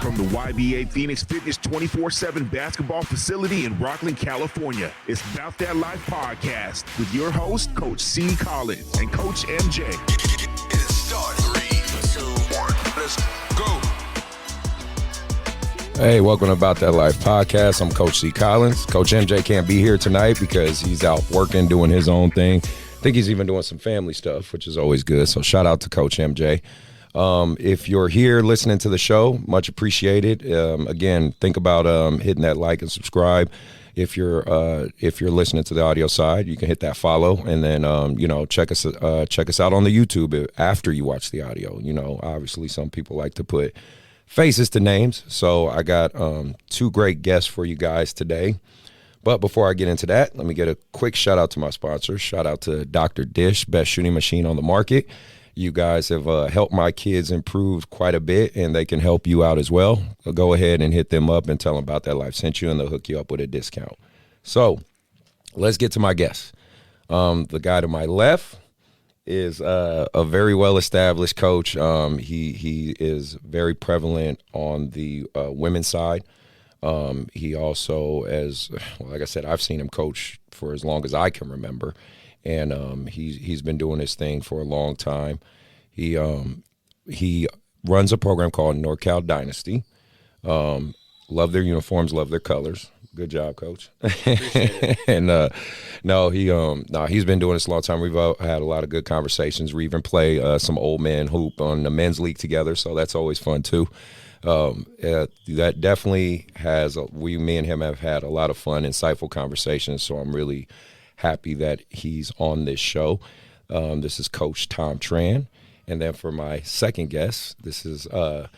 from the YBA Phoenix Fitness 24/7 basketball facility in Rocklin, California, it's Bout That Life podcast with your host, Coach C. Collins and Coach MJ. Get it started. 3, 2, 1, let's go. Hey, welcome to About That Life podcast. I'm Coach C. Collins. Coach MJ can't be here tonight because he's out working, doing his own thing. I think he's even doing some family stuff, which is always good. So shout out to Coach MJ. If you're here listening to the show, much appreciated. Again, think about hitting that like and subscribe. If you're listening to the audio side, you can hit that follow, and then check us out on the YouTube after you watch the audio. You know, obviously some people like to put faces to names, so I got two great guests for you guys today. But before I get into that, let me get a quick shout out to my sponsors. Shout out to Dr. Dish, best shooting machine on the market. You guys have helped my kids improve quite a bit, and they can help you out as well. So go ahead and hit them up and tell them About That Life sent you, and they'll hook you up with a discount. So let's get to my guests. The guy to my left is a very well-established coach. He is very prevalent on the women's side. He also, like I said, I've seen him coach for as long as I can remember. And he's been doing this thing for a long time. He runs a program called Northern Cal Dynasty. Love their uniforms, love their colors. Good job, Coach. And he's been doing this a long time. We've had a lot of good conversations. We even play some old man hoop on the men's league together, so that's always fun too. That definitely me and him have had a lot of fun, insightful conversations. So I'm really happy that he's on this show. This is Coach Tom Tran. And then for my second guest, this is a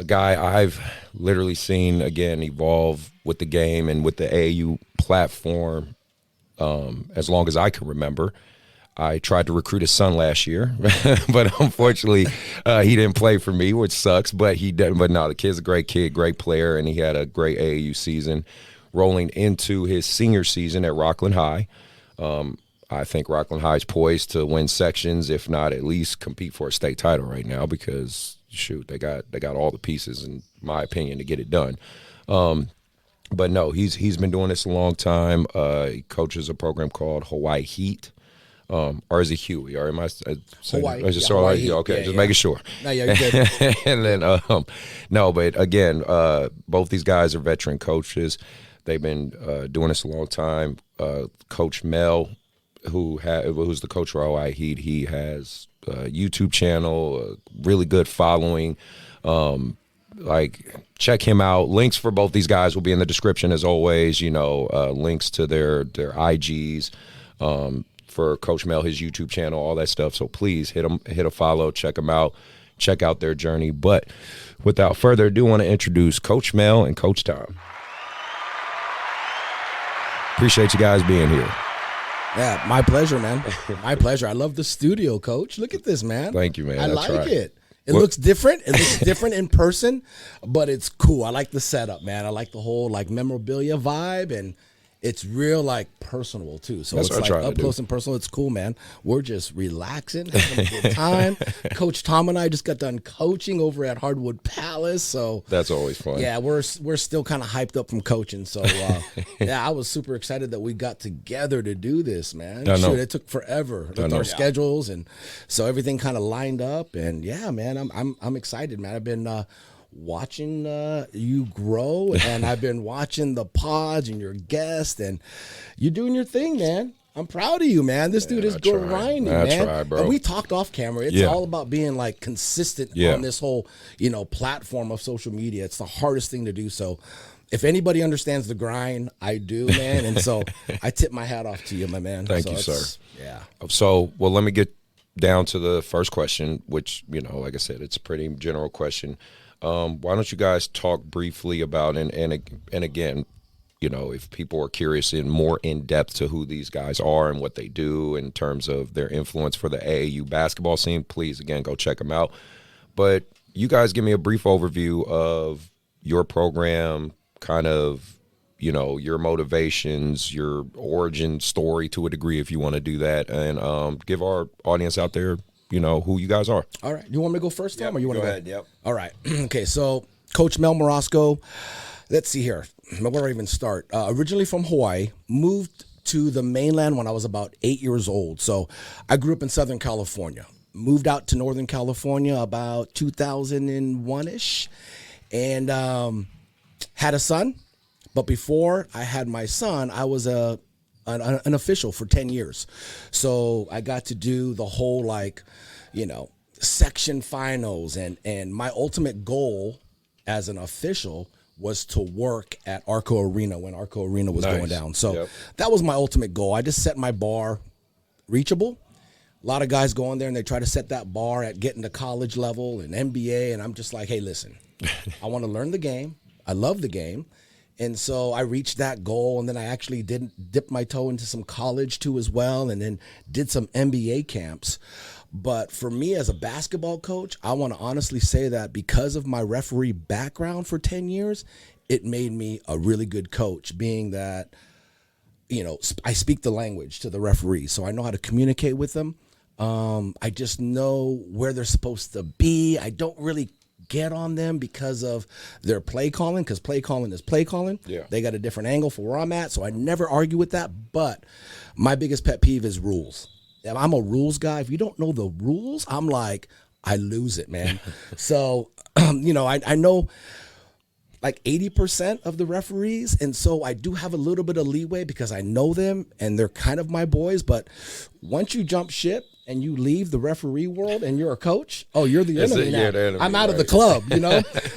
guy I've literally seen, again, evolve with the game and with the AAU platform as long as I can remember. I tried to recruit his son last year, but unfortunately he didn't play for me, which sucks. But he did. But no, the kid's a great kid, great player, and he had a great AAU season rolling into his senior season at Rocklin High. I think Rocklin High is poised to win sections, if not at least compete for a state title right now, because shoot, they got all the pieces, in my opinion, to get it done. But no, he's been doing this a long time. He coaches a program called Hawaii Heat. Or is it Huey? Or am I saying Hawaii? Hawaii Heat. Okay, just making sure. No, yeah, you're good. And then but again, both these guys are veteran coaches. They've been doing this a long time. Coach Mel, who's the coach for Hawaii Heat, he has a YouTube channel, a really good following. Check him out. Links for both these guys will be in the description as always. Links to their IGs. For Coach Mel, his YouTube channel, all that stuff. So please hit a follow, check them out, check out their journey. But without further ado, I want to introduce Coach Mel and Coach Tom. Appreciate you guys being here. Yeah, my pleasure, man. My pleasure. I love the studio, Coach. Look at this, man. Thank you, man. I That's like right. it. It looks different. It looks different in person, but it's cool. I like the setup, man. I like the whole memorabilia vibe, and it's real personal too. So That's it's up close and personal. It's cool, man. We're just relaxing, having a good time. Coach Tom and I just got done coaching over at Hardwood Palace. So that's always fun. Yeah, we're still kind of hyped up from coaching. So yeah, I was super excited that we got together to do this, man. Shoot, it took forever with our schedules, and so everything kind of lined up. And yeah, man, I'm excited, man. I've been watching you grow, and I've been watching the pods and your guests, and you're doing your thing, man. I'm proud of you, man. This dude is grinding, man. Try, bro. And we talked off camera. It's all about being consistent on this whole, platform of social media. It's the hardest thing to do. So if anybody understands the grind, I do, man. And so I tip my hat off to you, my man. Thank you, sir. Yeah. So, well, let me get down to the first question, which, like I said, it's a pretty general question. Why don't you guys talk briefly about, and again, if people are curious in more in depth to who these guys are and what they do in terms of their influence for the AAU basketball scene, please, again, go check them out. But you guys give me a brief overview of your program, kind of, your motivations, your origin story to a degree, if you want to do that, and give our audience out there, who you guys are. All right. You want me to go first, Tom, or you want to go ahead? Yep. All right. Okay. So Coach Mel Morosco, let's see here. Where do I even start? Originally from Hawaii, moved to the mainland when I was about 8 years old. So I grew up in Southern California. Moved out to Northern California about 2001-ish and had a son. But before I had my son, I was an official for 10 years. So I got to do the whole, section finals. And my ultimate goal as an official was to work at Arco Arena when Arco Arena was going down. So that was my ultimate goal. I just set my bar reachable. A lot of guys go in there and they try to set that bar at getting to college level and NBA. And I'm just like, hey, listen, I want to learn the game. I love the game. And so I reached that goal. And then I actually dip my toe into some college too as well. And then did some NBA camps. But for me as a basketball coach, I want to honestly say that because of my referee background for 10 years, it made me a really good coach, being that, I speak the language to the referees. So I know how to communicate with them. I just know where they're supposed to be. I don't really get on them because of their play calling, because play calling is play calling. Yeah. They got a different angle for where I'm at, so I never argue with that. But my biggest pet peeve is rules. I'm a rules guy. If you don't know the rules, I'm like, I lose it, man. So, I know like 80% of the referees. And so I do have a little bit of leeway because I know them and they're kind of my boys. But once you jump ship and you leave the referee world and you're a coach, you're the enemy now. The enemy, I'm out of the club,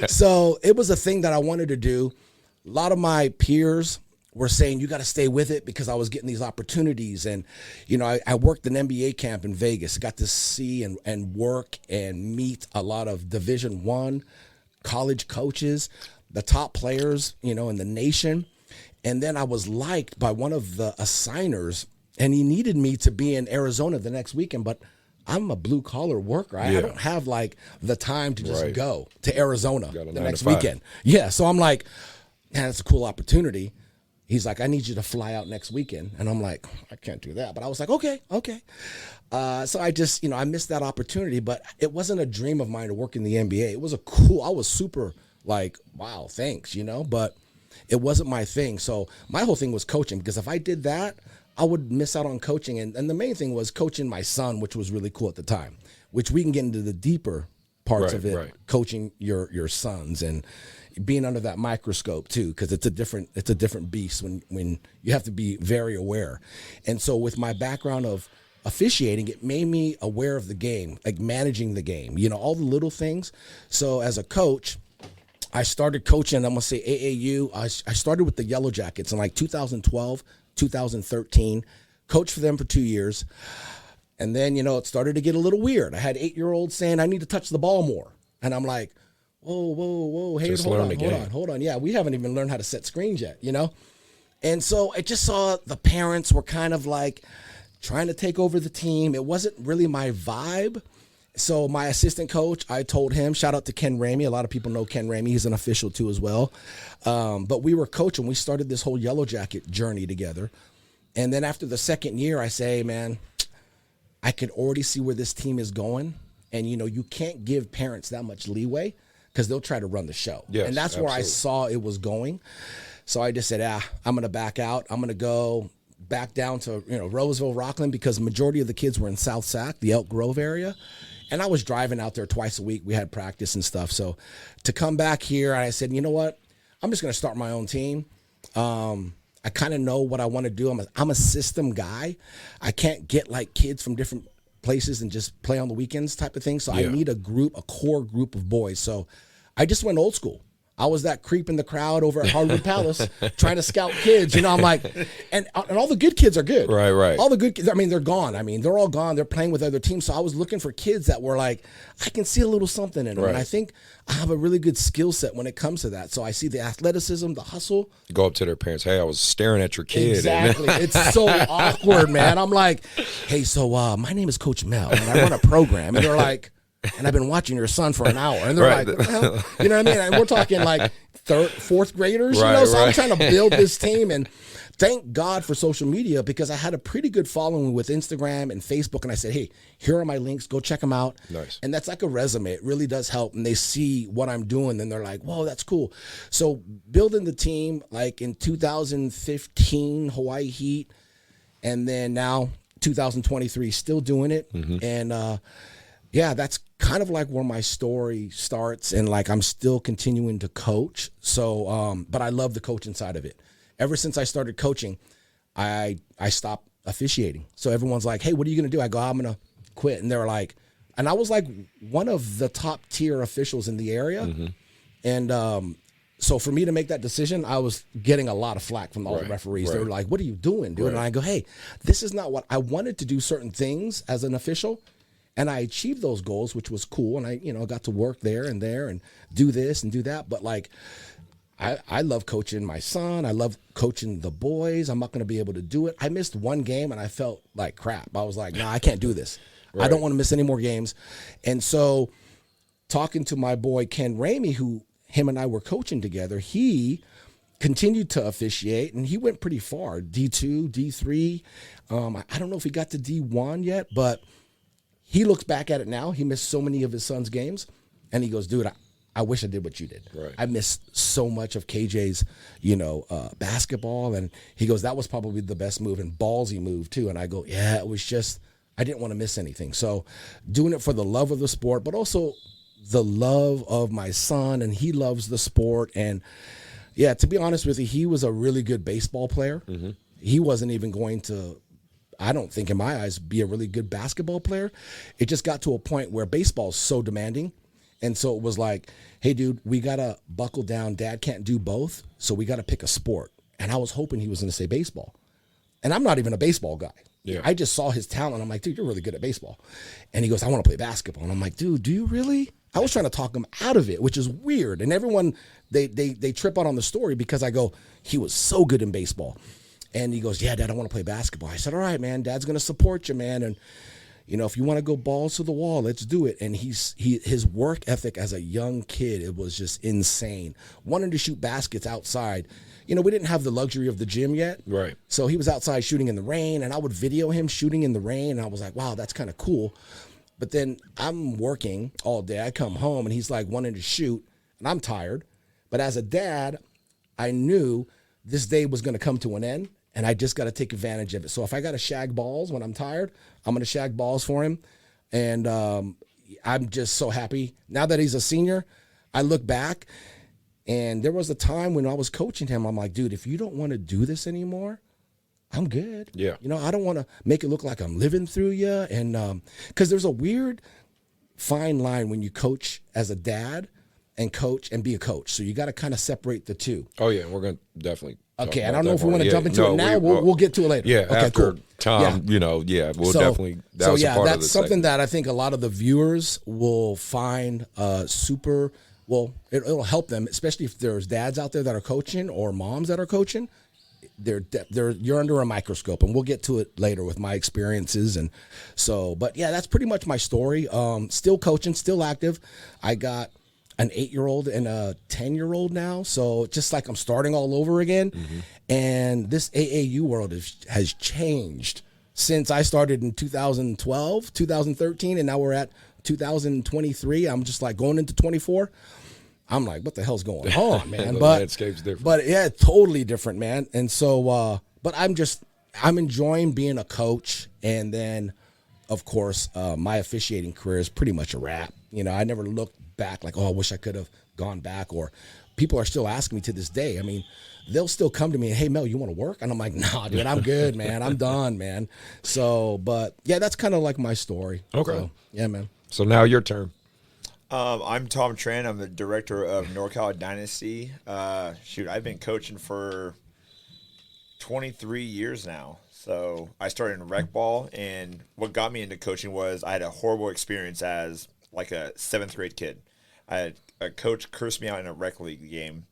So it was a thing that I wanted to do. A lot of my peers were saying, you got to stay with it, because I was getting these opportunities. And, I worked an NBA camp in Vegas, got to see and work and meet a lot of Division I college coaches, the top players, in the nation. And then I was liked by one of the assigners, and he needed me to be in Arizona the next weekend, but I'm a blue collar worker. I don't have the time to just go to Arizona the next weekend. Yeah. So I'm like, man, that's a cool opportunity. He's like, I need you to fly out next weekend. And I'm like, I can't do that. But I was like, okay. So I just, I missed that opportunity, but it wasn't a dream of mine to work in the NBA. It was I was super wow, thanks, but it wasn't my thing. So my whole thing was coaching, because if I did that, I would miss out on coaching. And the main thing was coaching my son, which was really cool at the time, which we can get into the deeper parts of it, coaching your sons and being under that microscope too, because it's a different beast when you have to be very aware. And so with my background of officiating, it made me aware of the game, like managing the game, all the little things. So as a coach, I started coaching, I'm going to say AAU. I started with the Yellow Jackets in 2012, 2013, coached for them for 2 years. And then, it started to get a little weird. I had 8-year-olds saying, I need to touch the ball more. And I'm like, whoa, hey, hold on. Yeah, we haven't even learned how to set screens yet, And so I just saw the parents were kind of trying to take over the team. It wasn't really my vibe. So my assistant coach, I told him, shout out to Ken Ramey. A lot of people know Ken Ramey. He's an official too as well. But we were coaching. We started this whole Yellow Jacket journey together. And then after the second year, I say, man, I could already see where this team is going. And, you can't give parents that much leeway, because they'll try to run the show. Yes, and that's where I saw it was going. So I just said, I'm going to back out. I'm going to go back down to, Roseville, Rocklin, because the majority of the kids were in South Sac, the Elk Grove area. And I was driving out there twice a week. We had practice and stuff. So to come back here, I said, you know what? I'm just going to start my own team. I kind of know what I want to do. I'm a system guy. I can't get kids from different places and just play on the weekends type of thing. So I need a core group of boys. So I just went old school. I was that creep in the crowd over at Hollywood Palace trying to scout kids. I'm like, and all the good kids are good. Right. All the good kids, they're gone. They're all gone. They're playing with other teams. So I was looking for kids that were I can see a little something in them. And I think I have a really good skill set when it comes to that. So I see the athleticism, the hustle. Go up to their parents. Hey, I was staring at your kid. Exactly. It's so awkward, man. I'm like, hey, so my name is Coach Mel, and I run a program. And they're like, and I've been watching your son for an hour. And they're like, what the hell? You know what I mean? And we're talking 4th graders, So I'm trying to build this team. And thank God for social media, because I had a pretty good following with Instagram and Facebook. And I said, hey, here are my links. Go check them out. Nice. And that's like a resume. It really does help. And they see what I'm doing. And they're like, whoa, that's cool. So building the team, like in 2015, Hawaii Heat. And then now 2023, still doing it. And yeah, that's kind of like where my story starts. And like I'm still continuing to coach. So, but I love the coaching side of it. Ever since I started coaching, I stopped officiating. So everyone's like, hey, what are you going to do? I go, I'm going to quit. And they're like, and I was like one of the top tier officials in the area. And so for me to make that decision, I was getting a lot of flack from all the referees. They were like, what are you doing, dude? And I go, hey, this is not what I wanted to do, certain things as an official. And I achieved those goals, which was cool. And I, got to work there and do this and do that. But like, I love coaching my son. I love coaching the boys. I'm not going to be able to do it. I missed one game and I felt like crap. I was like, I can't do this. I don't want to miss any more games. And so talking to my boy, Ken Ramey, who him and I were coaching together, he continued to officiate and he went pretty far, D2, D3. I don't know if he got to D1 yet, but he looks back at it now. He missed so many of his son's games, and he goes, dude, I wish I did what you did. I missed so much of KJ's, basketball. And he goes, that was probably the best move and ballsy move too. And I go, yeah, it was just, I didn't want to miss anything. So doing it for the love of the sport, but also the love of my son, and he loves the sport. And yeah, to be honest with you, he was a really good baseball player. He wasn't even going to, I don't think in my eyes, be a really good basketball player. It just got to a point where baseball is so demanding. And so it was like, hey, dude, we got to buckle down. Dad can't do both, so we got to pick a sport. And I was hoping he was going to say baseball. And I'm not even a baseball guy. I just saw his talent. I'm like, dude, you're really good at baseball. And he goes, I want to play basketball. And I'm like, dude, do you really? I was trying to talk him out of it, which is weird. And everyone, they trip out on the story because I go, he was so good in baseball. And he goes, yeah, Dad, I want to play basketball. I said, all right, man, Dad's going to support you, man. And, if you want to go balls to the wall, let's do it. And his work ethic as a young kid, it was just insane. Wanting to shoot baskets outside. We didn't have the luxury of the gym yet. So he was outside shooting in the rain, and I would video him shooting in the rain. And I was like, wow, that's kind of cool. But then I'm working all day. I come home, and he's like wanting to shoot, and I'm tired. But as a dad, I knew this day was going to come to an end. And I just got to take advantage of it. So if I got to shag balls when I'm tired, I'm going to shag balls for him. And I'm just so happy. Now that he's a senior, I look back, and there was a time when I was coaching him. I'm like, dude, if you don't want to do this anymore, I'm good. I don't want to make it look like I'm living through you. And because there's a weird fine line when you coach as a dad and coach and be a coach. So you got to kind of separate the two. Oh, yeah. We're going to definitely. Okay, I don't know if we want to jump into it now. We'll get to it later. Yeah, okay, after cool. Tom, we'll definitely. That's something that I think a lot of the viewers will find super. Well, it'll help them, especially if there's dads out there that are coaching or moms that are coaching. You're under a microscope, and we'll get to it later with my experiences. And so, but yeah, that's pretty much my story. Still coaching, still active. I got an 8-year-old and a 10-year-old now. So just like I'm starting all over again. And this AAU world has changed since I started in 2012, 2013, and now we're at 2023. I'm just like going into 24. I'm like, what the hell's going on, man? But landscape's different. But yeah, totally different, man. And so, but I'm enjoying being a coach. And then, of course, my officiating career is pretty much a wrap. I never looked back like, oh, I wish I could have gone back. Or people are still asking me to this day. I mean, they'll still come to me and, hey, Mel, you want to work? And I'm like, nah, dude, I'm good, man. I'm done, man. So, but yeah, that's kind of like my story. Okay. So, yeah, man. So now your turn. I'm Tom Tran. I'm the director of NorCal Dynasty. I've been coaching for 23 years now. So I started in rec ball, and what got me into coaching was I had a horrible experience as like a 7th grade kid. I had a coach curse me out in a rec league game,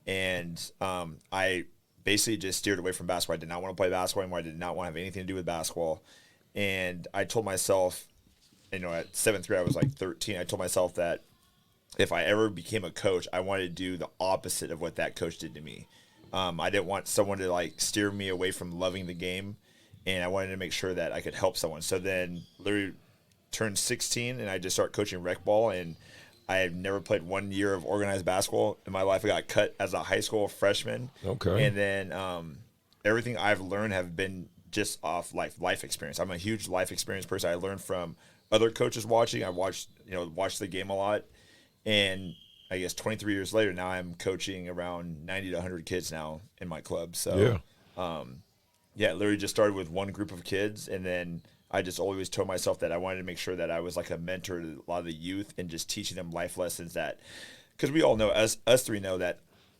and I basically just steered away from basketball. I did not want to play basketball anymore. I did not want to have anything to do with basketball. And I told myself, at 7th grade, I was like 13. I told myself that if I ever became a coach, I wanted to do the opposite of what that coach did to me, I didn't want someone to like steer me away from loving the game, and I wanted to make sure that I could help someone. So then literally turned 16 and I just started coaching rec ball, and I have never played 1 year of organized basketball in my life. I got cut as a high school freshman. Okay. And then everything I've learned have been just off life experience. I'm a huge life experience person. I learned from other coaches watching. I watched the game a lot. And I guess 23 years later, now I'm coaching around 90 to 100 kids now in my club. So, literally just started with one group of kids, and then I just always told myself that I wanted to make sure that I was like a mentor to a lot of the youth and just teaching them life lessons because we all know, us three know that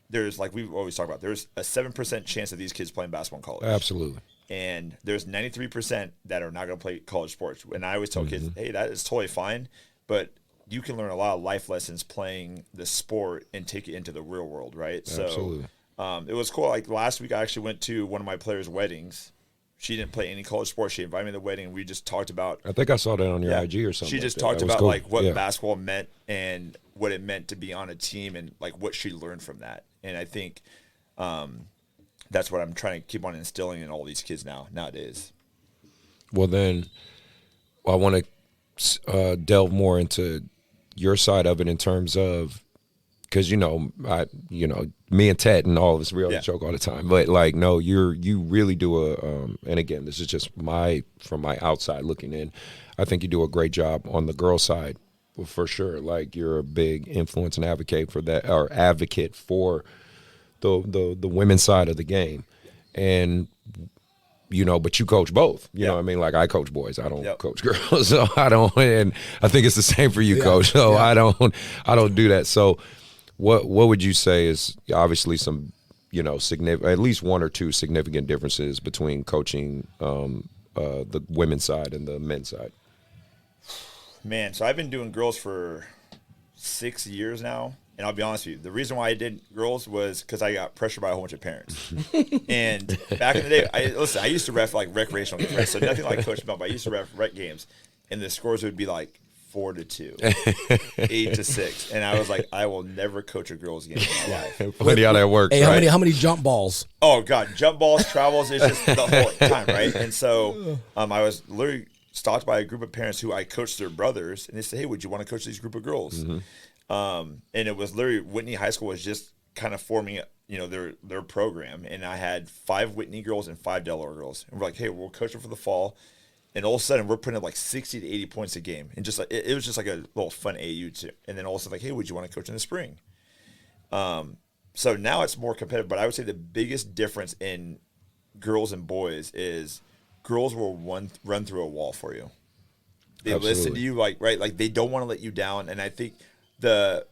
there's, like we've always talked about, there's a 7% chance of these kids playing basketball in college. Absolutely. And there's 93% that are not going to play college sports. And I always tell kids, hey, that is totally fine, but you can learn a lot of life lessons playing the sport and take it into the real world, right? Absolutely. So it was cool. Like last week, I actually went to one of my players' weddings. She didn't play any college sports. She invited me to the wedding, and we just talked about. I think I saw that on your IG or something. She just like talked about cool. like what basketball meant and what it meant to be on a team, and like what she learned from that. And I think that's what I'm trying to keep on instilling in all these kids nowadays. Well, then I want to delve more into your side of it in terms of, because me and Ted and all of us, we always joke all the time, but like, no, you really do and again, this is just from my outside looking in, I think you do a great job on the girl side, for sure. Like, you're a big influence and advocate for that, or advocate for the women's side of the game, and but you coach both. You know what I mean? Like, I coach boys. I don't coach girls. So I don't, and I think it's the same for you, Coach. So I don't do that. So what would you say is obviously some, significant, at least one or two significant differences between coaching the women's side and the men's side? Man, so I've been doing girls for 6 years now. And I'll be honest with you, the reason why I did girls was because I got pressured by a whole bunch of parents. And back in the day, I used to ref like recreational games, right? So nothing like Coach Mel, but I used to ref rec games, and the scores would be like 4-2, 8-6, and I was like, I will never coach a girls game in my life. Funny how that works. Hey, right? how many jump balls? Oh God, jump balls, travels, it's just the whole time, right? And so I was literally stopped by a group of parents who I coached their brothers, and they said, hey, would you want to coach these group of girls? And it was literally Whitney High School was just kind of forming, their program, and I had 5 Whitney girls and 5 Delaware girls, and we're like, hey, we'll coach them for the fall, and all of a sudden we're putting up like 60 to 80 points a game, and just like it was just like a little fun AAU too. And then all of a sudden, like, hey, would you want to coach in the spring? So now it's more competitive, but I would say the biggest difference in girls and boys is girls will run through a wall for you. They listen to you, like they don't want to let you down, and I think the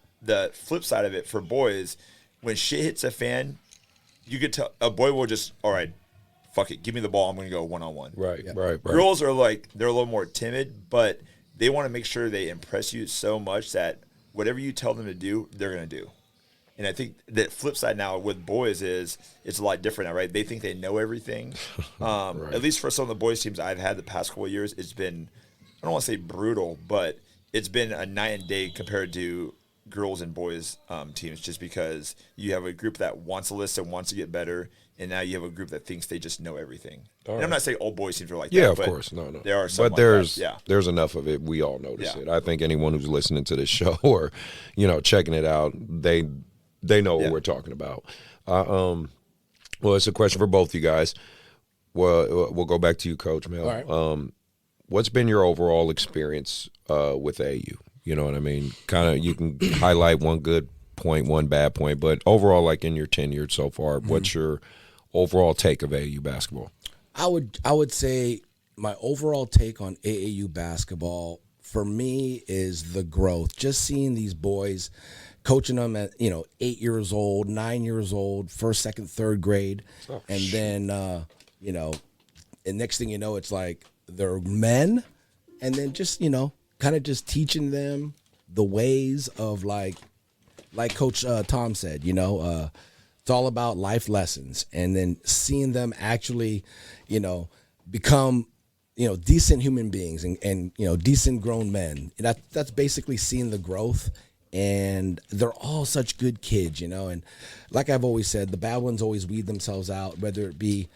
flip side of it for boys, when shit hits a fan, you could tell a boy will just, all right, fuck it, give me the ball, I'm going to go one-on-one. Right. Girls are like, they're a little more timid, but they want to make sure they impress you so much that whatever you tell them to do, they're going to do. And I think the flip side now with boys is it's a lot different now, right? They think they know everything. Right. At least for some of the boys teams I've had the past couple of years, it's been, I don't want to say brutal, but it's been a night and day compared to girls and boys teams, just because you have a group that wants to listen, wants to get better, and now you have a group that thinks they just know everything. And I'm not saying all boys teams are like that. Yeah, of course. No. There are some but like there's enough of it. We all notice it. I think anyone who's listening to this show or, checking it out, they know what we're talking about. Well, it's a question for both you guys. Well, we'll go back to you, Coach Mel. All right. What's been your overall experience with AAU? You know what I mean? Kind of, you can highlight one good point, one bad point, but overall, like in your tenure so far, what's your overall take of AAU basketball? I would say my overall take on AAU basketball for me is the growth. Just seeing these boys, coaching them at 8 years old, 9 years old, first, second, third grade, and then and next thing you know, it's like they're men, and then just kind of just teaching them the ways of like Coach Tom said, it's all about life lessons, and then seeing them actually, become, decent human beings and decent grown men. And that's basically seeing the growth and they're all such good kids, you know. And like I've always said, the bad ones always weed themselves out, whether it be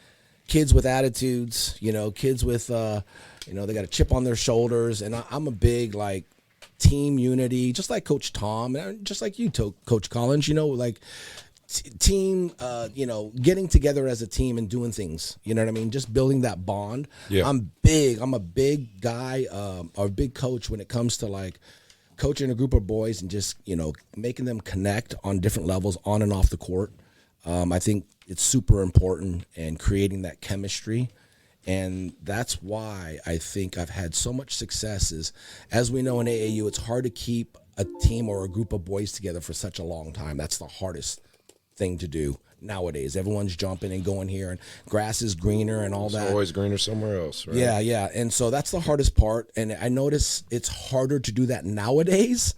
kids with attitudes, you know, kids with, you know, they got a chip on their shoulders. And I'm a big, like, team unity, just like Coach Tom, and just like you, Coach Collins, you know, like team, you know, getting together as a team and doing things, you know what I mean? Just building that bond. Yeah. I'm a big guy, or a big coach when it comes to, like, coaching a group of boys and just, you know, making them connect on different levels on and off the court. I think it's super important, and creating that chemistry. And that's why I think I've had so much success is, as we know in AAU, it's hard to keep a team or a group of boys together for such a long time. That's the hardest thing to do nowadays. Everyone's jumping and going here, and grass is greener and all that. It's always greener somewhere else, right? Yeah. And so that's the hardest part. And I notice it's harder to do that nowadays.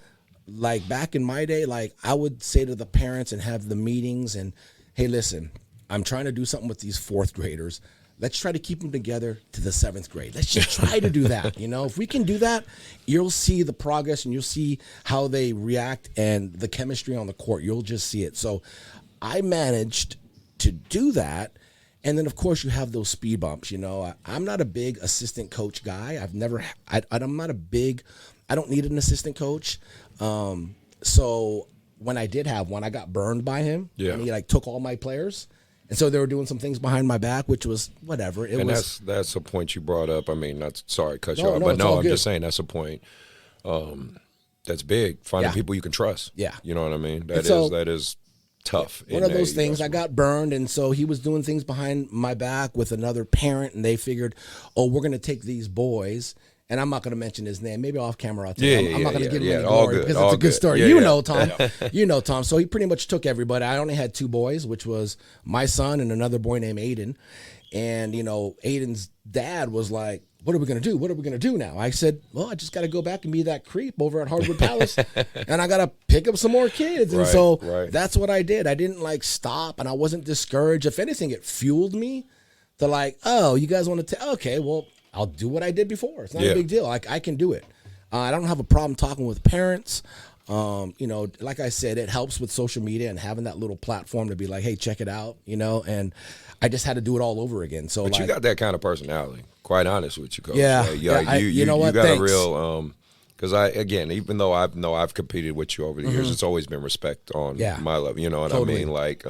Like back in my day, like I would say to the parents and have the meetings and, hey, listen, I'm trying to do something with these fourth graders. Let's try to keep them together to the seventh grade. Let's just try to do that. You know, if we can do that, you'll see the progress and you'll see how they react and the chemistry on the court. You'll just see it. So I managed to do that. And then, of course, you have those speed bumps. You know, I'm not a big assistant coach guy. I'm not a big, I don't need an assistant coach. So when I did have one, I got burned by him. Yeah. And he like took all my players. And so they were doing some things behind my back, which was whatever. That's a point you brought up. I mean, sorry to cut you off, but no, I'm just saying that's a point that's big. Finding people you can trust. Yeah. You know what I mean? That is tough. One of those things, I got burned, and so he was doing things behind my back with another parent, and they figured, oh, we're going to take these boys. And I'm not going to mention his name. Maybe off camera I'll tell you. I'm not going to give him any glory because it's a good story. You know, Tom. You know, Tom. So he pretty much took everybody. I only had two boys, which was my son and another boy named Aiden. And, you know, Aiden's dad was like, what are we going to do? What are we going to do now? I said, well, I just got to go back and be that creep over at Hardwood Palace. And I got to pick up some more kids. And that's what I did. I didn't like stop, and I wasn't discouraged. If anything, it fueled me to like, oh, you guys want to okay, well, I'll do what I did before. It's not a big deal. Like I can do it. I don't have a problem talking with parents. You know, like I said, it helps with social media and having that little platform to be like, hey, check it out, you know, and I just had to do it all over again. So, but you got that kind of personality, quite honest with you, Coach. Yeah. You know what? You got a real, because even though I've competed with you over the years, it's always been respect on my level. You know what I mean? Like,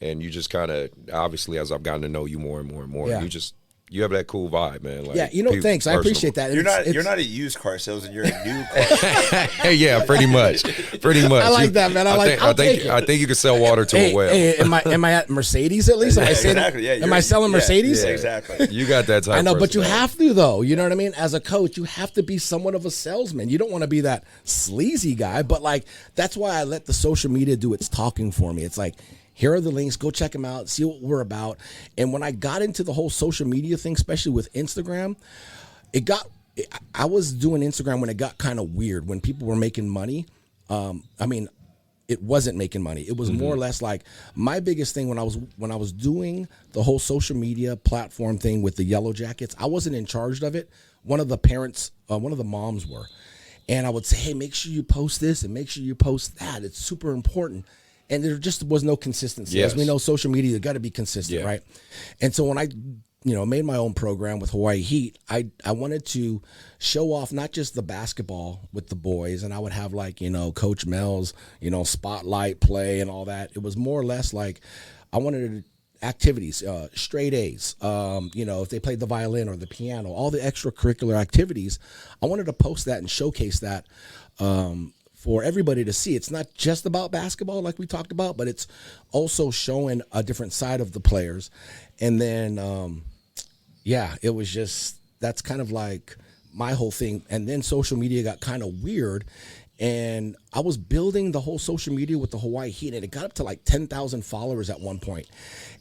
and you just kind of, obviously, as I've gotten to know you more and more and more, you have that cool vibe, man. Like, you know, thanks. I appreciate that. You're not a used car salesman. You're a new car. Yeah, pretty much. I like that, man. I think you can sell water to a whale. Hey, am I at Mercedes at least? Exactly. Yeah. Am I selling Mercedes? Yeah, exactly. You got that type. I know, but you have to though. You know what I mean? As a coach, you have to be somewhat of a salesman. You don't want to be that sleazy guy. But like that's why I let the social media do its talking for me. It's like, here are the links. Go check them out. See what we're about. And when I got into the whole social media thing, especially with Instagram, I was doing Instagram when it got kind of weird, when people were making money. I mean, it wasn't making money. It was more or less like my biggest thing when I was doing the whole social media platform thing with the Yellow Jackets. I wasn't in charge of it. One of the parents, one of the moms were. And I would say, hey, make sure you post this and make sure you post that. It's super important. And there just was no consistency. Yes. As we know, social media, you got to be consistent, right? And so when I, made my own program with Hawaii Heat, I wanted to show off not just the basketball with the boys, and I would have like, Coach Mel's, spotlight play and all that. It was more or less like I wanted activities, straight A's, if they played the violin or the piano, all the extracurricular activities. I wanted to post that and showcase that for everybody to see. It's not just about basketball like we talked about, but it's also showing a different side of the players. And then, it was just, that's kind of like my whole thing. And then social media got kind of weird. And I was building the whole social media with the Hawaii Heat, and it got up to like 10,000 followers at one point.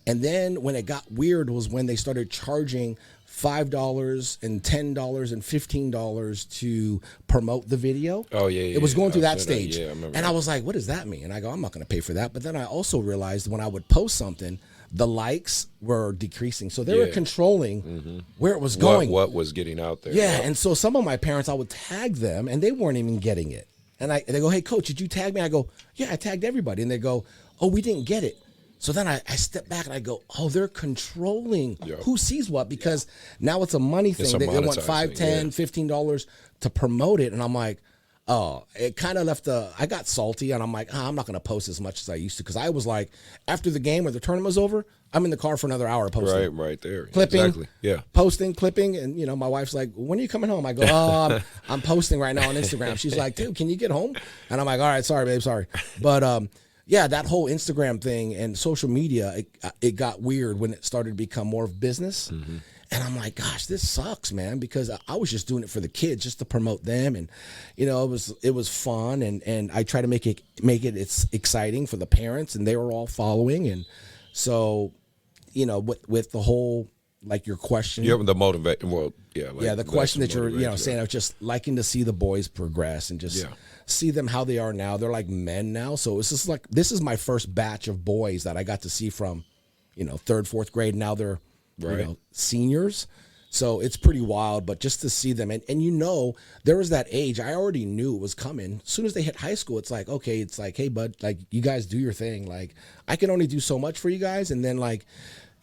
And then when it got weird was when they started charging $5 and $10 and $15 to promote the video. Oh, yeah. It was going through that stage. That. Yeah, I remember. And I was like, what does that mean? And I go, I'm not going to pay for that. But then I also realized when I would post something, the likes were decreasing. So they were controlling where it was going. What was getting out there. Yeah. And so some of my parents, I would tag them, and they weren't even getting it. And they go, hey, coach, did you tag me? I go, yeah, I tagged everybody. And they go, oh, we didn't get it. So then I step back and I go, oh, they're controlling who sees what, because now it's a money thing. They want $5, $10, $15 to promote it. And I'm like, oh, it kind of left I got salty, and I'm like, I'm not going to post as much as I used to, because I was like, after the game or the tournament was over, I'm in the car for another hour posting. Right there. Clipping, exactly. Yeah. Posting, clipping, and, my wife's like, when are you coming home? I go, oh, I'm posting right now on Instagram. She's like, dude, can you get home? And I'm like, all right, sorry, babe, sorry. But, yeah, that whole Instagram thing and social media, it got weird when it started to become more of business. Mm-hmm. And I'm like, gosh, this sucks, man, because I was just doing it for the kids, just to promote them. And, it was fun. And I try to make it it's exciting for the parents, and they were all following. And so, with the whole, like, your question. Yeah, the motivation. Well, yeah. The question that you're, saying, I was just liking to see the boys progress and just see them how they are now. They're like men now. So it's just like, this is my first batch of boys that I got to see from, 3rd, 4th grade. Now they're, seniors. So it's pretty wild, but just to see them. And there was that age, I already knew it was coming. As soon as they hit high school, it's like, okay, it's like, hey, bud, like, you guys do your thing. Like, I can only do so much for you guys. And then, like,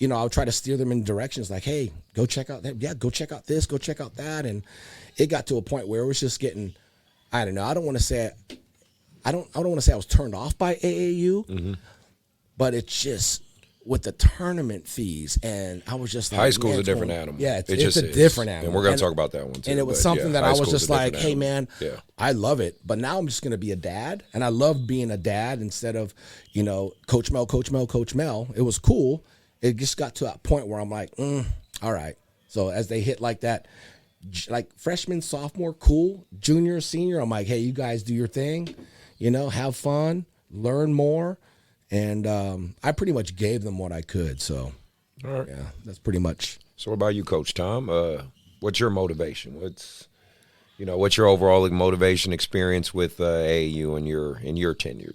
I'll try to steer them in directions like, hey, go check out that. Yeah, go check out this, go check out that. And it got to a point where it was just getting, I don't know. I don't want to say I was turned off by AAU, but it's just with the tournament fees, and I was just like, high school's a different animal. Yeah, it's a different animal. And we're going to talk about that one too. And it was something that I was just like, hey, man, I love it. But now I'm just going to be a dad, and I love being a dad instead of, Coach Mel. It was cool. It just got to a point where I'm like, all right. So as they hit like that, like freshman, sophomore, cool. Junior, senior, I'm like, hey, you guys do your thing, have fun, learn more. And I pretty much gave them what I could. So, all right. Yeah, that's pretty much. So what about you, Coach Tom? What's your motivation? What's your overall motivation experience with AAU in your tenure?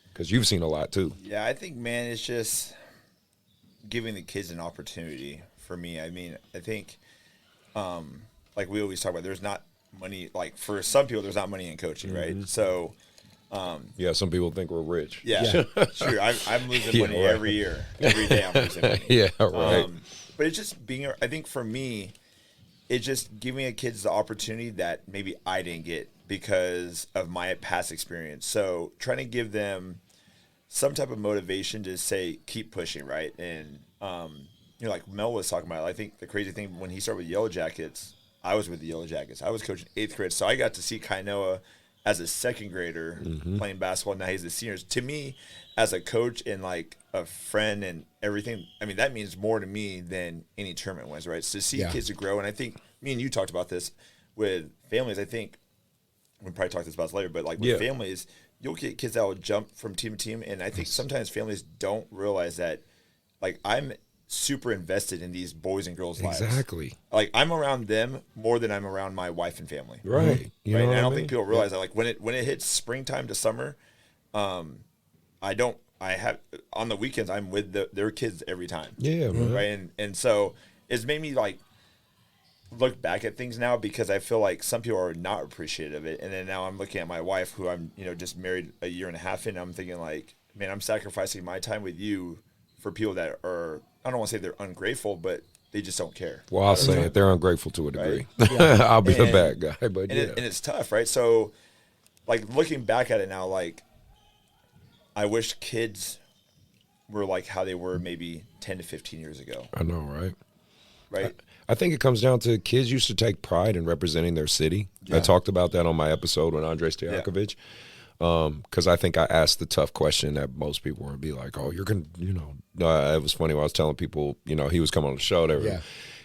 Because you've seen a lot too. Yeah, I think, man, it's just giving the kids an opportunity for me. I mean, I think, like we always talk about, there's not money, like for some people, there's not money in coaching, right? So, some people think we're rich. Yeah. Sure. I'm losing money every year. Every day I'm losing money. Yeah, right. But it's just I think for me, it's just giving the kids the opportunity that maybe I didn't get because of my past experience. So trying to give them some type of motivation to say, keep pushing, right? And, like Mel was talking about, I think the crazy thing, when he started with Yellow Jackets, I was with the Yellow Jackets. I was coaching 8th grade. So I got to see Kainoa as a 2nd grader playing basketball. Now he's a senior. To me, as a coach and like a friend and everything, I mean, that means more to me than any tournament wins, right? So to see kids to grow. And I think me and you talked about this with families. I think we'll probably talk about this later, but like with families, you'll get kids that will jump from team to team. And I think sometimes families don't realize that, like, I'm super invested in these boys and girls' lives. Exactly. Like, I'm around them more than I'm around my wife and family. Right. You know, and I don't think people realize that. Like, when it hits springtime to summer, I have on the weekends I'm with their kids every time. Yeah, man. Right. And so it's made me like look back at things now, because I feel like some people are not appreciative of it. And then now I'm looking at my wife, who I'm, just married a year and a half in. I'm thinking like, man, I'm sacrificing my time with you for people that are, I don't want to say they're ungrateful, but they just don't care. Well, I'll say it. They're ungrateful to a degree. Right? I'll be the bad guy, but and it's tough, right? So, like, looking back at it now, like, I wish kids were like how they were maybe 10 to 15 years ago. I know, right? Right? I think it comes down to kids used to take pride in representing their city. Yeah. I talked about that on my episode with Andrej Stojakovic. Because I think I asked the tough question that most people would be like, oh, you're going to, it was funny when I was telling people, he was coming on the show.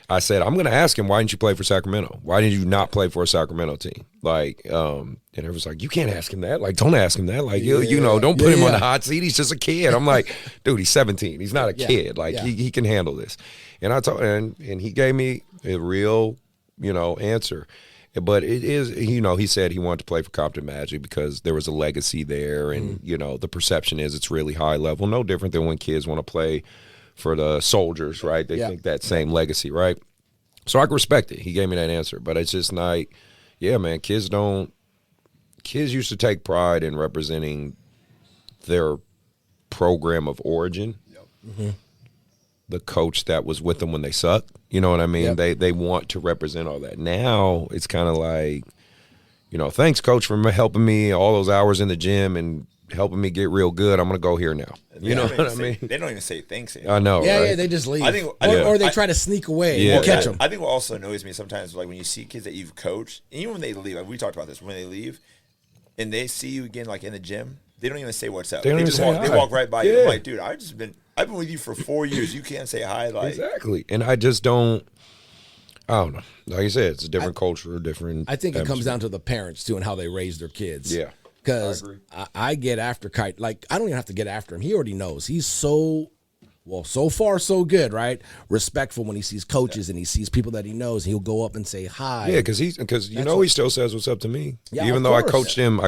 I said, I'm going to ask him, why didn't you play for Sacramento? Why did you not play for a Sacramento team? Like, and it was like, you can't ask him that. Like, don't ask him that. Like, don't put him on the hot seat. He's just a kid. I'm like, dude, he's 17. He's not a kid. Like, he can handle this. And I told and he gave me a real, answer. But it is, he said he wanted to play for Compton Magic because there was a legacy there. And, the perception is it's really high level. No different than when kids want to play for the Soldiers, right? They think that same legacy, right? So I can respect it. He gave me that answer. But it's just like, yeah, man, kids don't kids used to take pride in representing their program of origin. Mm-hmm. The coach that was with them when they sucked. You know what I mean? Yep. They want to represent all that. Now it's kind of like, thanks, coach, for helping me all those hours in the gym and helping me get real good. I'm going to go here now. You know what I mean? They don't even say thanks anymore. I know, Yeah, right? yeah, they just leave. Or they try to sneak away and catch them. I think what also annoys me sometimes, like when you see kids that you've coached, and even when they leave, like we talked about this, when they leave and they see you again, like in the gym, they don't even say what's up. They walk right by you. I'm like, dude, I've been with you for 4 years. You can't say hi. Like exactly. And I just don't. I don't know. Like you said, it's a different culture, different. I think it comes down to the parents too and how they raise their kids. Yeah. Because I get after Kite. Like, I don't even have to get after him. He already knows. He's so far so good, right? Respectful when he sees coaches and he sees people that he knows. He'll go up and say hi. Yeah, because he still says what's up to me. Yeah, even though I coached him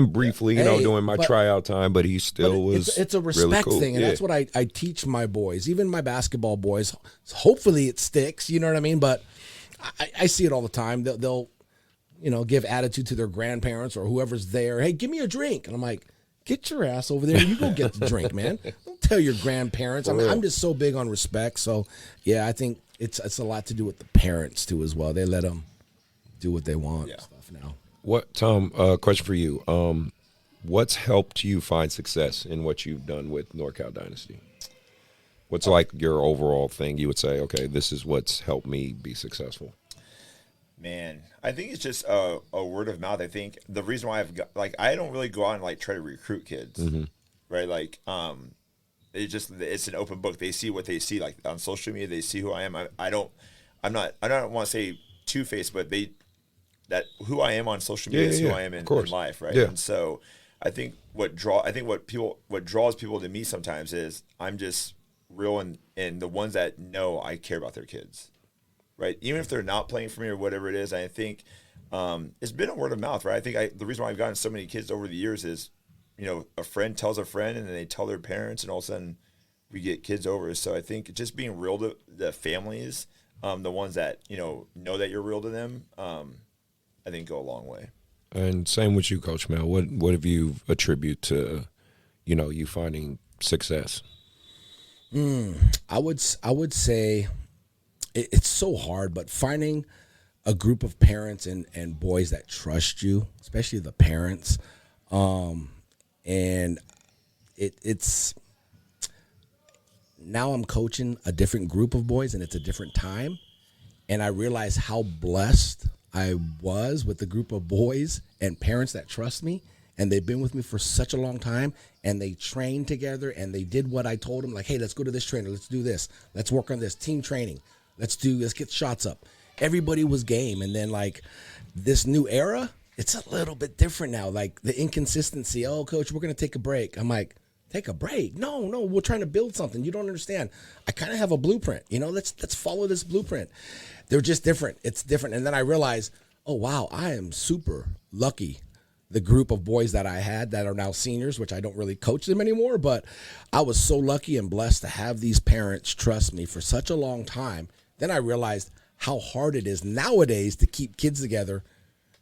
briefly, during my tryout time, but he still was. It's a respect really cool. thing, and that's what I teach my boys, even my basketball boys. Hopefully, it sticks. You know what I mean? But I see it all the time. They'll give attitude to their grandparents or whoever's there. Hey, give me a drink. And I'm like, get your ass over there. You go get the drink, man. Don't tell your grandparents. I'm just so big on respect. So, yeah, I think it's a lot to do with the parents, too, as well. They let them do what they want and stuff now. What, Tom, question for you. What's helped you find success in what you've done with NorCal Dynasty? What's like your overall thing you would say, okay, this is what's helped me be successful? Man, I think it's just a word of mouth. I think the reason why I don't really go out and try to recruit kids, right? Like, it's an open book. They see what they see, like on social media. They see who I am. I don't want to say two-faced, but who I am on social media is who I am in life, right? Yeah. And so I think what draws people to me sometimes is I'm just real and the ones that know I care about their kids. Right, even if they're not playing for me or whatever it is, I think it's been a word of mouth, right? I think the reason why I've gotten so many kids over the years is, a friend tells a friend, and then they tell their parents, and all of a sudden we get kids over. So I think just being real to the families, the ones that know that you're real to them, I think go a long way. And same with you, Coach Mel. What have you attribute to, you finding success? I would say. It's so hard, but finding a group of parents and boys that trust you, especially the parents, and it's now I'm coaching a different group of boys, and it's a different time, and I realize how blessed I was with the group of boys and parents that trust me, and they've been with me for such a long time, and they trained together, and they did what I told them, like, hey, let's go to this trainer, let's do this, let's work on this, team training. Let's get shots up. Everybody was game. And then, this new era, it's a little bit different now. Like, the inconsistency. Oh, coach, we're going to take a break. I'm like, take a break? No, we're trying to build something. You don't understand. I kind of have a blueprint. Let's follow this blueprint. They're just different. It's different. And then I realized, oh, wow, I am super lucky. The group of boys that I had that are now seniors, which I don't really coach them anymore, but I was so lucky and blessed to have these parents trust me for such a long time. Then I realized how hard it is nowadays to keep kids together,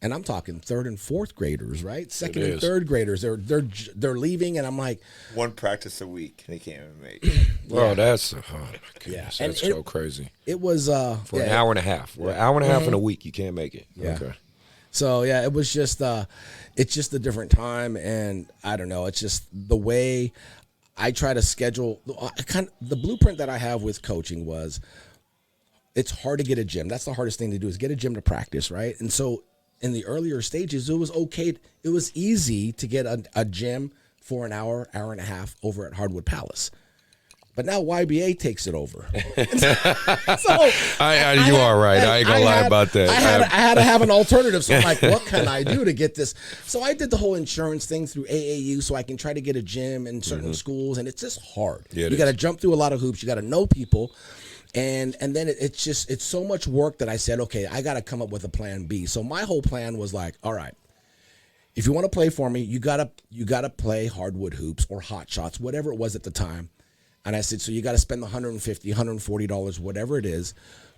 and I'm talking third and fourth graders, right? Second and third graders. They're leaving, and I'm like, one practice a week they can't even make. Well, that's that's so crazy. It was for an hour and a half. An hour and a half in a week, you can't make it. Yeah. Okay. So it was just it's just a different time, and I don't know. It's just the way I try to schedule. The blueprint that I have with coaching was. It's hard to get a gym. That's the hardest thing to do is get a gym to practice, right? And so in the earlier stages, it was okay. It was easy to get a gym for an hour and a half over at Hardwood Palace. But now YBA takes it over. So you are right. I ain't gonna lie about that. I had to have an alternative. So I'm like, what can I do to get this? So I did the whole insurance thing through AAU so I can try to get a gym in certain schools. And it's just hard. Yeah, you got to jump through a lot of hoops. You got to know people. And then it's so much work that I said, okay, I got to come up with a plan B. So my whole plan was like, all right, if you want to play for me, you got to play hardwood hoops or hot shots, whatever it was at the time. And I said, so you got to spend the $150, $140, whatever it is.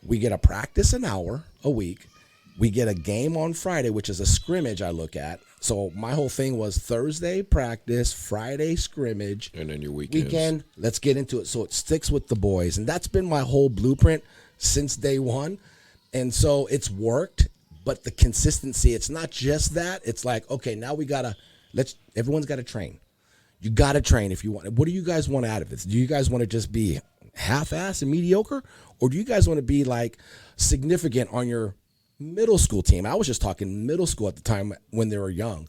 We get a practice an hour a week. We get a game on Friday, which is a scrimmage I look at. So my whole thing was Thursday practice, Friday scrimmage, and then your weekends. Weekend, let's get into it. So it sticks with the boys. And that's been my whole blueprint since day one. And so it's worked, but the consistency, it's not just that. It's like, okay, now everyone's got to train. You got to train if you want. What do you guys want out of this? Do you guys want to just be half-ass and mediocre? Or do you guys want to be like significant on your middle school team? I was just talking middle school at the time when they were young.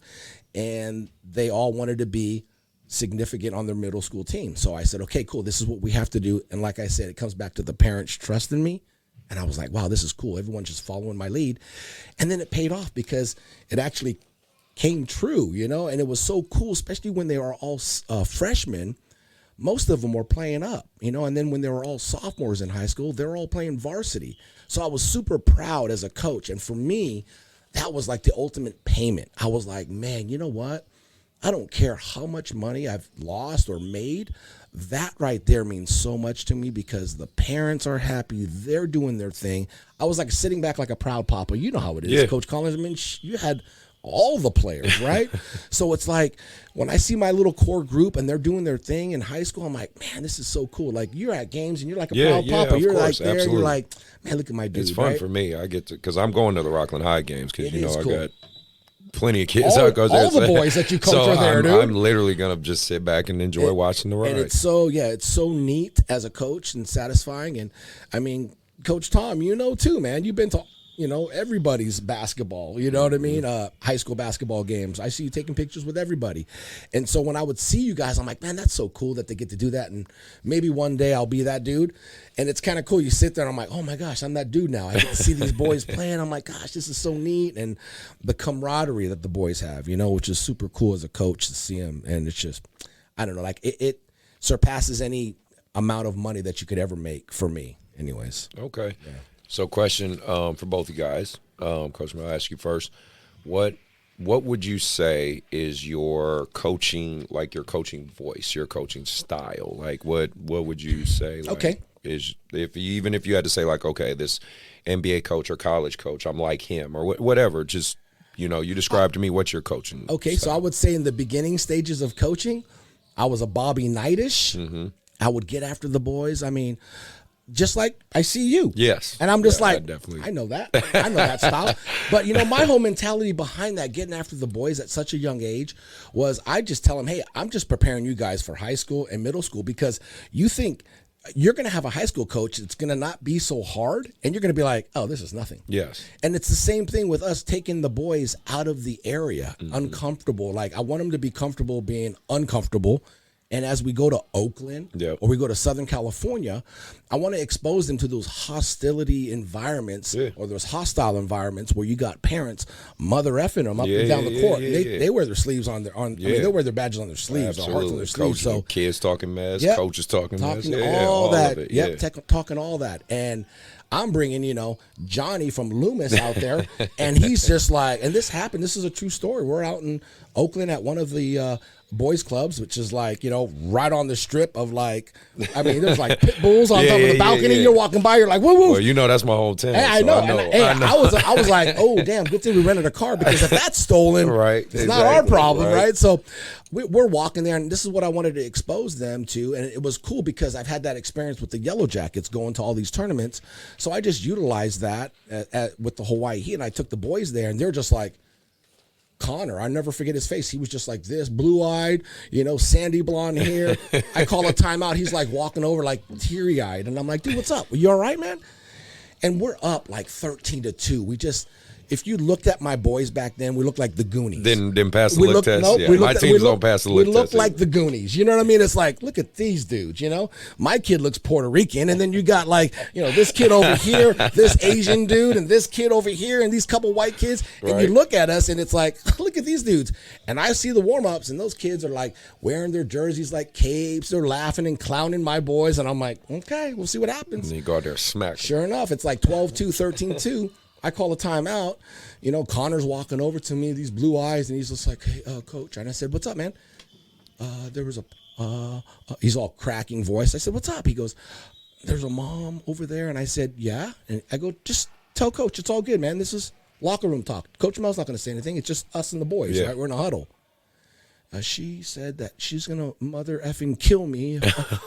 And they all wanted to be significant on their middle school team. So I said, okay, cool. This is what we have to do. And like I said, it comes back to the parents trusting me. And I was like, wow, this is cool. Everyone's just following my lead. And then it paid off because it actually came true, and it was so cool, especially when they were all freshmen. Most of them were playing up, and then when they were all sophomores in high school, they were all playing varsity. So I was super proud as a coach. And for me, that was like the ultimate payment. I was like, man, you know what? I don't care how much money I've lost or made. That right there means so much to me because the parents are happy. They're doing their thing. I was like sitting back like a proud papa. You know how it is, yeah. Coach Collins. I mean, you had all the players, right? So it's like when I see my little core group and they're doing their thing in high school, I'm like, man, this is so cool. Like you're at games and you're like a proud papa. You're like there and you're like, man, look at my dude. It's fun for me. I get to, because I'm going to the Rocklin High games because, I got plenty of kids all, that goes there. All the boys that you coach are there, dude. I'm literally going to just sit back and enjoy watching the ride. And it's so neat as a coach and satisfying. And I mean, Coach Tom, too, man. You've been to, everybody's basketball, you know what I mean? High school basketball games. I see you taking pictures with everybody. And so when I would see you guys, I'm like, man, that's so cool that they get to do that. And maybe one day I'll be that dude. And it's kind of cool. You sit there and I'm like, oh my gosh, I'm that dude now. I get to see these boys playing. I'm like, gosh, this is so neat. And the camaraderie that the boys have, which is super cool as a coach to see them. And it's just, I don't know, like it surpasses any amount of money that you could ever make for me anyways. Okay. Yeah. So question for both of you guys. Coach, I'll ask you first. What would you say is your coaching, like your coaching voice, your coaching style? Like what would you say? Like, okay. Is if you had to say like, okay, this NBA coach or college coach, I'm like him or whatever. Just you describe to me what you're coaching. Okay, style. So I would say in the beginning stages of coaching, I was a Bobby Knight-ish. Mm-hmm. I would get after the boys. I mean, just like I see you. Yes. And I'm just I know that. I know that style. But, my whole mentality behind that, getting after the boys at such a young age, was I just tell them, hey, I'm just preparing you guys for high school and middle school because you think you're going to have a high school coach that's going to not be so hard, and you're going to be like, oh, this is nothing. Yes. And it's the same thing with us taking the boys out of the area, uncomfortable. Like I want them to be comfortable being uncomfortable. And as we go to Oakland or we go to Southern California, I want to expose them to those hostility environments or those hostile environments where you got parents mother effing them up and down the court. They wear their sleeves on their I mean, they wear their badges on their sleeves, or hearts on their sleeves. So kids talking mess, coaches talking mess, all that. Talking all that. And I'm bringing, Johnny from Loomis out there, and he's just like, and this happened. This is a true story. We're out in Oakland at one of the boys clubs, which is like, right on the strip of like, I mean, there's like pit bulls on top of the balcony. You're walking by, you're like, woo woo. Well, that's my whole town. Hey, I know. I was like, oh damn, good thing we rented a car because if that's stolen, it's not our problem, right? So we're walking there, and this is what I wanted to expose them to, and it was cool because I've had that experience with the Yellow Jackets going to all these tournaments, so I just utilized that with the Hawaii Heat, and I took the boys there, and they're just like, Connor, I never forget his face. He was just like this, blue-eyed, sandy blonde hair. I call a timeout. He's like walking over like teary-eyed, and I'm like, dude, what's up? You all right, man? And we're up like 13-2. If you looked at my boys back then, we looked like the Goonies. Didn't pass the look test. Nope, my teams don't pass the look test. We looked like the Goonies. You know what I mean? It's like, look at these dudes, My kid looks Puerto Rican, and then you got like, this kid over here, this Asian dude, and this kid over here, and these couple white kids. And you look at us, and it's like, look at these dudes. And I see the warm-ups, and those kids are like wearing their jerseys like capes. They're laughing and clowning my boys, and I'm like, okay, we'll see what happens. And you go out there smack. Sure enough, it's like 12-2, 13-2. I call a timeout. Connor's walking over to me, these blue eyes, and he's just like, hey, coach. And I said, what's up, man? There was he's all cracking voice. I said, what's up? He goes, there's a mom over there. And I said, yeah. And I go, just tell coach, it's all good, man. This is locker room talk. Coach Mel's not going to say anything. It's just us and the boys, Yeah. right? We're in a huddle. She said that she's going to mother effing kill me.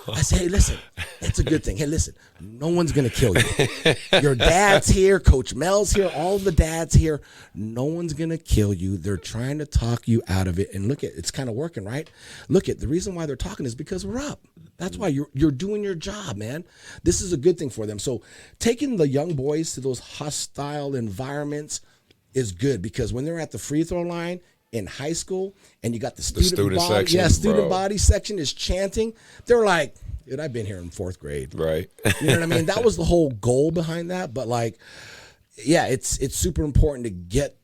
I said, hey, listen, it's a good thing. Hey, listen, no one's going to kill you. Your dad's here. Coach Mel's here. All the dads here. No one's going to kill you. They're trying to talk you out of it. And look, it's kind of working, right? Look, the reason why they're talking is because we're up. That's why you're doing your job, man. This is a good thing for them. So taking the young boys to those hostile environments is good, because when they're at the free throw line in high school and you got the student body, section, student body section is chanting, they're like, dude, I've been here in 4th grade. Right. You know what I mean? That was the whole goal behind that. But like, yeah, it's super important to get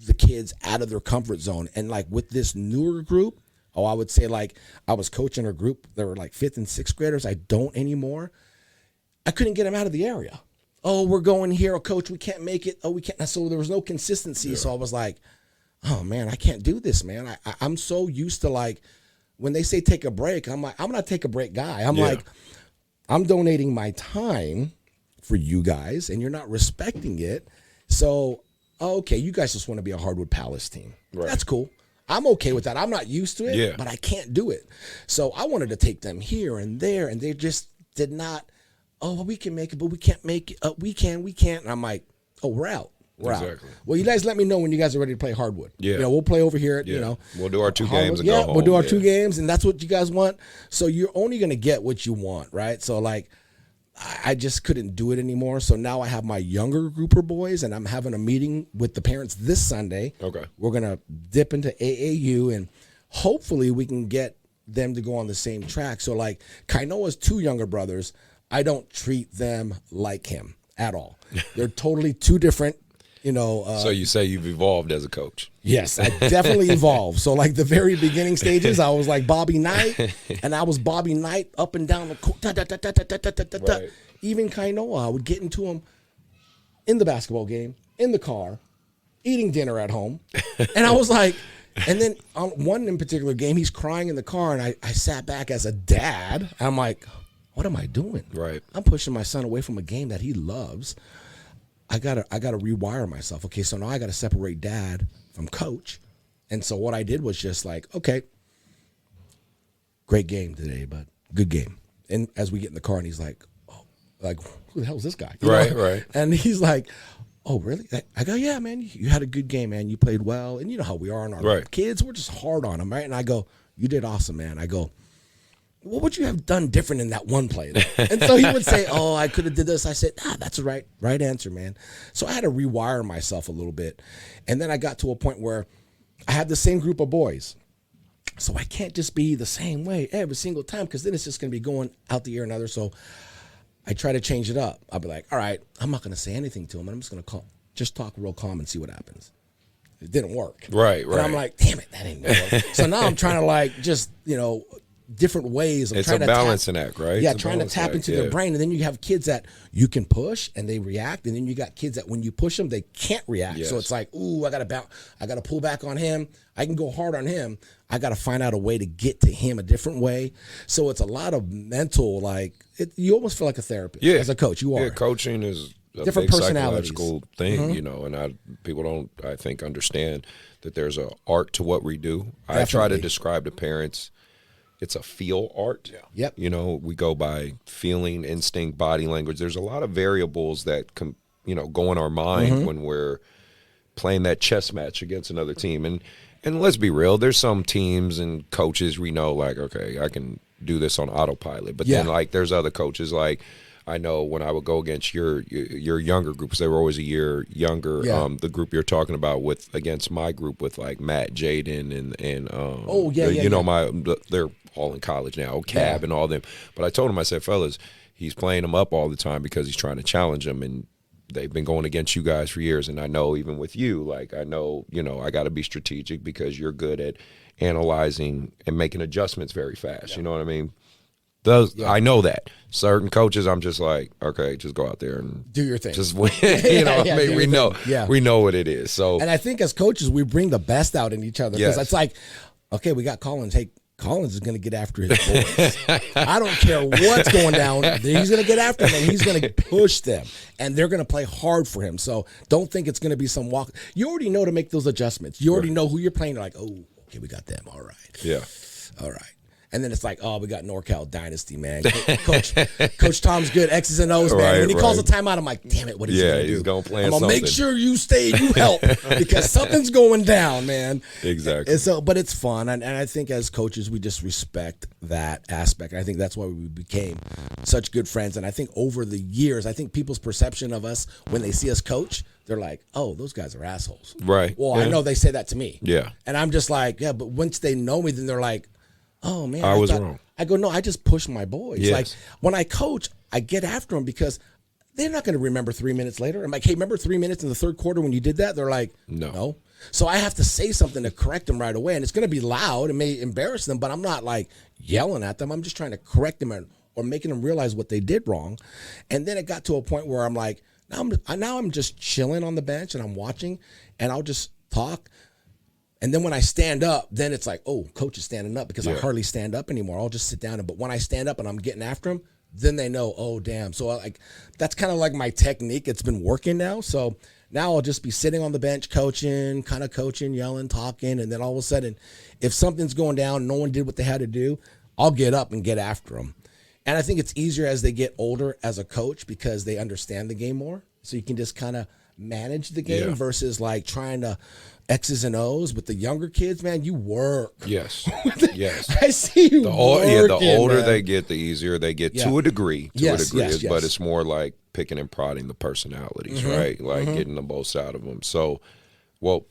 the kids out of their comfort zone. And like with this newer group, I would say, like, I was coaching a group that were like 5th and 6th graders. I don't anymore. I couldn't get them out of the area. Oh, we're going here. Oh, coach, we can't make it. Oh, we can't. So there was no consistency. Yeah. So I was like, oh man, I can't do this, man. I'm so used to, like, when they say take a break, I'm like, I'm not take a break guy. I'm like, I'm donating my time for you guys and you're not respecting it. So, okay, you guys just want to be a hardwood palace team. Right. That's cool. I'm okay with that. I'm not used to it, but I can't do it. So I wanted to take them here and there, and they just did not. Oh, well, we can make it, but we can't make it. We can't. And I'm like, oh, we're out. We're out. Well, you guys let me know when you guys are ready to play hardwood. Yeah. You know, we'll play over here. You know, we'll do our 2 hardwood. games and go home. We'll do our 2 games, and that's what you guys want. So you're only going to get what you want, right? So, like, I just couldn't do it anymore. So now I have my younger group of boys, and I'm having a meeting with the parents this Sunday. Okay. We're going to dip into AAU, and hopefully we can get them to go on the same track. So, like, Kainoa's 2 younger brothers, I don't treat them like him at all. They're totally 2 different, you know. So you say you've evolved as a coach. Yes, I definitely evolved. So, like, the very beginning stages, I was like Bobby Knight, and I was Bobby Knight up and down the court. Right. Even Kainoa, I would get into him in the basketball game, in the car, eating dinner at home. And I was like, and then on one in particular game, he's crying in the car, and I sat back as a dad. I'm like, what am I doing? Right. I'm pushing my son away from a game that he loves. I gotta rewire myself. Okay, so now I gotta separate dad from coach. And so what I did was just like, okay, great game today, but good game. And as we get in the car, and he's like, oh, like, who the hell is this guy? You know? Right. And he's like, oh, really? I go, yeah, man, you had a good game, man. You played well. And you know how we are on our kids. We're just hard on them, right? And I go, you did awesome, man. I go, what would you have done different in that one play? And so he would say, oh, I could have did this. I said, that's the right answer, man. So I had to rewire myself a little bit. And then I got to a point where I had the same group of boys. So I can't just be the same way every single time, because then it's just going to be going out the ear another. So I try to change it up. I'll be like, all right, I'm not going to say anything to him. I'm just going to just talk real calm and see what happens. It didn't work. Right. And I'm like, damn it, that ain't going to work. So now I'm trying to, like, just, you know, different ways of trying to balancing act, right? Yeah, trying to tap into their brain. And then you have kids that you can push and they react, and then you got kids that when you push them, they can't react. So it's like, ooh, I gotta pull back on him. I can go hard on him. I gotta find out a way to get to him a different way. So it's a lot of mental, like, you almost feel like a therapist as a coach. You are. Yeah, coaching is a different big psychological thing, you know, and people don't, I think, understand that there's an art to what we do. Definitely. I try to describe to parents, it's a feel art. Yep. You know, we go by feeling, instinct, body language. There's a lot of variables that go in our mind when we're playing that chess match against another team. And let's be real, there's some teams and coaches we know, like, okay, I can do this on autopilot. But then, like, there's other coaches, like, I know when I would go against your younger groups, they were always a year younger. Yeah. The group you're talking about against my group with, like, Matt, Jaden, and they're all in college now, Cab and all them. But I told him, I said, fellas, he's playing them up all the time because he's trying to challenge them, and they've been going against you guys for years. And I know even with you, like, I know, I got to be strategic because you're good at analyzing and making adjustments very fast. Yeah. You know what I mean? I know that. Certain coaches, I'm just like, okay, just go out there and do your thing. Just win. We know what it is. So, and I think as coaches, we bring the best out in each other, because it's like, okay, we got Collins. Hey, Collins is going to get after his boys. I don't care what's going down. He's going to get after them, and he's going to push them, and they're going to play hard for him. So don't think it's going to be some walk. You already know to make those adjustments. You already know who you're playing. You're like, oh, okay, we got them. All right. Yeah. All right. And then it's like, oh, we got NorCal Dynasty, man. Coach Tom's good, X's and O's, man. Right, when he calls a timeout, I'm like, damn it, what is he going to do? He's going to plan I'm going to something. make sure you stay and you help because something's going down, man. Exactly. And so, but it's fun. And I think as coaches, we just respect that aspect. And I think that's why we became such good friends. And I think over the years, I think people's perception of us when they see us coach, they're like, oh, those guys are assholes. Right. Well, I know they say that to me. Yeah. And I'm just like, yeah, but once they know me, then they're like, oh, man. I was wrong. I go, no, I just push my boys. Yes. Like, when I coach, I get after them because they're not going to remember 3 minutes later. I'm like, hey, remember 3 minutes in the third quarter when you did that? They're like, no. So I have to say something to correct them right away. And it's going to be loud. It may embarrass them, but I'm not, like, yelling at them. I'm just trying to correct them or making them realize what they did wrong. And then it got to a point where I'm like, now I'm just chilling on the bench and I'm watching, and I'll just talk. And then when I stand up, then it's like, oh, coach is standing up because I hardly stand up anymore. I'll just sit down. But when I stand up and I'm getting after him, then they know, oh, damn. So that's kind of like my technique. It's been working now. So now I'll just be sitting on the bench coaching, yelling, talking. And then all of a sudden, if something's going down, no one did what they had to do, I'll get up and get after them. And I think it's easier as they get older as a coach because they understand the game more. So you can just kind of manage the game versus like trying to X's and O's with the younger kids, man. You work. Yes. Yes. I see you. The older they get, the easier they get to a degree. But it's more like picking and prodding the personalities, right? Like getting the most out of them. So, well,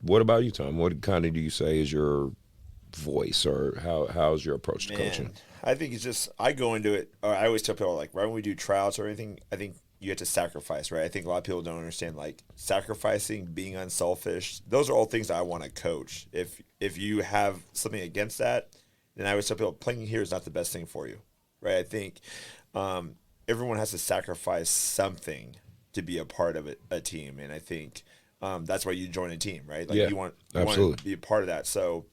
what about you, Tom? What kind of do you say is your voice, or how's your approach to coaching? I think it's just, I go into it, or I always tell people, like, right when we do tryouts or anything, I think you have to sacrifice, right? I think a lot of people don't understand, like, sacrificing, being unselfish. Those are all things that I want to coach. If you have something against that, then I always tell people, playing here is not the best thing for you, right? I think everyone has to sacrifice something to be a part of a team, and I think that's why you join a team, right? Like, you want to be a part of that. So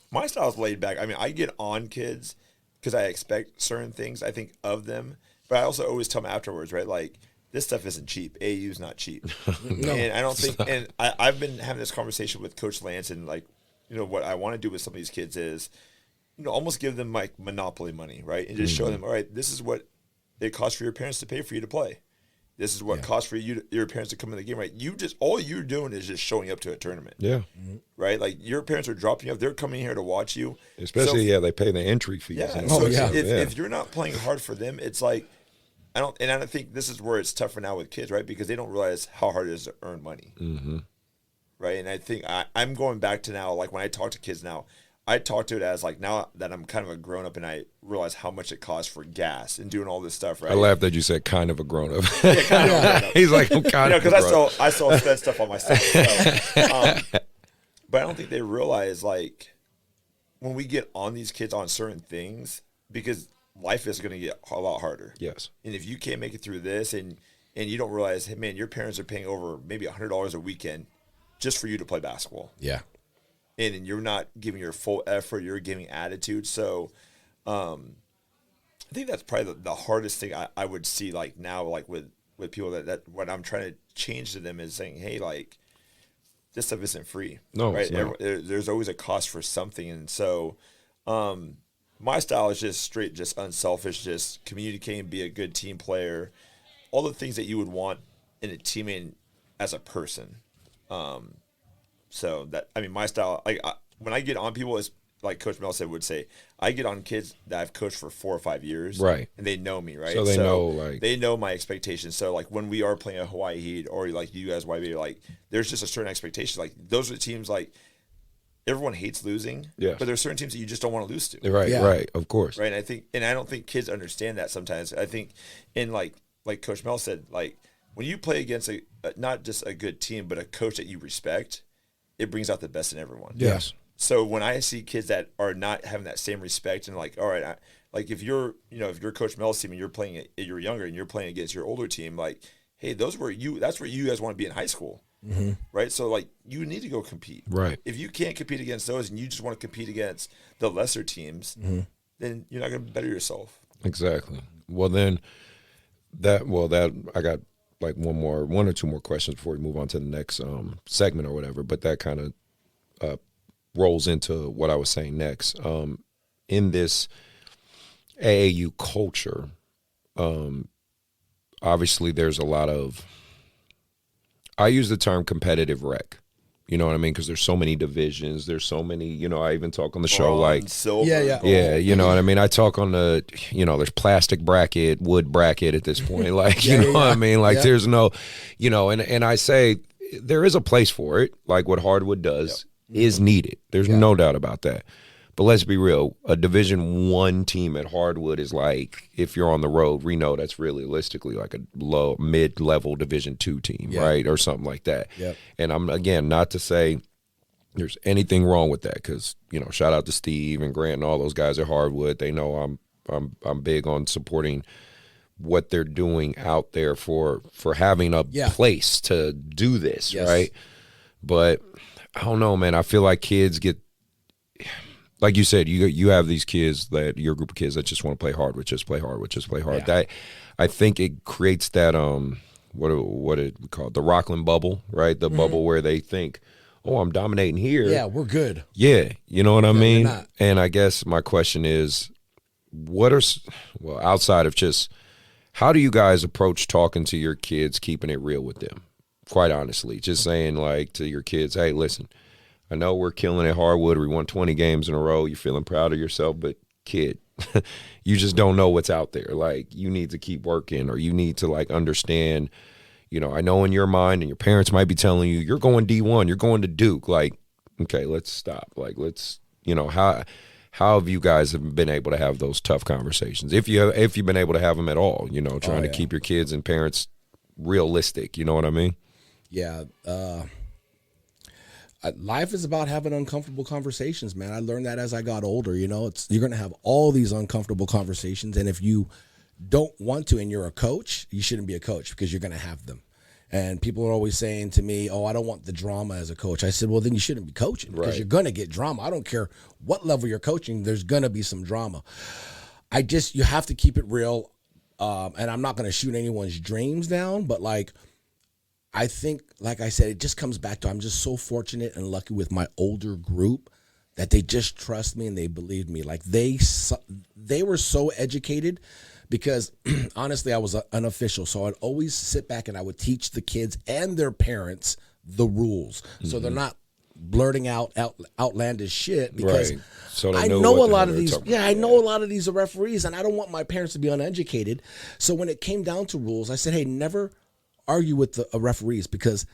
my style is laid back. I mean, I get on kids because I expect certain things, I think, of them. But I also always tell them afterwards, right? Like, this stuff isn't cheap. AAU is not cheap. No, and I don't think, and I've been having this conversation with Coach Lance, and, like, you know, what I want to do with some of these kids is, you know, almost give them, like, monopoly money, right? And just show them, all right, this is what it costs for your parents to pay for you to play. This is what it costs for your parents to come in the game, right? All you're doing is just showing up to a tournament. Yeah. Right? Like, your parents are dropping you off. They're coming here to watch you. Especially, they pay the entry fees. Yeah. If you're not playing hard for them, it's like, I don't think this is where it's tougher now with kids, right? Because they don't realize how hard it is to earn money. Right? And I think I'm going back to now, like, when I talk to kids now, I talk to it as, like, now that I'm kind of a grown-up and I realize how much it costs for gas and doing all this stuff, right? I laughed that you said kind of a grown-up. Yeah, kind of a grown-up. He's like, I'm kind of a grown-up. Because I still spend stuff on myself. So, but I don't think they realize, like, when we get on these kids on certain things, because life is going to get a lot harder. Yes. And if you can't make it through this and you don't realize, hey, man, your parents are paying over maybe $100 a weekend just for you to play basketball. Yeah. And you're not giving your full effort, you're giving attitude. So I think that's probably the hardest thing I would see, like, now, like, with people that what I'm trying to change to them is saying, hey, like, this stuff isn't free. No, right? It's not. There's always a cost for something. And so my style is just straight, just unselfish, just communicating, be a good team player, all the things that you would want in a teammate as a person. So that, I mean, my style, when I get on people, is like Coach Mel would say, I get on kids that I've coached for 4 or 5 years, right? And they know me, right? So they know, like, they know my expectations. So, like, when we are playing a Hawaii Heat or, like, you guys, YB, like, there's just a certain expectation. Like, those are the teams, like, everyone hates losing, but there's certain teams that you just don't want to lose to, right? Yeah. Right, of course, right. And I don't think kids understand that sometimes. I think in like Coach Mel said, like, when you play against not just a good team, but a coach that you respect, it brings out the best in everyone. Yes. So when I see kids that are not having that same respect, and, like, all right, like, if you're Coach Mel's team and you're younger and you're playing against your older team, like, hey, that's where you guys want to be in high school. right? So like you need to go compete. Right. If you can't compete against those and you just want to compete against the lesser teams, then you're not going to better yourself. Exactly. Well, then that I got like one or two more questions before we move on to the next segment or whatever. But that kind of rolls into what I was saying next. In this AAU culture, obviously there's a lot of, I use the term competitive rec. You know what I mean? Because there's so many divisions. There's so many, I even talk on the show like, silver, yeah, you know what I mean? I talk on the, there's plastic bracket, wood bracket at this point. Like, you know what I mean? Like there's no, and I say there is a place for it. Like what Hardwood does is needed. There's no doubt about that. But let's be real. A Division I team at Hardwood is like, if you're on the road, we know that's realistically like a mid-level Division II team, right? Or something like that. Yep. And I'm, again, not to say there's anything wrong with that because, shout out to Steve and Grant and all those guys at Hardwood. They know I'm big on supporting what they're doing out there for having a place to do this, right? But I don't know, man. I feel like kids get – like you said, you have these kids that your group of kids that just want to play hard, just play hard. That I think it creates that what did we call it? The Rocklin bubble, right? The bubble where they think, oh, I'm dominating here. Yeah, we're good. Yeah, you know what I mean? You're not. And I guess my question is, outside of just how do you guys approach talking to your kids, keeping it real with them? Quite honestly, just saying like to your kids, hey, listen. I know we're killing it Hardwood. We won 20 games in a row. You're feeling proud of yourself, but kid, you just don't know what's out there. Like you need to keep working or you need to like understand, I know in your mind and your parents might be telling you, you're going D1, you're going to Duke. Like, okay, let's stop. Like, let's, how have you guys been able to have those tough conversations? If you've been able to have them at all, trying to keep your kids and parents realistic. You know what I mean? Yeah. Life is about having uncomfortable conversations, man. I learned that as I got older. You're going to have all these uncomfortable conversations, and if you don't want to and you're a coach, you shouldn't be a coach because you're going to have them. And people are always saying to me, oh, I don't want the drama as a coach. I said, well, then you shouldn't be coaching because you're going to get drama. I don't care what level you're coaching. There's going to be some drama. You have to keep it real, and I'm not going to shoot anyone's dreams down, but like, I think, like I said, it just comes back to I'm just so fortunate and lucky with my older group that they just trust me and they believe me. Like they were so educated because honestly, I was unofficial. So I'd always sit back and I would teach the kids and their parents the rules. So they're not blurting out outlandish shit because so I know a lot of these. Yeah, I know a lot of these are referees and I don't want my parents to be uneducated. So when it came down to rules, I said, hey, never argue with the referees because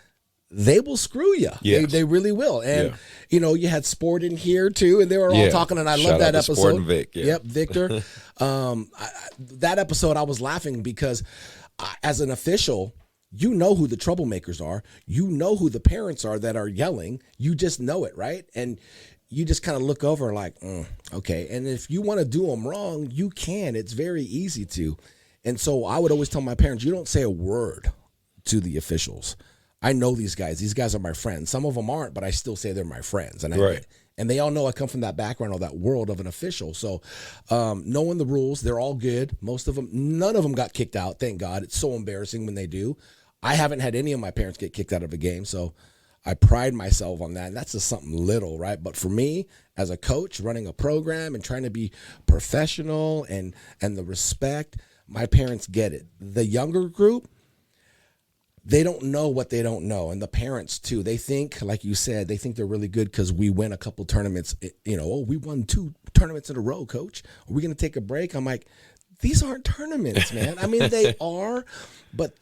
they will screw you. Yes. They really will. And, you had Sport in here too, and they were all talking, and I love that episode. Sport and Vic, Yep, Victor. That episode, I was laughing because as an official, you know who the troublemakers are. You know who the parents are that are yelling. You just know it, right? And you just kind of look over like, okay. And if you want to do them wrong, you can. It's very easy to. And so I would always tell my parents, you don't say a word to the officials. I know these guys. These guys are my friends. Some of them aren't, but I still say they're my friends. And and they all know I come from that background or that world of an official. So knowing the rules, they're all good. Most of them, none of them got kicked out. Thank God. It's so embarrassing when they do. I haven't had any of my parents get kicked out of a game. So I pride myself on that. And that's just something little, right? But for me, as a coach, running a program and trying to be professional and the respect, my parents get it. The younger group, they don't know what they don't know. And the parents too, they think, like you said, they think they're really good because we win a couple tournaments. We won 2 tournaments in a row, coach. Are we going to take a break? I'm like, these aren't tournaments, man. I mean, they are, but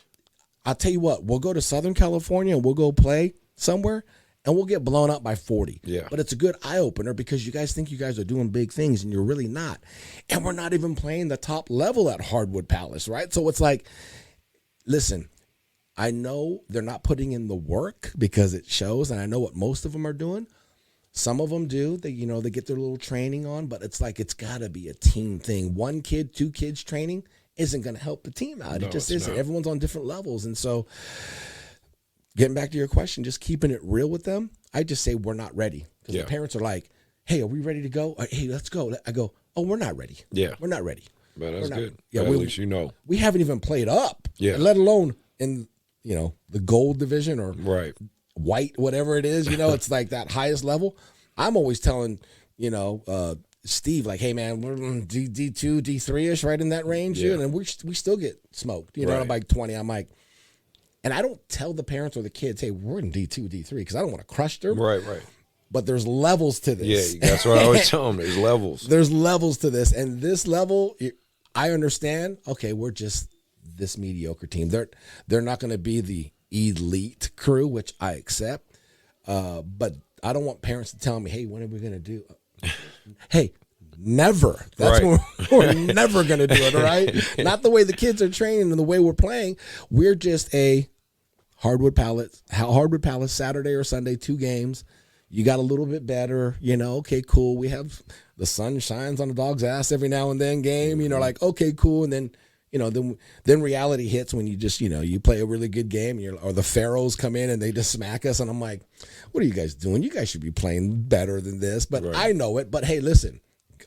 I'll tell you what, we'll go to Southern California and we'll go play somewhere and we'll get blown up by 40. Yeah. But it's a good eye opener because you guys think you guys are doing big things and you're really not. And we're not even playing the top level at Hardwood Palace, right? So it's like, listen, I know they're not putting in the work because it shows, and I know what most of them are doing. Some of them do. They get their little training on, but it's like it's got to be a team thing. 1 kid, 2 kids training isn't going to help the team out. No, it just isn't. Not. Everyone's on different levels, and so getting back to your question, just keeping it real with them, I just say we're not ready. Because the parents are like, hey, are we ready to go? Hey, let's go. I go, oh, we're not ready. Yeah. We're not ready. But that's good. Yeah, at least you know. We haven't even played up. Yeah. Let alone in, the gold division or white, whatever it is. It's like that highest level. I'm always telling, Steve, like, hey, man, we're D2, D3-ish, right in that range. Yeah. And we still get smoked. I'm like 20. I'm like, and I don't tell the parents or the kids, hey, we're in D2, D3, because I don't want to crush them. Right. But there's levels to this. Yeah, that's what I always tell them. There's levels. There's levels to this. And this level, I understand, okay, we're just this mediocre team. They're not going to be the elite crew, which I accept. But I don't want parents to tell me, hey, when are we going to do? Hey, never. That's when we're never going to do it, all right? Not the way the kids are training and the way we're playing. We're just a Hardwood Palace Saturday or Sunday, 2 games. You got a little bit better, okay, cool. We have the sun shines on the dog's ass every now and then game, like, okay, cool. And then, then reality hits when you just, you play a really good game or the Pharaohs come in and they just smack us. And I'm like, what are you guys doing? You guys should be playing better than this. But I know it. But hey, listen,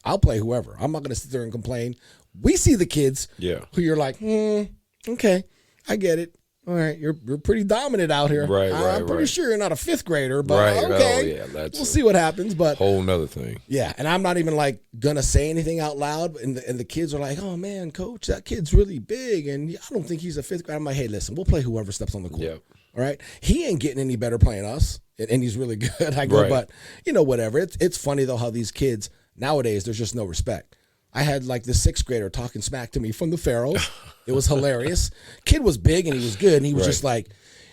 I'll play whoever. I'm not going to sit there and complain. We see the kids who you're like, okay, I get it. All right, you're pretty dominant out here. I'm pretty sure you're not a 5th grader, but okay. We'll see what happens. But whole nother thing. Yeah, and I'm not even like gonna say anything out loud. And the kids are like, "Oh man, coach, that kid's really big, and I don't think he's a 5th grader." I'm like, "Hey, listen, we'll play whoever steps on the court. Yep. All right, he ain't getting any better playing us, and he's really good." I go, but whatever. It's funny though how these kids nowadays, there's just no respect. I had like the 6th grader talking smack to me from the Pharaohs. It was hilarious. Kid was big and he was good, and he was just like,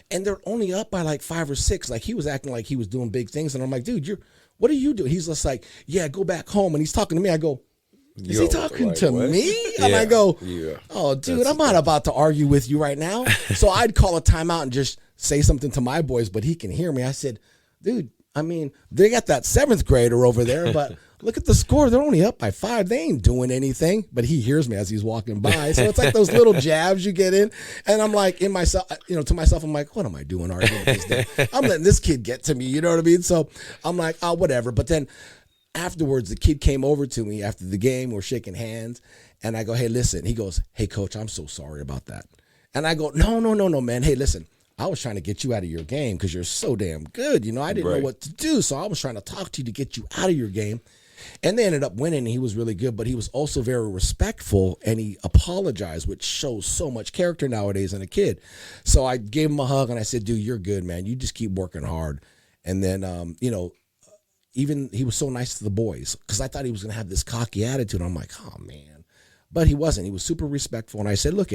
and they're only up by like 5 or 6. Like he was acting like he was doing big things, and I'm like, dude, what are you doing? He's just like, yeah, go back home, and he's talking to me. I go, is he talking to me? And I go, oh, dude, I'm not about to argue with you right now. So I'd call a timeout and just say something to my boys, but he can hear me. I said, dude, I mean, they got that 7th grader over there, but look at the score. They're only up by 5. They ain't doing anything. But he hears me as he's walking by. So it's like those little jabs you get in. And I'm like, to myself, I'm like, what am I doing arguing with this thing? I'm letting this kid get to me. You know what I mean? So I'm like, oh, whatever. But then afterwards, the kid came over to me after the game. We're shaking hands. And I go, hey, listen. He goes, hey, coach, I'm so sorry about that. And I go, no, man. Hey, listen. I was trying to get you out of your game because you're so damn good. I didn't know what to do. So I was trying to talk to you to get you out of your game. And they ended up winning, and he was really good, but he was also very respectful, and he apologized, which shows so much character nowadays in a kid. So I gave him a hug, and I said, dude, you're good, man. You just keep working hard. And then, even he was so nice to the boys because I thought he was going to have this cocky attitude. I'm like, oh, man. But he wasn't. He was super respectful, and I said, look,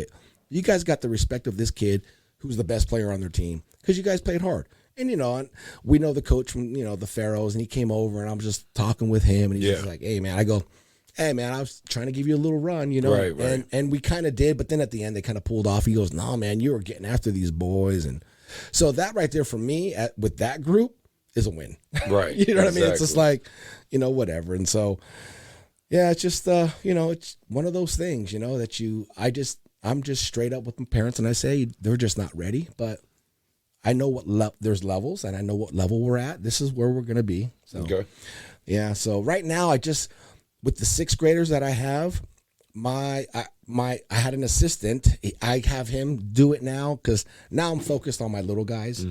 you guys got the respect of this kid who's the best player on their team because you guys played hard. And, we know the coach from, the Pharaohs, and he came over, and I'm just talking with him, and he's just like, hey, man. I go, hey, man, I was trying to give you a little run, Right. And we kind of did, but then at the end, they kind of pulled off. He goes, no, man, you were getting after these boys. And so that right there for me with that group is a win. Right. You know what I mean? It's just like, whatever. And so, yeah, it's just, it's one of those things, that I'm just straight up with my parents, and I say they're just not ready, but I know what there's levels, and I know what level we're at. This is where we're going to be. So, okay. Yeah. So right now, with the 6th graders that I have, I had an assistant. I have him do it now because now I'm focused on my little guys,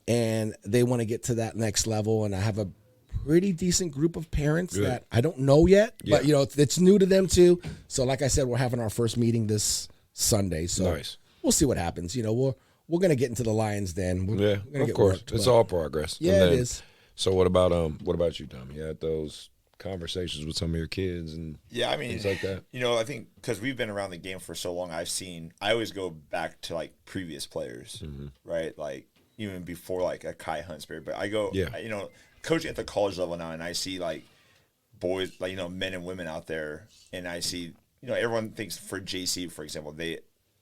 and they want to get to that next level. And I have a pretty decent group of parents that I don't know yet, but it's new to them too. So like I said, we're having our first meeting this Sunday. So we'll see what happens. We're going to get into the Lions then. Of course. It's all progress. Yeah, it is. So what about you, Tom? You had those conversations with some of your kids and things like that? I think because we've been around the game for so long, I always go back to like previous players, right? Like even before like a Kai Huntsberry. But I go, coaching at the college level now, and I see like boys, like, men and women out there, and I see, everyone thinks for JC, for example,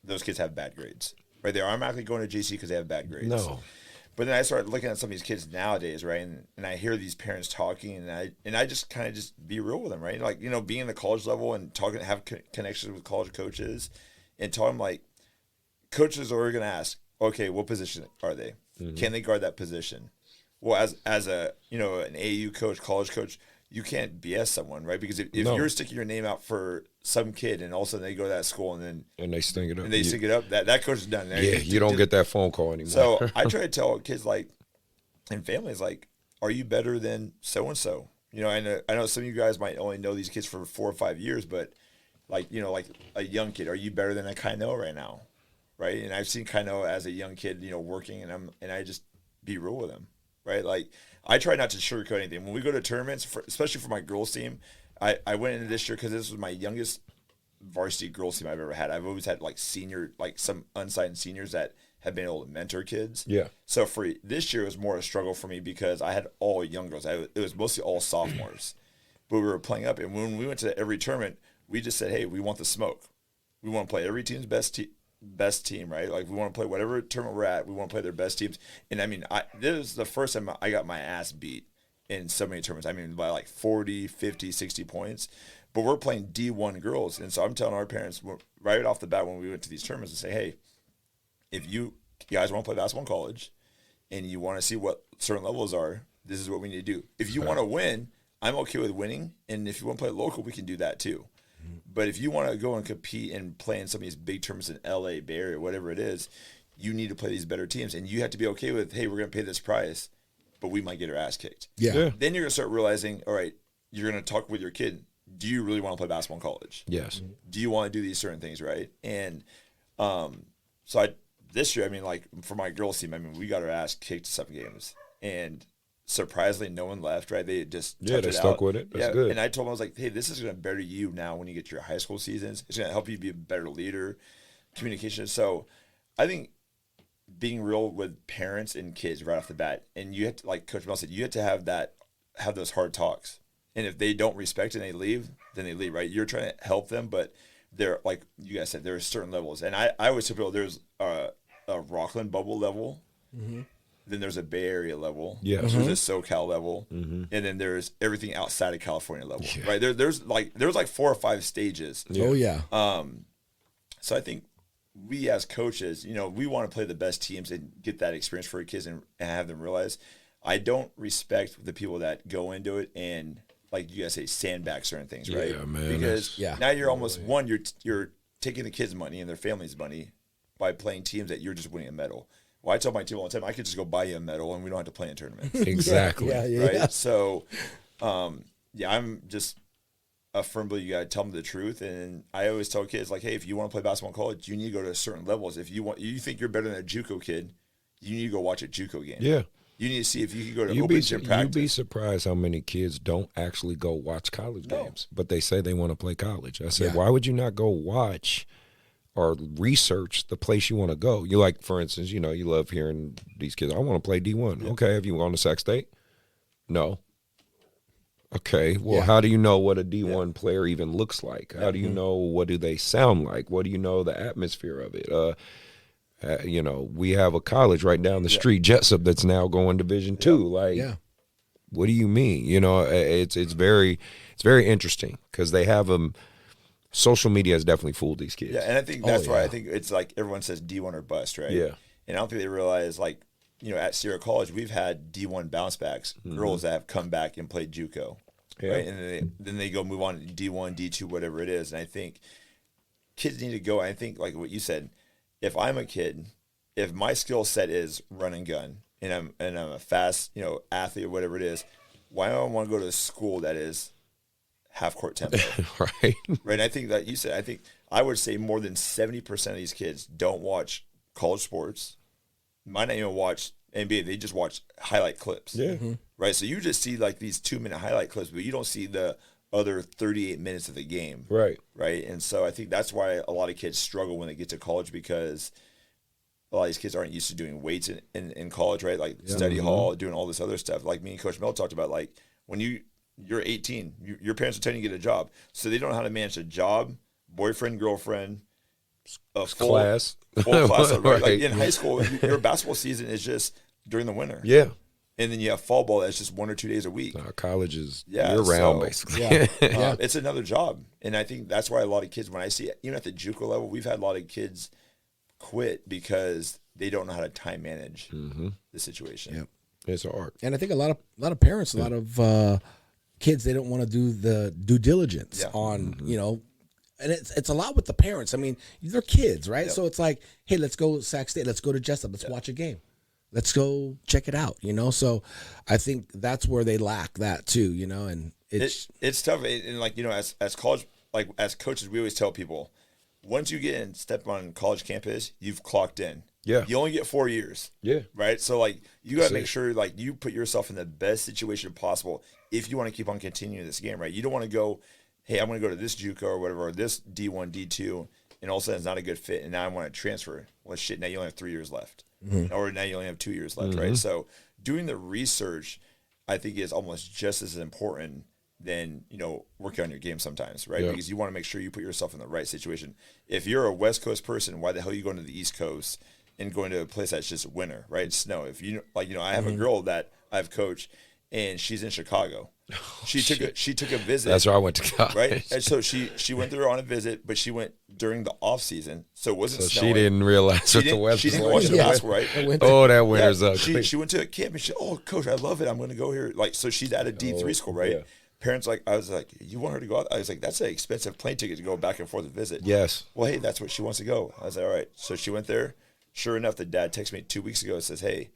those kids have bad grades. Right, they're automatically going to JC because they have bad grades. No, but then I started looking at some of these kids nowadays, right, and I hear these parents talking, and I just kind of just be real with them, right, like being in the college level and talking, have connections with college coaches, and tell them like, coaches are going to ask, okay, what position are they? Can they guard that position? Well, as a an AAU coach, college coach, you can't BS someone, right? Because if you're sticking your name out for some kid and all of a sudden they go to that school and they stink it up, that coach is done. Yeah, you don't get that phone call anymore. So I try to tell kids and families are you better than so and so? I know some of you guys might only know these kids for 4 or 5 years, but like a young kid, are you better than a Kaino right now? Right? And I've seen Kaino as a young kid, working, and I just be real with him, right? Like I try not to sugarcoat anything. When we go to tournaments, especially for my girls team, I went into this year because this was my youngest varsity girls team I've ever had. I've always had some unsigned seniors that have been able to mentor kids. Yeah. So for this year, it was more a struggle for me because I had all young girls. It was mostly all sophomores, but we were playing up. And when we went to every tournament, we just said, hey, we want the smoke. We want to play every team's best team, right? Like we want to play whatever tournament we're at. We want to play their best teams. And I mean, this is the first time I got my ass beat in so many tournaments. I mean, by 40, 50, 60 points. But we're playing D1 girls. And so I'm telling our parents right off the bat when we went to these tournaments and say, hey, if you guys want to play basketball in college and you want to see what certain levels are, this is what we need to do. If you want to win, I'm okay with winning. And if you want to play local, we can do that too. But if you want to go and compete and play in some of these big tournaments in LA, Bay Area, whatever it is, you need to play these better teams. And you have to be okay with, hey, we're going to pay this price, but we might get our ass kicked. Yeah. Then you're going to start realizing, all right, you're going to talk with your kid. Do you really want to play basketball in college? Yes. Do you want to do these certain things, right? And so this year, for my girls team, we got our ass kicked 7 games. And surprisingly, no one left, right? They just they stuck with it. That's good. And I told them, I was like, hey, this is going to better you now when you get to your high school seasons. It's going to help you be a better leader, communication. So I think being real with parents and kids right off the bat, and you have to, like Coach Mel said, you have to have those hard talks. And if they don't respect it and they leave, then they leave, right? You're trying to help them, but they're, like you guys said, there are certain levels. And I always tell people there's a Rocklin bubble level. Mm-hmm. Then there's a Bay Area level. Yeah. There's a SoCal level. Mm-hmm. And then there's everything outside of California level. Yeah. Right? There's 4 or 5 stages. Yeah. Oh yeah. So I think we as coaches, we want to play the best teams and get that experience for our kids and have them realize I don't respect the people that go into it and, like you guys say, sandbag certain things, right? Yeah, man. Because now you're almost you're taking the kids' money and their family's money by playing teams that you're just winning a medal. Well, I tell my team all the time, I could just go buy you a medal and we don't have to play in tournaments. Exactly. Right? Yeah. So, I'm just a firm believer you got to tell them the truth. And I always tell kids, like, hey, if you want to play basketball in college, you need to go to certain levels. If you think you're better than a JUCO kid, you need to go watch a JUCO game. Yeah. You need to see if you can go to open gym practice. You'd be surprised how many kids don't actually go watch college games, but they say they want to play college. I said, why would you not go watch or research the place you want to go? You like, for instance, you love hearing these kids, I want to play D1. Yeah. Okay, have you gone to Sac State? No. Okay, well, how do you know what a D1 player even looks like? How do you know, what do they sound like? What do you know the atmosphere of it? We have a college right down the street, Jessup, that's now going Division II. Like, what do you mean? It's very interesting because they have them. Social media has definitely fooled these kids. Yeah, and I think that's why I think it's like everyone says D1 or bust, right? Yeah. And I don't think they realize, at Sierra College, we've had D1 bounce backs, girls that have come back and played JUCO, right? And then they go move on to D1, D2, whatever it is. And I think kids need to go. I think, like what you said, if I'm a kid, if my skill set is run and gun, and I'm a fast, athlete or whatever it is, why do I want to go to a school that is half court tempo? Right. Right. I think that I would say more than 70% of these kids don't watch college sports, might not even watch NBA. They just watch highlight clips. Yeah. Mm-hmm. Right. So you just see these 2-minute highlight clips, but you don't see the other 38 minutes of the game. Right. Right. And so I think that's why a lot of kids struggle when they get to college, because a lot of these kids aren't used to doing weights in college, right? Like study hall, doing all this other stuff. Like me and Coach Mel talked about, when you're 18, your parents are telling you to get a job. So they don't know how to manage a job, boyfriend, girlfriend, a full class. Right? In high school, your basketball season is just during the winter. Yeah. And then you have fall ball that's just 1 or 2 days a week. College is year-round, basically. It's another job. And I think that's why a lot of kids, when I see, even at the JUCO level, we've had a lot of kids quit because they don't know how to time manage the situation. Yep. It's hard. And I think a lot of parents, a lot of kids, they don't want to do the due diligence on, you know, and it's a lot with the parents. I mean, they're kids, right? Yep. So it's like, hey, let's go to Sac State. Let's go to Jessup. Let's watch a game. Let's go check it out, you know? So I think that's where they lack that too, you know, and it's tough. And like, you know, as college, like as coaches, we always tell people, once you get in, step on college campus, you've clocked in. Yeah. You only get 4 years. Yeah. Right. So like you got to make sure like you put yourself in the best situation possible if you want to keep on continuing this game, right? You don't want to go, hey, I'm going to go to this JUCO or whatever, or this D1, D2, and all of a sudden it's not a good fit, and now I want to transfer. Well, shit, now you only have 3 years left. Or now you only have 2 years left, right? So doing the research, I think, is almost just as important than, you know, working on your game sometimes, right? Because you want to make sure you put yourself in the right situation. If you're a West Coast person, why the hell are you going to the East Coast and going to a place that's just winter, right? Snow. If you like, you know, I have a girl that I've coached, and she's in Chicago. She took a visit. That's where I went to college. Right? And so she went there on a visit, but she went during the off season, so it wasn't snowing. She didn't realize what the weather was. She didn't watch the basketball, right? Oh, that winter's up. She went to a camp and she said, "Oh, coach, I love it. I'm going to go here." Like, so she's at a D3 school, right? Yeah. Parents like, I was like, "You want her to go out?" I was like, "That's an expensive plane ticket to go back and forth to visit." Yes. Well, hey, that's what she wants to go. I was like, all right. So she went there. Sure enough, the dad texted me 2 weeks ago and says, "Hey,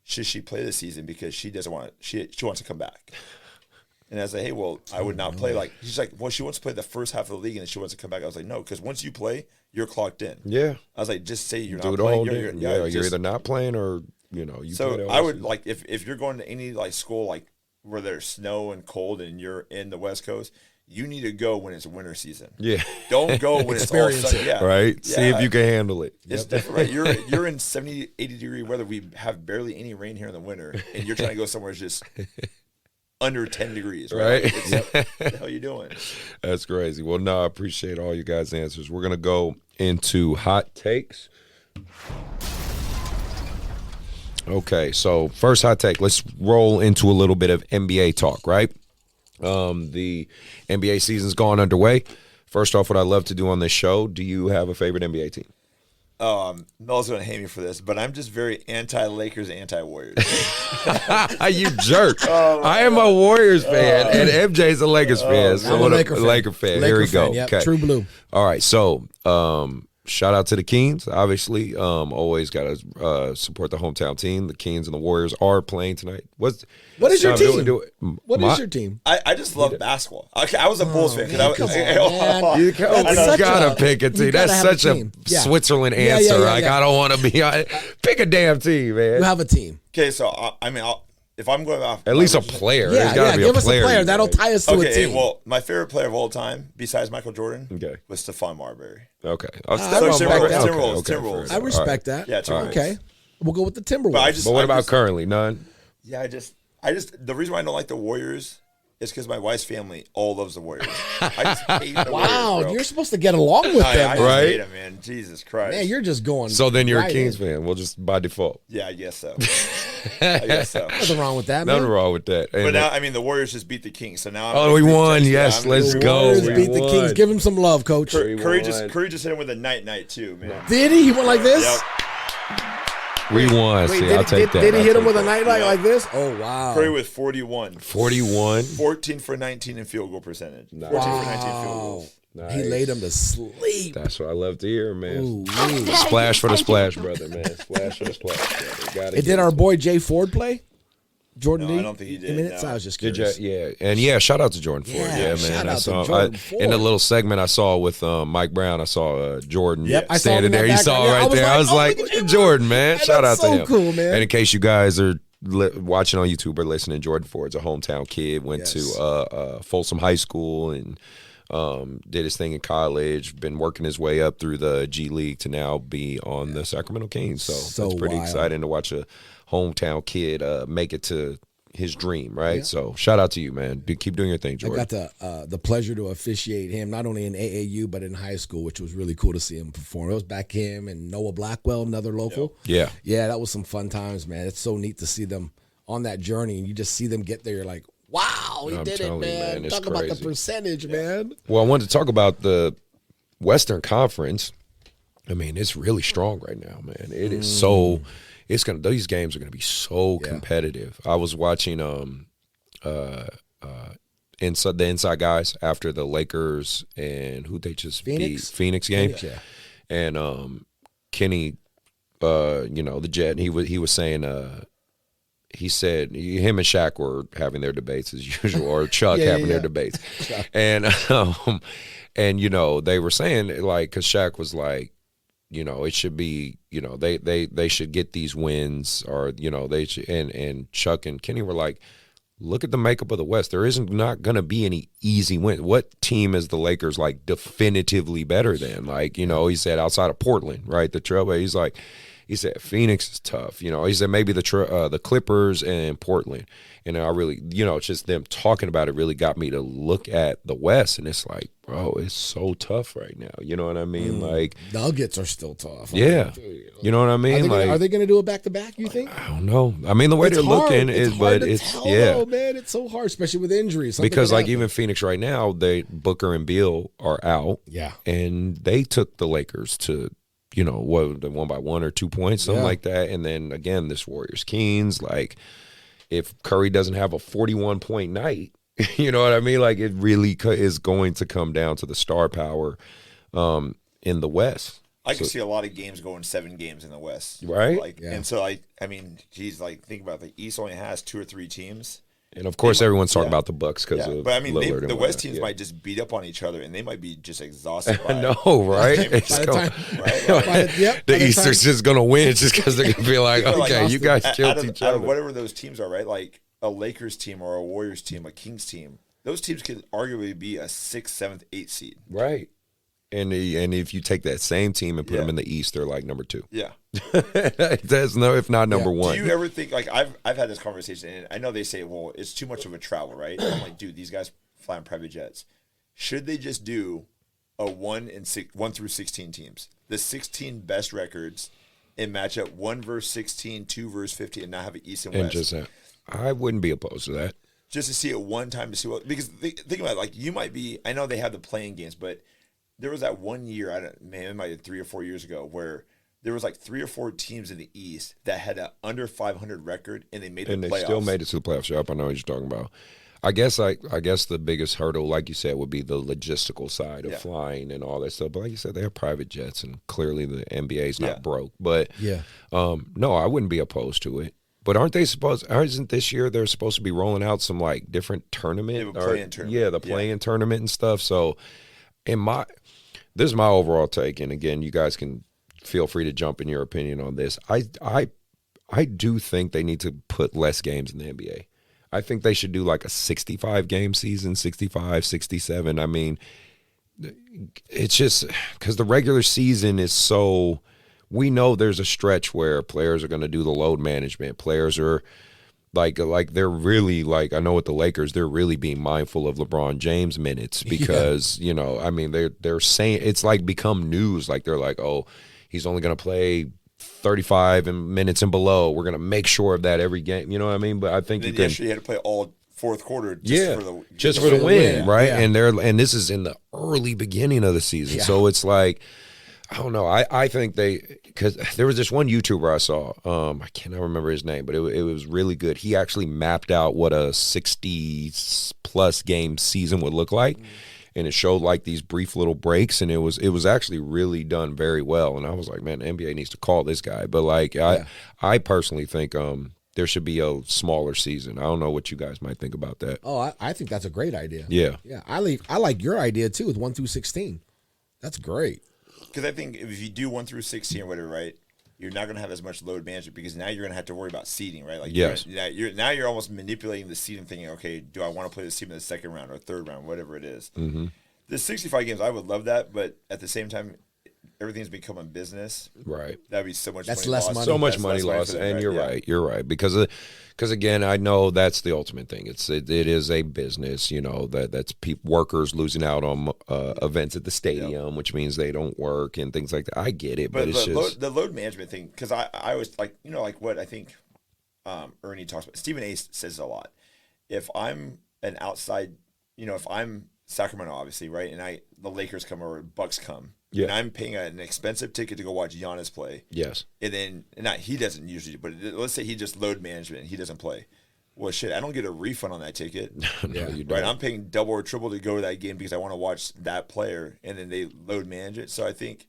should she play this season because she doesn't want she wants to come back?" And I was like, "Hey, well, I would not play." Like, she's like, "Well, she wants to play the first half of the league and then she wants to come back." I was like, "No, because once you play, you're clocked in." Yeah. I was like, "Just say you're Do not the playing." whole thing. You're either not playing or, you know, you play So the I whole would season. like if you're going to any like school like where there's snow and cold and you're in the West Coast, you need to go when it's winter season. Yeah. Don't go when it's all Experience sunny. Yeah. Right? See if you can handle it. It's different, right? You're in 70, 80 degree weather. We have barely any rain here in the winter, and you're trying to go somewhere that's just under 10 degrees, right? What the hell are you doing? That's crazy. Well, no, I appreciate all you guys' answers. We're going to go into hot takes. Okay, so first hot take. Let's roll into a little bit of NBA talk, right? The NBA season's gone underway. First off, what I love to do on this show, do you have a favorite NBA team? Mel's going to hate me for this, but I'm just very anti-Lakers, anti-Warriors. You jerk. I am a Warriors fan, and MJ's a Lakers fan. So I'm a Laker fan. Here we go. Fan, yep, Okay. True blue. All right, so shout out to the Kings, obviously. Always got to support the hometown team. The Kings and the Warriors are playing tonight. What is your team? What is My- your team? I just love basketball. Okay, I was a Bulls fan. man, come on, man. You That's gotta such a- pick a team. you gotta That's have a such a team. Yeah. Switzerland Yeah, answer. yeah, Like, yeah. I don't want to be on. Pick a damn team, man. You have a team. Okay, so I mean, if I'm going off At least a player. Yeah, There's gotta be give a us player. a player. That'll tie us to a Okay, team. well, my favorite player of all time, besides Michael Jordan, Okay. was Stephon Marbury. Okay. I So respect that. Timberwolves. I respect that. Yeah, Timberwolves. Okay. We'll go with the Timberwolves. But But what about currently? None? Yeah, I just the reason why I don't like the Warriors is because my wife's family all loves the Warriors. I just hate the wow, Warriors, bro. you're supposed to get along with I them. just Right? hate them, man. Jesus Christ. Man, you're just going. So then you're right a Kings in. fan. We'll just by default. Yeah, I guess so. I guess so. Nothing wrong with that, Nothing man. wrong with that. But And now, I mean, the Warriors just beat the Kings, so now. Oh, we won. Yes, let's go. Warriors We beat the won. Kings. Give him some love, coach. Curry won. just hit him with a night too, man. Did he? He went like this? Yep. we won. Wait, See, I'll take that. Did he I'll hit him take with a that. night like this? Oh, wow. Curry with 41. 41. 14 for 19 in field goal percentage. 14 for 19 field goals. Nice. He laid him to sleep. That's what I love to hear, man. Ooh, Splash for the splash, brother, man. Splash for the splash, brother. Gotta Did get our it. boy Jay Ford play? Jordan No, D? I don't think he did, Minutes? no. I was just Did curious. you? Yeah, and yeah, shout out to Jordan Ford. Yeah, Yeah, man. shout I out to saw Jordan Ford. in the little segment I saw with Mike Brown. I saw Jordan Yep, I saw him standing in that there. You saw background. right Yeah, there. I was oh, like, look at Jordan, man. Hey, Shout out that's to so him. cool, man. And in case you guys are watching on YouTube or listening, Jordan Ford's a hometown kid. Went Yes. to Folsom High School and did his thing in college. Been working his way up through the G League to now be on the Sacramento Kings. So it's pretty wild. exciting to watch a hometown kid make it to his dream, right? So shout out to you, man. Keep doing your thing, I Jordan. got the pleasure to officiate him, not only in AAU, but in high school, which was really cool to see him perform. It was back him and Noah Blackwell, another local. Yeah. Yeah, that was some fun times, man. It's so neat to see them on that journey, and you just see them get there. You're like, wow, he I'm did it, telling you, man. man, it's Talk about the crazy. percentage, man. Well, I wanted to talk about the Western Conference. I mean, it's really strong right now, man. It is so. These games are gonna be so competitive. I was watching the Inside Guys after the Lakers and who they just beat, Phoenix game, and Kenny, the Jet. He was saying. He said him and Shaq were having their debates as usual, or Chuck having their debates, and they were saying like, because Shaq was like, it should be, they should get these wins, or they should, and Chuck and Kenny were like, look at the makeup of the West. There isn't not going to be any easy win. What team is the Lakers like definitively better than? Like, he said outside of Portland, right? The Trail. He said Phoenix is tough. He said maybe the Clippers and Portland. And I really, it's just them talking about it really got me to look at the West. And it's like, bro, it's so tough right now. You know what I mean? Like Nuggets are still tough. Yeah. You know what I mean? Are they going to do a back-to-back, you think? I don't know. I mean, the way they're looking is, but it's, Oh, man, it's so hard, especially with injuries. Because like even Phoenix right now, Booker and Beal are out. Yeah. And they took the Lakers to, they won by 1 or 2 points, something like that. And then again, this Warriors-Kings, like if Curry doesn't have a 41-point night, you know what I mean? Like it really is going to come down to the star power in the West. I can see a lot of games going 7 games in the West, right? And so I mean, geez, like think about it. The East only has 2 or 3 teams. And of course, everyone's talking about the Bucks because of but I mean, Lillard the West teams might just beat up on each other, and they might be just exhausted. I know, right? The Eastern's just gonna win just because they're gonna be like, okay, you guys killed each other. Out of whatever those teams are, right? Like a Lakers team or a Warriors team, a Kings team. Those teams could arguably be a 6th, 7th, 8th seed, right? And if you take that same team and put them in the East, they're like number 2. Yeah, that's if not number 1. Do you ever think like I've had this conversation, and I know they say, well, it's too much of a travel, right? I'm like, dude, these guys fly on private jets. Should they just do a 1 through 16 teams, the 16 best records, and match up 1 versus 16, 2 versus 50, and not have an East and West? I wouldn't be opposed to that. Just to see it one time to see what, because think about it, like you might be. I know they have the playing games, but there was that one year, it might have 3 or 4 years ago, where there was like 3 or 4 teams in the East that had an under 500 record, and they made the playoffs. And they still made it to the playoffs. Yep, I know what you're talking about. I guess the biggest hurdle, like you said, would be the logistical side of flying and all that stuff. But like you said, they have private jets, and clearly the NBA's not broke. But no, I wouldn't be opposed to it. But isn't this year they're supposed to be rolling out some like different tournament? Play-in tournament. Yeah, the play-in tournament and stuff. So this is my overall take, and again, you guys can feel free to jump in your opinion on this. I do think they need to put less games in the NBA. I think they should do like a 65-game season, 65, 67. I mean, it's just because the regular season is so – we know there's a stretch where players are going to do the load management. Players are like they're really like, I know with the Lakers, they're really being mindful of LeBron James minutes because, I mean, they're saying – it's like become news. Like they're like, oh, he's only going to play – 35 minutes and below. We're going to make sure of that every game. You know what I mean? But I think yesterday you had to play all fourth quarter just for the win, right? Yeah. And this is in the early beginning of the season. Yeah. So it's like, I don't know. I think because there was this one YouTuber I saw. I cannot remember his name, but it was really good. He actually mapped out what a 60+ game season would look like. And it showed like these brief little breaks, and it was actually really done very well. And I was like, man, the NBA needs to call this guy. But like, I personally think there should be a smaller season. I don't know what you guys might think about that. Oh, I think that's a great idea. Yeah, yeah. I like your idea too with 1 through 16. That's great. Because I think if you do 1 through 16 or whatever, right, you're not going to have as much load management because now you're going to have to worry about seeding, right? Like, yes. You're almost manipulating the seeding, thinking, okay, do I want to play this team in the second round or third round, whatever it is. Mm-hmm. The 65 games, I would love that, but at the same time, everything's becoming business. Right. That'd be so much that's money less lost. money. So much money lost, and you're right. You're right because again, I know that's the ultimate thing. It is a business, that's workers losing out on events at the stadium, which means they don't work and things like that. I get it, but it's just the load management thing. Because I was like, like what I think Ernie talks about. Stephen A. says a lot. If I'm an outside, if I'm Sacramento, obviously, right? And the Lakers come or Bucks come. Yeah. And I'm paying an expensive ticket to go watch Giannis play. Yes. And then, he doesn't usually, but let's say he just load management and he doesn't play. Well, shit, I don't get a refund on that ticket. No, you don't. Right? I'm paying double or triple to go to that game because I want to watch that player, and then they load manage it. So I think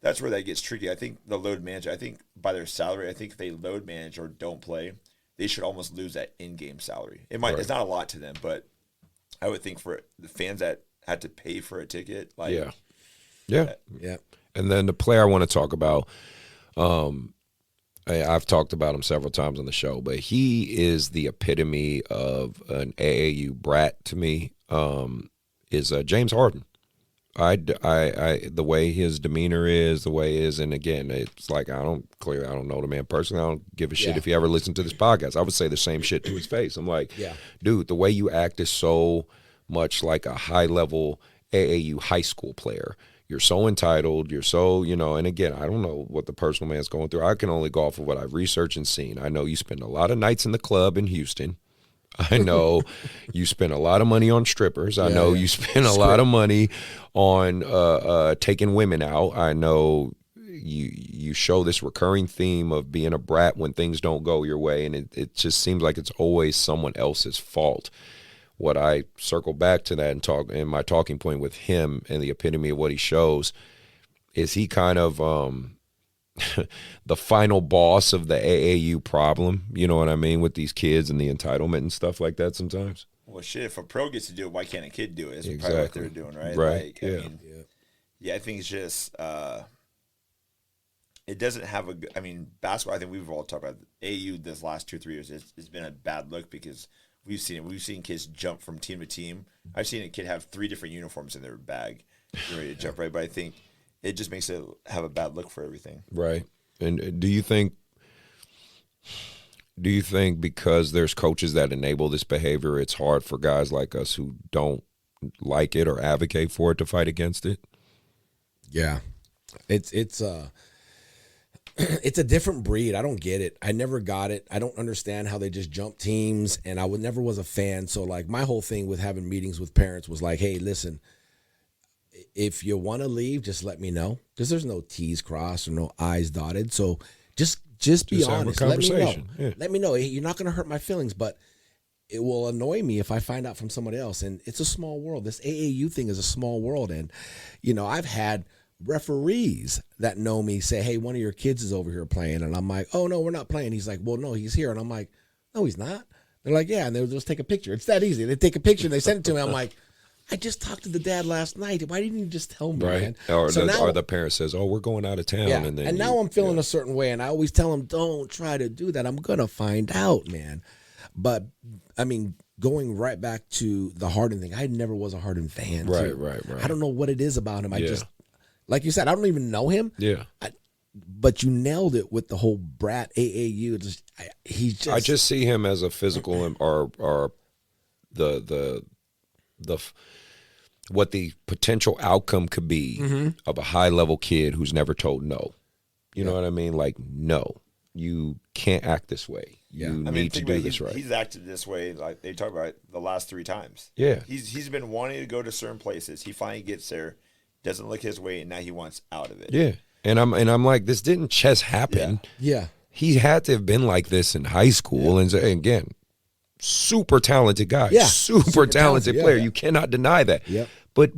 that's where that gets tricky. I think the load manager, I think by their salary, I think if they load manage or don't play, they should almost lose that in-game salary. It's not a lot to them, but I would think for the fans that had to pay for a ticket, like yeah. And then the player I want to talk about, I've talked about him several times on the show, but he is the epitome of an AAU brat to me. Is James Harden. The way his demeanor is, the way he is, and again, it's like I don't know the man personally. I don't give a shit if he ever listened to this podcast. I would say the same shit to his face. I'm like, dude, the way you act is so much like a high level AAU high school player. You're so entitled. You're so, and again, I don't know what the personal man's going through. I can only go off of what I've researched and seen. I know you spend a lot of nights in the club in Houston. I know you spend a lot of money on strippers. I know you spend a lot of money on taking women out. I know you show this recurring theme of being a brat when things don't go your way, and it just seems like it's always someone else's fault. What I circle back to that and talk in my talking point with him and the epitome of what he shows is he kind of the final boss of the AAU problem, you know what I mean, with these kids and the entitlement and stuff like that sometimes. Well, shit, if a pro gets to do it, why can't a kid do it? It's exactly probably what they're doing, right? Right. Like, I think it's just it doesn't have basketball, I think we've all talked about AAU this last 2 or 3 years. It's been a bad look because we've seen it. We've seen kids jump from team to team. I've seen a kid have 3 different uniforms in their bag ready to jump, right? But I think it just makes it have a bad look for everything. Right. And do you think because there's coaches that enable this behavior, it's hard for guys like us who don't like it or advocate for it to fight against it? Yeah. It's a different breed. I don't get it. I never got it. I don't understand how they just jump teams, and I never was a fan. So, like, my whole thing with having meetings with parents was like, hey, listen, if you want to leave, just let me know, because there's no T's crossed or no I's dotted. So just be honest. Let me know. Yeah. Let me know. You're not going to hurt my feelings, but it will annoy me if I find out from somebody else. And it's a small world. This AAU thing is a small world. And, I've had referees that know me say, hey, one of your kids is over here playing. And I'm like, oh, no, we're not playing. He's like, well, no, he's here. And I'm like, no, he's not. They're like, yeah. And they'll just take a picture. It's that easy. They take a picture and they send it to me. I'm like, I just talked to the dad last night. Why didn't you just tell me, man? Or the parent says, oh, we're going out of town. Yeah. And now I'm feeling a certain way. And I always tell them, don't try to do that. I'm going to find out, man. But, going right back to the Harden thing, I never was a Harden fan. Right. I don't know what it is about him. I just, like you said, I don't even know him. Yeah. But you nailed it with the whole brat AAU. I just see him as a physical or the what the potential outcome could be of a high level kid who's never told no. You know what I mean? Like, no, you can't act this way. You need to do this right. He's acted this way, like they talk about the last 3 times. Yeah. He's been wanting to go to certain places. He finally gets there, doesn't look his way, and now he wants out of it. Yeah. And I'm like, this didn't just happen. Yeah. He had to have been like this in high school. And again, super talented guy. Yeah. Super talented player. Yeah. You cannot deny that. Yep. But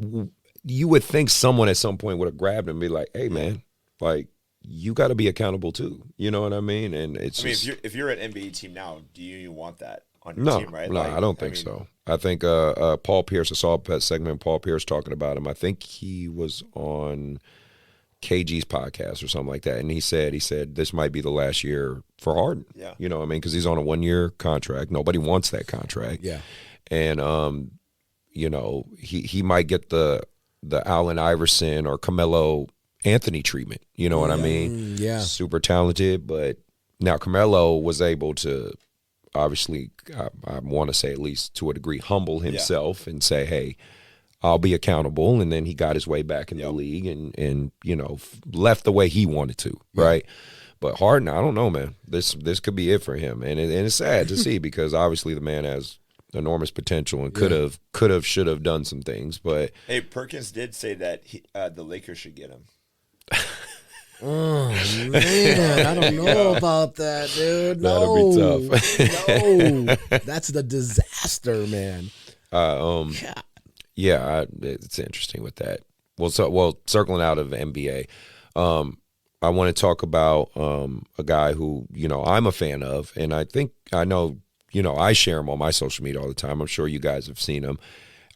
you would think someone at some point would have grabbed him and be like, hey, man, like, you got to be accountable too. You know what I mean? And it's if you're an NBA team now, do you want that on your team, right? No, I don't think so. I think Paul Pierce, I saw a segment, Paul Pierce talking about him. I think he was on KG's podcast or something like that. And he said this might be the last year for Harden. Yeah. You know what I mean? Because he's on a 1-year contract. Nobody wants that contract. Yeah. And, he might get the Allen Iverson or Carmelo Anthony treatment. You know what I mean? Yeah. Super talented. But now Carmelo was able to, obviously, I want to say at least to a degree, humble himself and say, hey, I'll be accountable. And then he got his way back in the league and left the way he wanted to, right? But Harden, I don't know, man. This could be it for him. And it's sad to see because obviously the man has enormous potential and could have, should have done some things. But hey, Perkins did say that the Lakers should get him. Oh man, I don't know about that, dude. That'll be tough. No, that's the disaster, man. It's interesting with that. Well, circling out of NBA, I want to talk about a guy who, I'm a fan of, and I share him on my social media all the time. I'm sure you guys have seen him.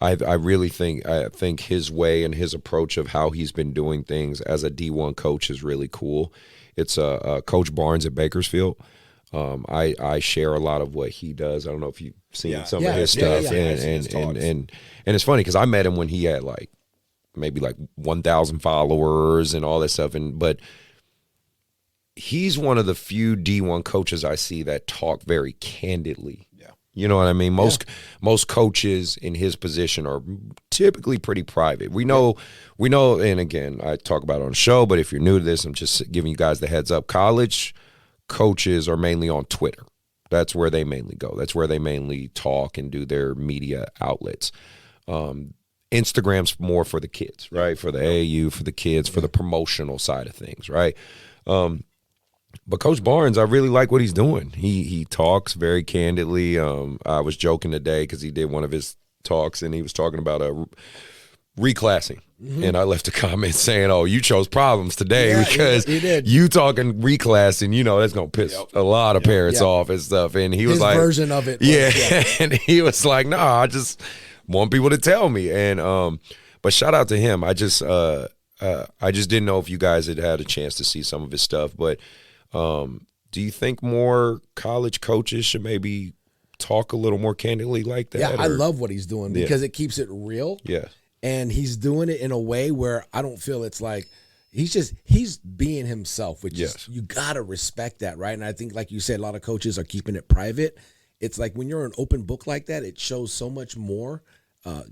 I think his way and his approach of how he's been doing things as a D1 coach is really cool. It's Coach Barnes at Bakersfield. I share a lot of what he does. I don't know if you've seen some of his stuff, and it's funny because I met him when he had maybe 1,000 followers and all that stuff, but he's one of the few D1 coaches I see that talk very candidly. You know what I mean? Most coaches in his position are typically pretty private. We know, and again, I talk about it on the show, but if you're new to this, I'm just giving you guys the heads up. College coaches are mainly on Twitter. That's where they mainly go. That's where they mainly talk and do their media outlets. Instagram's more for the kids, right? For the AAU, for the kids, for the promotional side of things, right? But Coach Barnes, I really like what he's doing. He talks very candidly. I was joking today because he did one of his talks and he was talking about reclassing. Mm-hmm. And I left a comment saying, "Oh, you chose problems today because you talking reclassing, that's going to piss a lot of parents off and stuff." And he was his like, version of it. And he was like, "No, I just want people to tell me." And but shout out to him. I just didn't know if you guys had a chance to see some of his stuff, but do you think more college coaches should maybe talk a little more candidly like that? Yeah, I love what he's doing because it keeps it real. Yeah. And he's doing it in a way where I don't feel it's like he's being himself, which is, you got to respect that, right? And I think, like you said, a lot of coaches are keeping it private. It's like when you're an open book like that, it shows so much more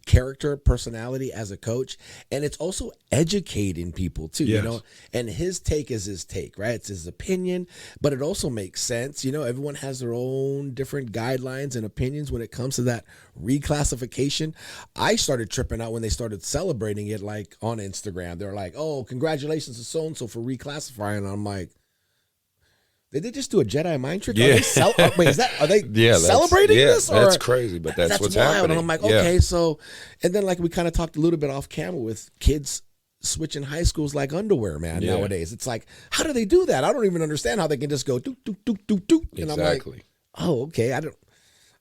character, personality as a coach, and it's also educating people too, and his take is his take, right? It's his opinion, but it also makes sense. Everyone has their own different guidelines and opinions when it comes to that reclassification. I started tripping out when they started celebrating it, on Instagram. They're like, "Oh, congratulations to so-and-so for reclassifying." And I'm like, did they just do a Jedi mind trick? Yeah. Are they celebrating this? Or? That's crazy, but that's what's wild. happening. And I'm like, okay, so, and then we kind of talked a little bit off camera with kids switching high schools like underwear, man, nowadays. It's like, how do they do that? I don't even understand how they can just go doot, doot, doot, doot, doot. And exactly. I'm like, oh, okay,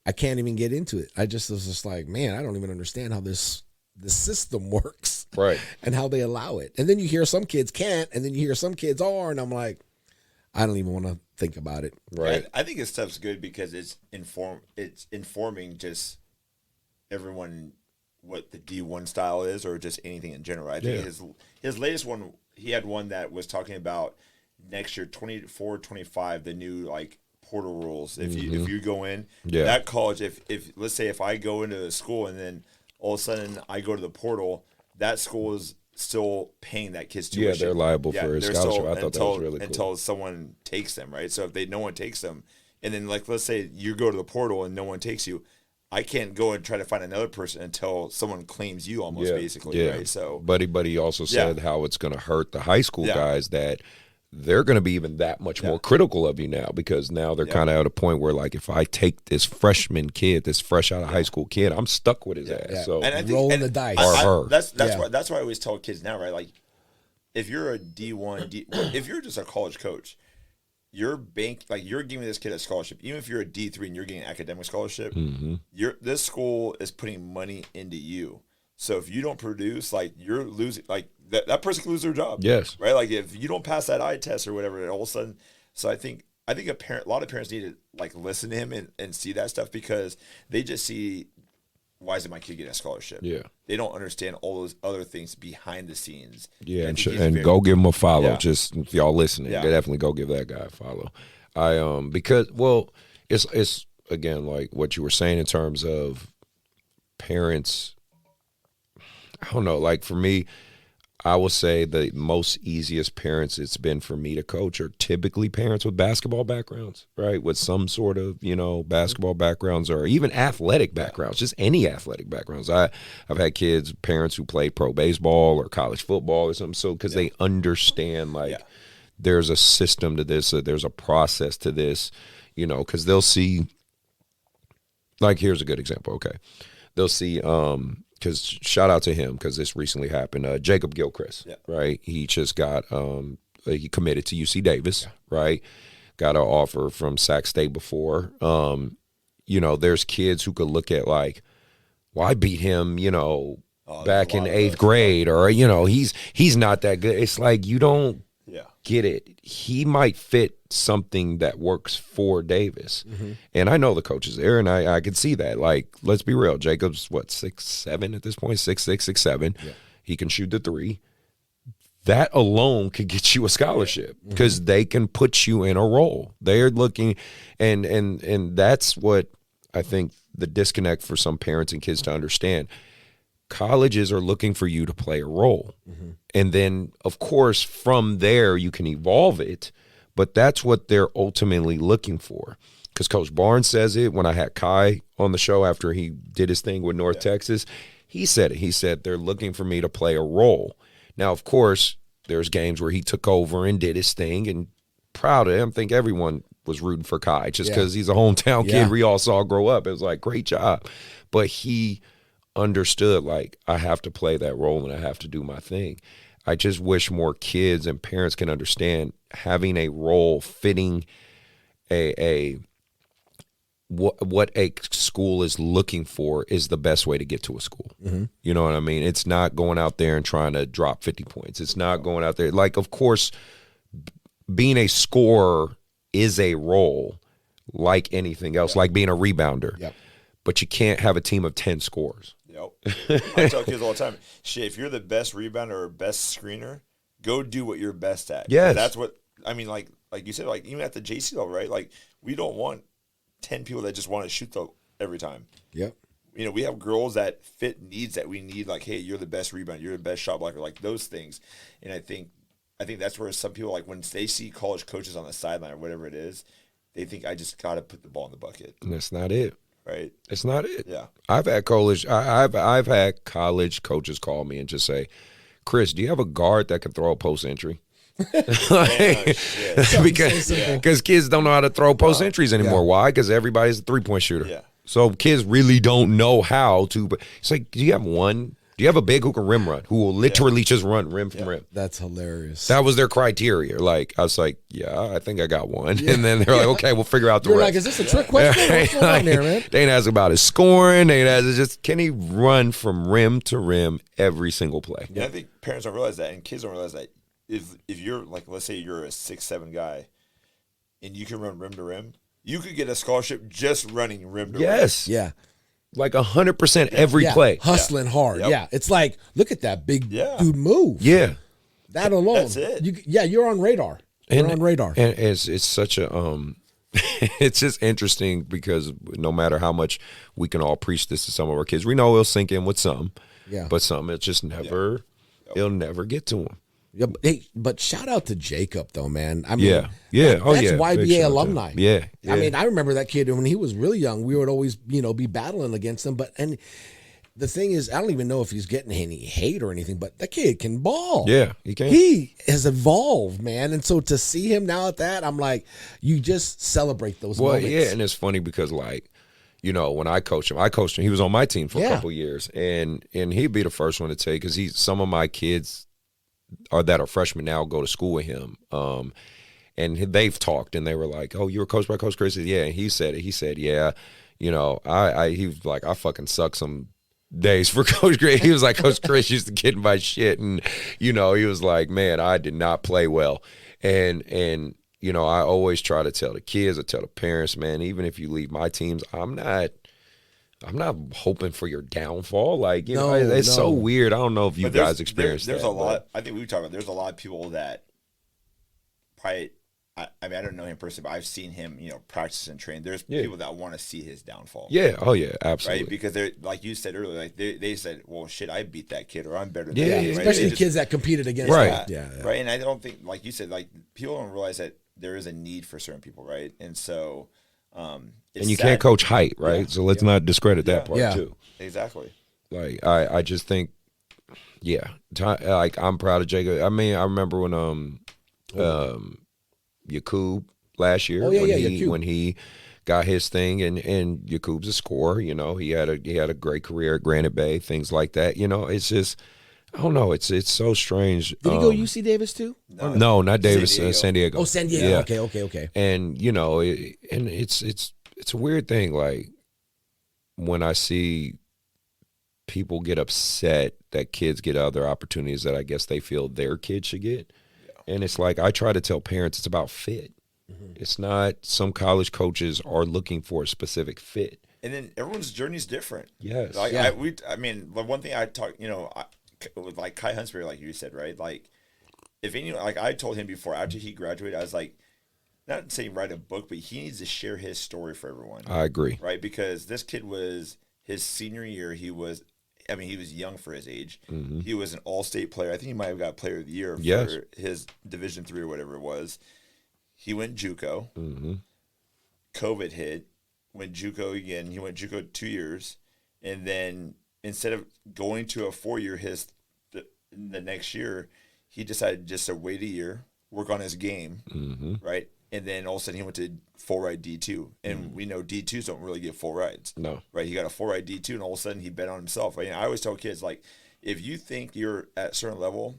I can't even get into it. I just was just like, man, I don't even understand how the system works. Right. And how they allow it. And then you hear some kids can't, and then you hear some kids are, and I'm like, I don't even want to think about it. Right. I think his stuff's good because it's informing just everyone what the D1 style is, or just anything in general. I think his latest one, he had one that was talking about next year, 24-25, the new portal rules. If you go in that college, if let's say if I go into a school and then all of a sudden I go to the portal, that school is still paying that kid's tuition. Yeah, they're liable for his scholarship. I thought that was really cool. Until someone takes them, right? So if no one takes them, and then let's say you go to the portal and no one takes you, I can't go and try to find another person until someone claims you almost, basically, right? So, but he also said how it's going to hurt the high school guys, that they're going to be even that much more critical of you now, because now they're kind of at a point where if I take this freshman kid, this fresh out of high school kid, I'm stuck with his ass. Yeah. So and I think, rolling the dice. Or her. That's why I always tell kids now, right? If you're a D1, if you're just a college coach, you're giving this kid a scholarship. Even if you're a D3 and you're getting an academic scholarship, this school is putting money into you. So if you don't produce, you're losing, that person can lose their job. Yes. Right? If you don't pass that eye test or whatever, and all of a sudden, so I think a lot of parents need to listen to him and see that stuff, because they just see, why isn't my kid getting a scholarship? Yeah. They don't understand all those other things behind the scenes. Yeah, and go give him a follow. Yeah. Just if y'all listening, definitely go give that guy a follow. Because it's again what you were saying in terms of parents. I don't know. For me, I will say the most easiest parents it's been for me to coach are typically parents with basketball backgrounds, right? With some sort of, basketball backgrounds or even athletic backgrounds, just any athletic backgrounds. I've had parents who played pro baseball or college football or something, so because they understand, there's a system to this, there's a process to this, because they'll see, here's a good example, okay. They'll see, because shout out to him because this recently happened. Jacob Gilchrist, right? He just got he committed to UC Davis, right? Got an offer from Sac State before. There's kids who could look at well, I beat him, back in 8th grade, or he's not that good. It's like you don't get it. He might fit something that works for Davis. And I know the coaches there, and I can see that. Let's be real. Jacob's, 6'7" at this point? 6'6", 6'7". Yeah. He can shoot the three. That alone could get you a scholarship because they can put you in a role. They're looking, and that's what I think the disconnect for some parents and kids to understand. Colleges are looking for you to play a role. And then, of course, from there, you can evolve it, but that's what they're ultimately looking for. Because Coach Barnes says it when I had Kai on the show after he did his thing with North Texas. He said it. He said, they're looking for me to play a role. Now, of course, there's games where he took over and did his thing, and proud of him. I think everyone was rooting for Kai just because he's a hometown kid we all saw grow up. It was great job. But he understood, I have to play that role and I have to do my thing. I just wish more kids and parents can understand having a role fitting what a school is looking for is the best way to get to a school. You know what I mean? It's not going out there and trying to drop 50 points. It's not going out there. Of course, being a scorer is a role like anything else, like being a rebounder. Yep. But you can't have a team of 10 scorers. I tell kids all the time, if you're the best rebounder or best screener, go do what you're best at. Yes. That's what, like you said, even at the JC level, right? We don't want 10 people that just want to shoot every time. Yep. We have girls that fit needs that we need, hey, you're the best rebounder, you're the best shot blocker, those things. And I think that's where some people, when they see college coaches on the sideline or whatever it is, they think I just got to put the ball in the bucket. And that's not it. Right. It's not it. Yeah. I've had college coaches call me and just say, Chris, do you have a guard that can throw a post entry? Because kids don't know how to throw post entries anymore. Why? Because everybody's a 3-point shooter. Yeah. So kids really don't know how to. It's do you have one? Do you have a big who can rim run, who will literally just run rim from rim? That's hilarious. That was their criteria. I was yeah, I think I got one. And then they're okay, we'll figure out the rest. Is this a trick question? What's going on here, man? They ain't ask about his scoring. They ain't ask just, can he run from rim to rim every single play? Yeah, I think parents don't realize that, and kids don't realize that. If you're, let's say you're a 6'7" guy, and you can run rim to rim, you could get a scholarship just running rim to rim. Yes. Yeah. 100% every play. Hustling hard. Yep. Yeah. It's look at that big dude move. Yeah. That alone. That's it. You're on radar. You're on radar. And it's such a it's just interesting because no matter how much we can all preach this to some of our kids, we know it'll sink in with some. Yeah. But some it just never it'll never get to them. Yeah, but shout out to Jacob though, man. I mean, that's YBA alumni. Yeah. I mean, I remember that kid when he was really young. We would always, be battling against him. And the thing is, I don't even know if he's getting any hate or anything. But that kid can ball. Yeah, he can. He has evolved, man. And so to see him now at that, I'm you just celebrate those moments. Yeah, and it's funny because when I coached him. He was on my team for a couple years, and he'd be the first one to tell you because some of my kids that are freshmen now go to school with him. And they've talked and they were like, oh, you were coached by Coach Chris? Yeah. And he said it. He said, yeah, he was like, I fucking suck some days for Coach Chris. He was like, Coach Chris used to get in my shit. And, he was like, man, I did not play well. And I always try to tell the kids, I tell the parents, man, even if you leave my teams, I'm not hoping for your downfall. It's so weird. I don't know if you guys experienced that. There's a lot. I think we talked about. There's a lot of people that probably I mean, I don't know him personally, but I've seen him, practice and train. There's people that want to see his downfall. Yeah. Oh, yeah. Absolutely. Right? Because they're, like you said earlier, like they said, well, shit, I beat that kid, or I'm better than Yeah, that. especially kids that competed against right. that. Yeah. Right. And I don't think, like you said, like people don't realize that there is a need for certain people, right? And so, and you can't coach height, right? Yeah. So let's not discredit that part too. Exactly. Like I just think, like I'm proud of Jacob. I mean, I remember when Yakub last year when he got his thing, and Yakub's a scorer. He had a great career at Granite Bay, things like that. It's just, I don't know. It's so strange. Did he go UC Davis too? No, not Davis. San Diego. Oh, San Diego. Yeah. Okay. And and it's a weird thing. Like when I see people get upset that kids get other opportunities that I guess they feel their kids should get. And it's like, I try to tell parents it's about fit. Mm-hmm. It's not some college coaches are looking for a specific fit. And then everyone's journey is different. Yes. Like I mean, the one thing I talk, with like Kai Huntsberry, like you said, right? Like if anyone, like I told him before, after he graduated, I was like, not saying write a book, but he needs to share his story for everyone. I agree. Right? Because this kid was, his senior year, he was young for his age. Mm-hmm. He was an all-state player. I think he might have got player of the year for his Division III or whatever it was. He went JUCO. Mm-hmm. COVID hit. Went JUCO again. He went JUCO 2 years. And then instead of going to a 4-year the next year, he decided just to wait a year, work on his game, right? And then all of a sudden he went to full ride D2. And we know D2s don't really get full rides. No. Right? He got a full ride D2 and all of a sudden he bet on himself. Right? And I always tell kids, like, if you think you're at a certain level,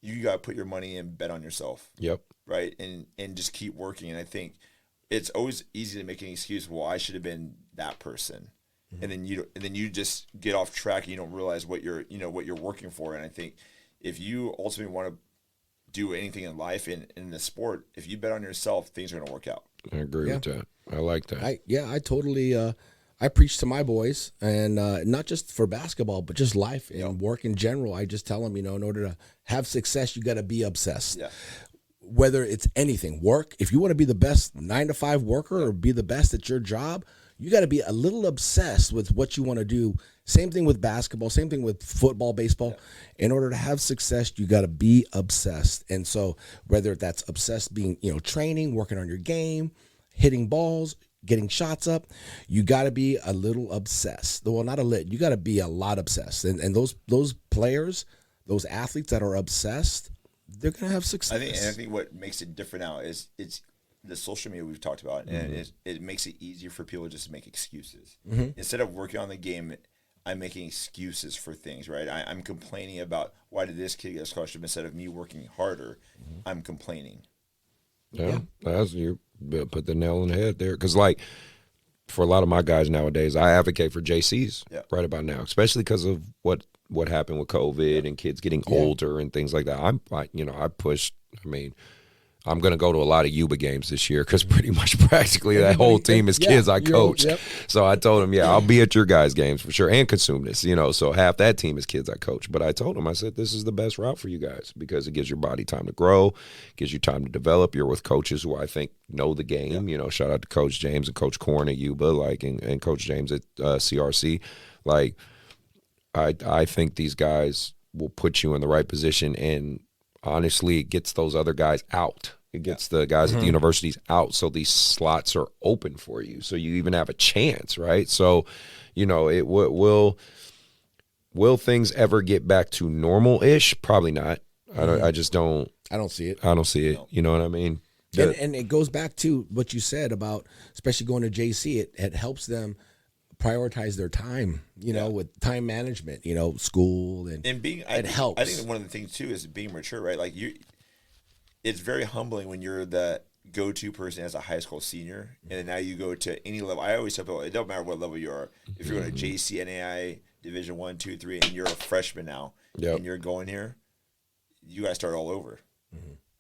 you got to put your money in, bet on yourself. Yep. Right? And just keep working. And I think it's always easy to make an excuse, well, I should have been that person. Mm-hmm. And then you just get off track and you don't realize what you're working for. And I think if you ultimately want to do anything in life in the sport, if you bet on yourself, things are going to work out. I agree with that. I like that. I totally I preach to my boys, and not just for basketball, but just life and work in general. I just tell them, in order to have success, you got to be obsessed. Yeah. Whether it's anything, work, if you want to be the best 9-to-5 worker or be the best at your job, you got to be a little obsessed with what you want to do. Same thing with basketball, same thing with football, baseball. Yeah. In order to have success, you got to be obsessed. And so whether that's obsessed being, training, working on your game, hitting balls, getting shots up, you got to be a little obsessed. Well, not a lit. You got to be a lot obsessed. And those players, those athletes that are obsessed, they're going to have success. I think what makes it different now is it's the social media we've talked about, and it makes it easier for people just to make excuses. Mm-hmm. Instead of working on the game, I'm making excuses for things, right? I'm complaining about why did this kid get a scholarship instead of me working harder. Mm-hmm. I'm complaining. Yeah. You put the nail on the head there. Because, like, for a lot of my guys nowadays, I advocate for JCs right about now, especially because of what happened with COVID and kids getting older and things like that. I pushed, I'm going to go to a lot of Yuba games this year because pretty much practically that whole team is kids I coach. So I told them, I'll be at your guys' games for sure, and Consumnes, so half that team is kids I coach. But I told them, I said, this is the best route for you guys because it gives your body time to grow, gives you time to develop. You're with coaches who I think know the game. Shout out to Coach James and Coach Korn at Yuba, and Coach James at CRC. Like, I think these guys will put you in the right position, and honestly, it gets those other guys out. It gets the guys at the universities out, so these slots are open for you, so you even have a chance, right? So, it will things ever get back to normal-ish? Probably not. I just don't. I don't see it. I don't see it. No. You know what I mean? And it goes back to what you said about, especially going to JC. It helps them prioritize their time, with time management, school and being. It helps. I think one of the things too is being mature, right? Like it's very humbling when you're the go-to person as a high school senior, and then now you go to any level. I always tell people it don't matter what level you are. If you're going to JC, NAI, Division 1, 2, 3, and you're a freshman now, and you're going here, you got to start all over,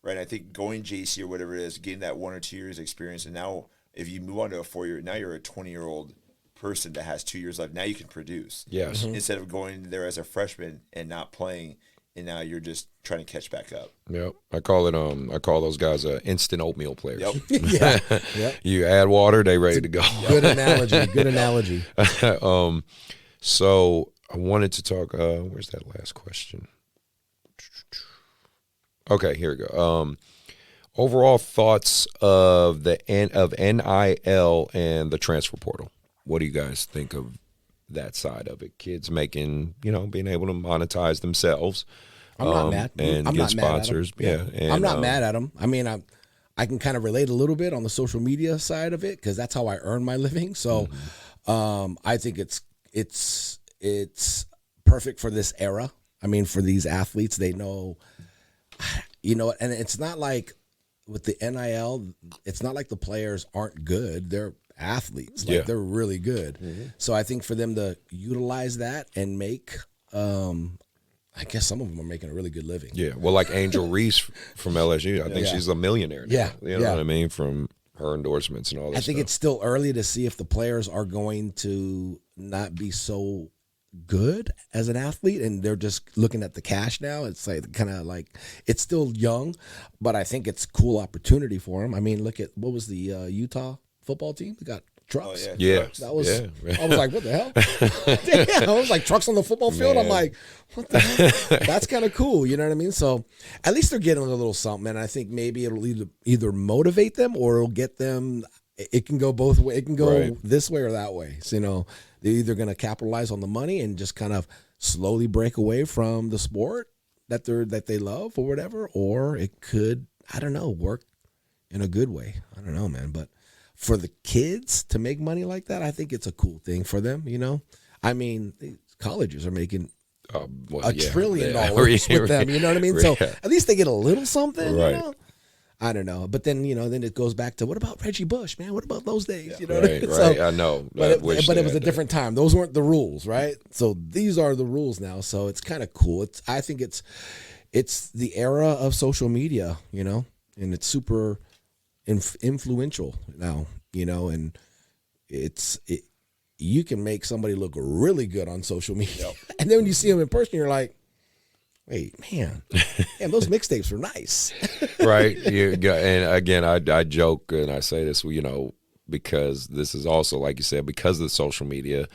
right? And I think going JC or whatever it is, getting that 1 or 2 years experience, and now if you move on to a 4-year, now you're a 20-year-old person that has 2 years left. Now you can produce. Yes. Instead of going there as a freshman and not playing and now you're just trying to catch back up. Yep. I call those guys instant oatmeal players. Yep. Yep. You add water, they ready to go. Good analogy. Good analogy. So I wanted to talk. Where's that last question? Okay, here we go. Overall thoughts of NIL and the transfer portal. What do you guys think of that side of it? Kids making, being able to monetize themselves. I'm not mad. And I'm get not sponsors. Mad at them. Yeah. And, I'm not mad at them. I mean, I can kind of relate a little bit on the social media side of it because that's how I earn my living. So I think it's perfect for this era. I mean, for these athletes, they know, and it's not like with the NIL, it's not like the players aren't good. They're athletes. Like they're really good. So I think for them to utilize that and make, I guess some of them are making a really good living. Yeah. Well, like Angel Reese from LSU, I think she's a millionaire now. Yeah. You know what I mean? From her endorsements and all that I think it's still early to see if the players are going to not be so good as an athlete and they're just looking at the cash now. It's like kind of like it's still young, but I think it's a cool opportunity for them. I mean, look at what was the Utah football team? They got trucks. Oh, yeah. That was I was like, what the hell? Damn, I was like trucks on the football field. Man. I'm like, what the hell? That's kind of cool, you know what I mean? So at least they're getting a little something, and I think maybe it'll either motivate them or it'll get them. It can go both ways. It can go this way or that way. So, they're either going to capitalize on the money and just kind of slowly break away from the sport that they love or whatever, or it could, I don't know, work in a good way. I don't know, man. But for the kids to make money like that, I think it's a cool thing for them, I mean, colleges are making $1 trillion with them, you know what I mean? So at least they get a little something, I don't know. But then, then it goes back to, what about Reggie Bush, man? What about those days? You know what I mean? So, I know. But it was a different time. Those weren't the rules, right? So these are the rules now. So it's kind of cool. I think it's the era of social media, and it's super influential now, and you can make somebody look really good on social media. And then when you see them in person, you're like, wait, man, those mixtapes were nice. Right. And again, I joke and I say this, because this is also, like you said, because of the social media,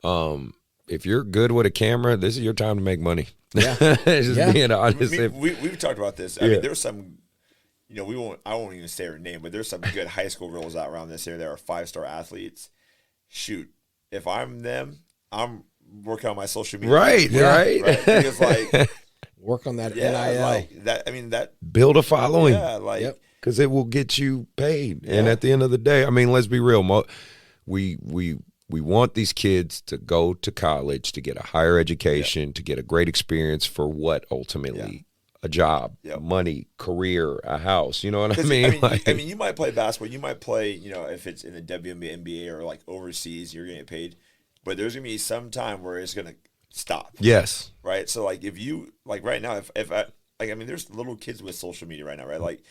if you're good with a camera, this is your time to make money. Yeah. Just being honest. We've talked about this. I mean, there's some, I won't even say her name, but there's some good high school girls out around this area that are 5-star athletes. Shoot, if I'm them, I'm working on my social media. Right. Because work on that NIL. NIL. That build a following. Yeah, because it will get you paid. And at the end of the day, I mean, let's be real. We want these kids to go to college, to get a higher education, to get a great experience for what ultimately? A job, money, career, a house. You know what I mean? I mean, you might play basketball. You might play, if it's in the WNBA, NBA, or like overseas, you're going to get paid. But there's going to be some time where it's going to stop. Yes. Right? So, if you, right now, there's little kids with social media right now, right? Like,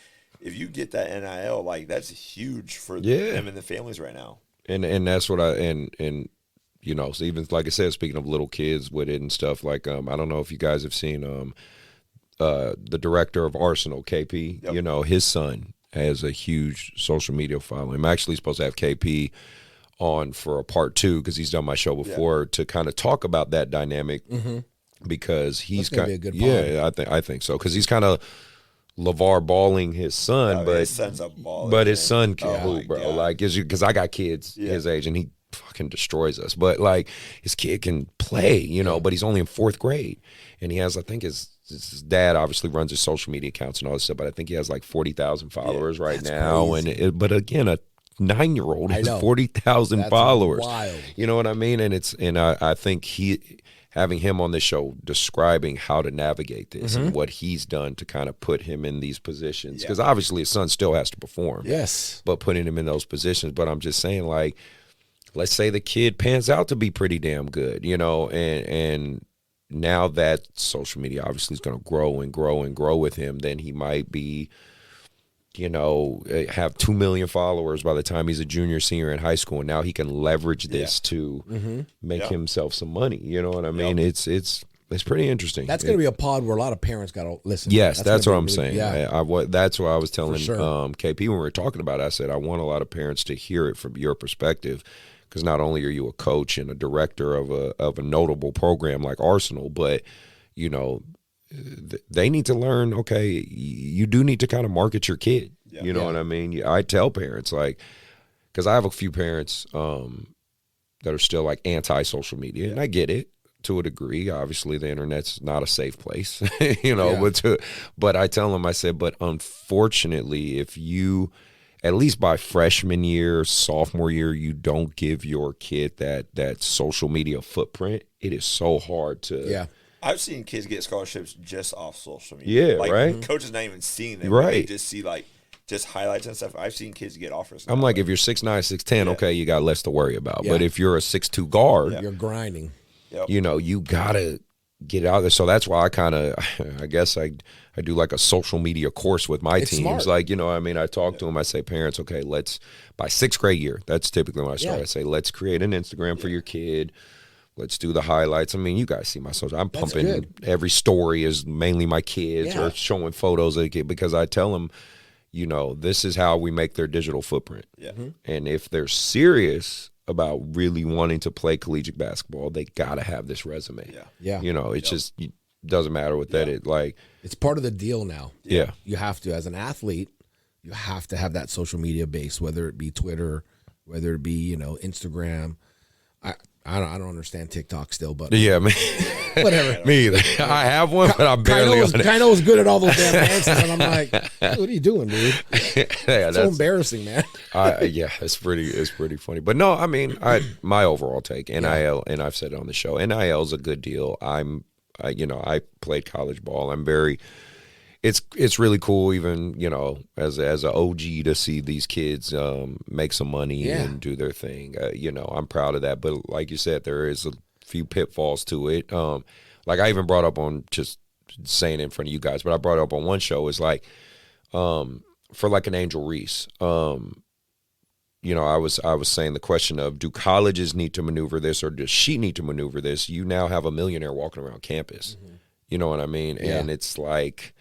if you get that NIL, that's huge for them and the families right now. And that's what so even, like I said, speaking of little kids with it and stuff, I don't know if you guys have seen the director of Arsenal, KP, his son has a huge social media following. I'm actually supposed to have KP on for a part 2 because he's done my show before to kind of talk about that dynamic because he's kind of, I think so, because he's kind of LeVar balling his son, but his son's a baller, but his son can hoop, bro. Because I got kids his age and he fucking destroys us, but his kid can play, but he's only in 4th grade and he has, I think his dad obviously runs his social media accounts and all this stuff, but I think he has 40,000 followers right now. Crazy. But again, a 9-year-old has 40,000 followers. Wild. You know what I mean? And I think having him on the show describing how to navigate this and what he's done to kind of put him in these positions, because obviously his son still has to perform. Yes. But putting him in those positions. But I'm just saying, let's say the kid pans out to be pretty damn good, and now that social media obviously is going to grow and grow and grow with him, then he might be, have 2 million followers by the time he's a junior, senior in high school. And now he can leverage this to make himself some money. You know what I mean? It's It's pretty interesting. That's going to be a pod where a lot of parents got to listen. Yes, that's what I'm saying. Yeah. That's what I was telling sure. KP when we were talking about it. I said, I want a lot of parents to hear it from your perspective, because not only are you a coach and a director of a notable program like Arsenal, but, you know, they need to learn, okay, you do need to kind of market your kid. Yeah. You know what I mean? I tell parents, like, because I have a few parents that are still like anti-social media, and I get it to a degree. Obviously, the internet's not a safe place, you know. But I tell them, I said, but unfortunately, if you, at least by freshman year, sophomore year, you don't give your kid that social media footprint, it is so hard to. Yeah. I've seen kids get scholarships just off social media. Yeah, like, right. Coaches not even seeing them. Right. They just see like just highlights and stuff. I've seen kids get offers. I'm like, if you're 6'9", 6'10", okay, you got less to worry about. Yeah. But if you're a 6'2" guard, you're grinding. Yep. You know, you gotta get out there. So that's why I guess I do like a social media course with my teams. Smart. Like, you know, I mean, I talk to them. I say, parents, okay, by 6th grade year, that's typically when I start. I say, let's create an Instagram for your kid. Let's do the highlights. I mean, you guys see my social. I'm pumping every story is mainly my kids or showing photos of the kid, because I tell them, you know, this is how we make their digital footprint. Yeah. And if they're serious about really wanting to play collegiate basketball, they got to have this resume. Yeah. You know, it just doesn't matter what that is. Like, it's part of the deal now. Yeah. You have to, as an athlete, you have to have that social media base, whether it be Twitter, whether it be, you know, Instagram. I don't understand TikTok still, but yeah, whatever. Me either. I have one, but I'm barely on it. Kino's good at all those damn dances, and I'm like, what are you doing, dude? That's so embarrassing, man. Yeah, it's pretty funny. But no, I mean, my overall take, NIL, and I've said it on the show, NIL is a good deal. I played college ball. I'm very. It's really cool, even, you know, as an OG, to see these kids make some money and do their thing. You know, I'm proud of that. But like you said, there is a few pitfalls to it. Like I even brought up on, just saying it in front of you guys, but I brought it up on one show, is like, for like an Angel Reese, you know, I was saying the question of, do colleges need to maneuver this, or does she need to maneuver this? You now have a millionaire walking around campus. Mm-hmm. You know what I mean? Yeah. And it's like,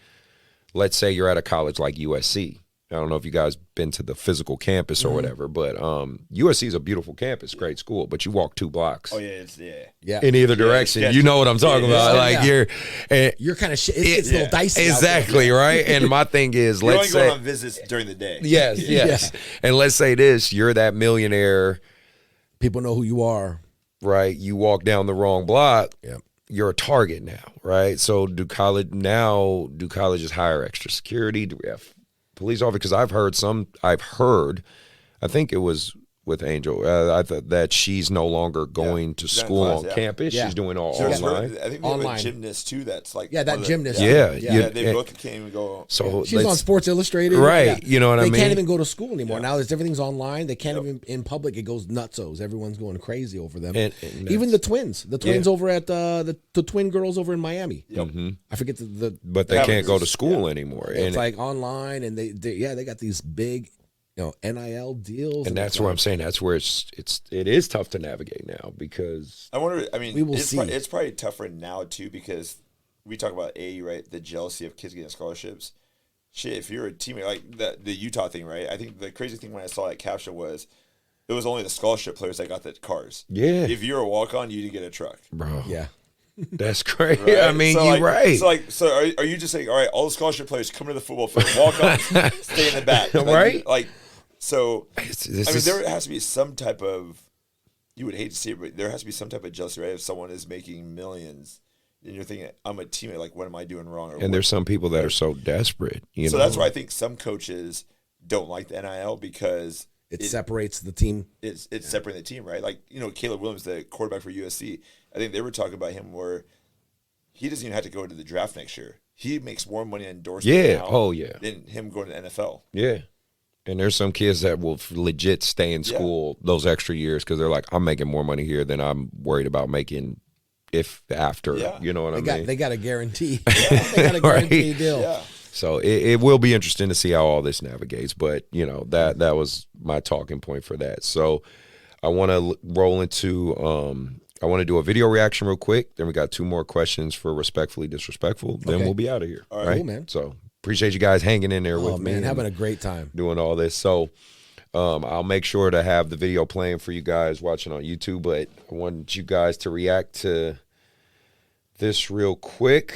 let's say you're at a college like USC. I don't know if you guys been to the physical campus or whatever, but USC is a beautiful campus, great school, but you walk 2 blocks. Oh yeah, it's in either direction. You know what I'm talking about? Like you're kind of it's a little dicey. Exactly, right. And my thing is, let's say going on visits during the day. Yes. Yeah. And let's say this: you're that millionaire. People know who you are, right? You walk down the wrong block. Yeah. You're a target now, right? So do colleges hire extra security? Do we have police officers? Because I've heard, I think it was with Angel, I thought that she's no longer going to school on campus. Yeah. She's doing all online. I think we have a gymnast too. That's like that gymnast. They both can't even go. So she's on Sports Illustrated, right? Yeah. You know what I mean? They can't even go to school anymore. Now everything's online. They can't even in public. It goes nutsos. Everyone's going crazy over them. And even the twins over at the twin girls over in Miami. I forget but they can't go to school anymore. It's like online, and they got these big, you know, NIL deals, and that's where I'm saying that's where it is tough to navigate now, because I wonder. I mean, we will see. It's probably tougher now too, because we talk about AAU, right? The jealousy of kids getting scholarships. Shit, if you're a teammate, like the Utah thing, right? I think the crazy thing when I saw that caption was, it was only the scholarship players that got the cars. Yeah. If you're a walk-on, you didn't get a truck, bro. Yeah. That's crazy. Right? I mean, you're right. So are you just saying, all right, all the scholarship players come to the football field, walk on, stay in the back, right? So, I mean, there has to be some type of, you would hate to see it, but there has to be some type of jealousy, right? If someone is making millions, and you're thinking, I'm a teammate, like, what am I doing wrong? And there's some people that are so desperate, you know? That's why I think some coaches don't like the NIL, because it separates the team. It's separating the team, right? Like, you know, Caleb Williams, the quarterback for USC, I think they were talking about him where he doesn't even have to go to the draft next year. He makes more money on endorsement now than him going to the NFL. Yeah. And there's some kids that will legit stay in school those extra years because they're like, I'm making more money here than I'm worried about making after. You know what I mean? They got a guarantee. They got a guarantee deal. Yeah. So it will be interesting to see how all this navigates. But, you know, that was my talking point for that. So I want to roll into I want to do a video reaction real quick. Then we got 2 more questions for Respectfully Disrespectful. Then we'll be out of here. All right, cool, man. So appreciate you guys hanging in there with me. Having a great time. Doing all this. So I'll make sure to have the video playing for you guys watching on YouTube, but I want you guys to react to this real quick.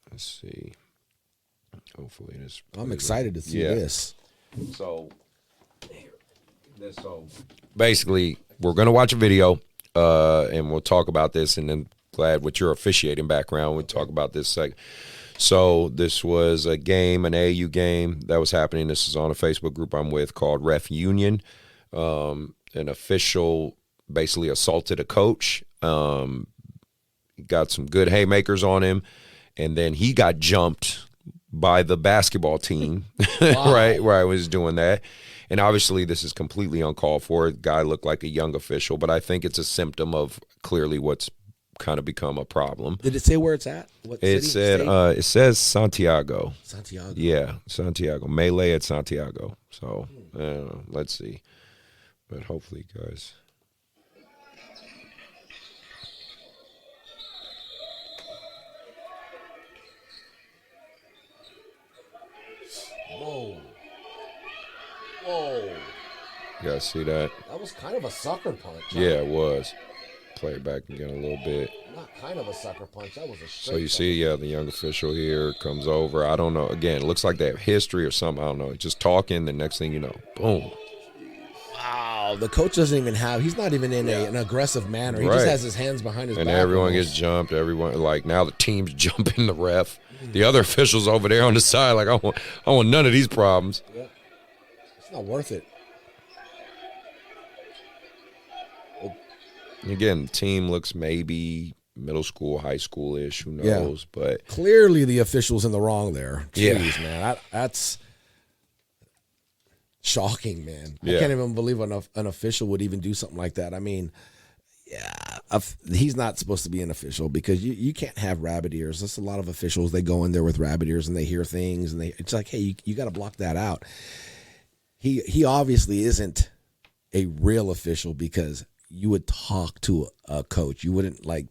Let's see. Hopefully this. I'm excited to see this. So basically, we're going to watch a video, and we'll talk about this, and then glad with your officiating background, we'll talk about this second. So this was a game, an AAU game that was happening. This is on a Facebook group I'm with called Ref Union. An official basically assaulted a coach, got some good haymakers on him, and then he got jumped by the basketball team, right, where I was doing that. And obviously this is completely uncalled for. The guy looked like a young official, but I think it's a symptom of clearly what's kind of become a problem. Did it say where it's at? What it city, said it says Santiago. Santiago. Yeah, Santiago. Melee at Santiago. So let's see. But hopefully, guys. Whoa. You guys see that? That was kind of a sucker punch. Yeah, it was. Play it back again a little bit. Not kind of a sucker punch. That was a straight So you see, the young official here comes over. I don't know. Again, it looks like they have history or something. I don't know. Just talking. The next thing you know, boom. Wow. The coach doesn't even have, he's not even in an aggressive manner. He just has his hands behind his back. And everyone gets jumped. Everyone, like, now the team's jumping the ref. The other officials over there on the side, like, I want none of these problems. Yeah. It's not worth it. Again, the team looks maybe middle school, high school-ish, who knows, but clearly the official's in the wrong there. Jeez, man. That's shocking, man. I can't even believe an official would even do something like that. I mean, he's not supposed to be an official because you can't have rabbit ears. There's a lot of officials, they go in there with rabbit ears and they hear things, and it's like, hey, you got to block that out. He obviously isn't a real official because you would talk to a coach. You wouldn't, like,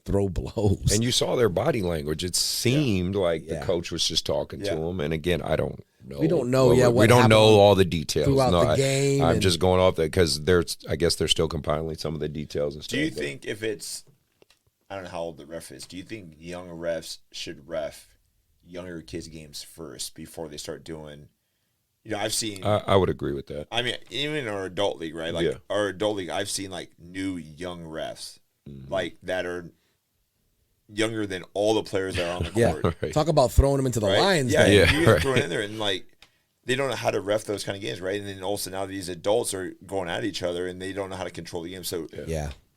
throw blows. And you saw their body language. It seemed like the coach was just talking to him. And again, I don't know. We don't know. We don't know all the details throughout the game. I'm just going off that because I guess they're still compiling some of the details and stuff. Do you think if it's, I don't know how old the ref is, do you think young refs should ref younger kids' games first before they start doing? You know, I've seen. I would agree with that. I mean, even in our adult league, right? Like our adult league, I've seen like new young refs, like that are younger than all the players that are on the court. Right. Talk about throwing them into the lions. Yeah, you throw it in there, and like they don't know how to ref those kind of games, right? And then also now these adults are going at each other, and they don't know how to control the game. So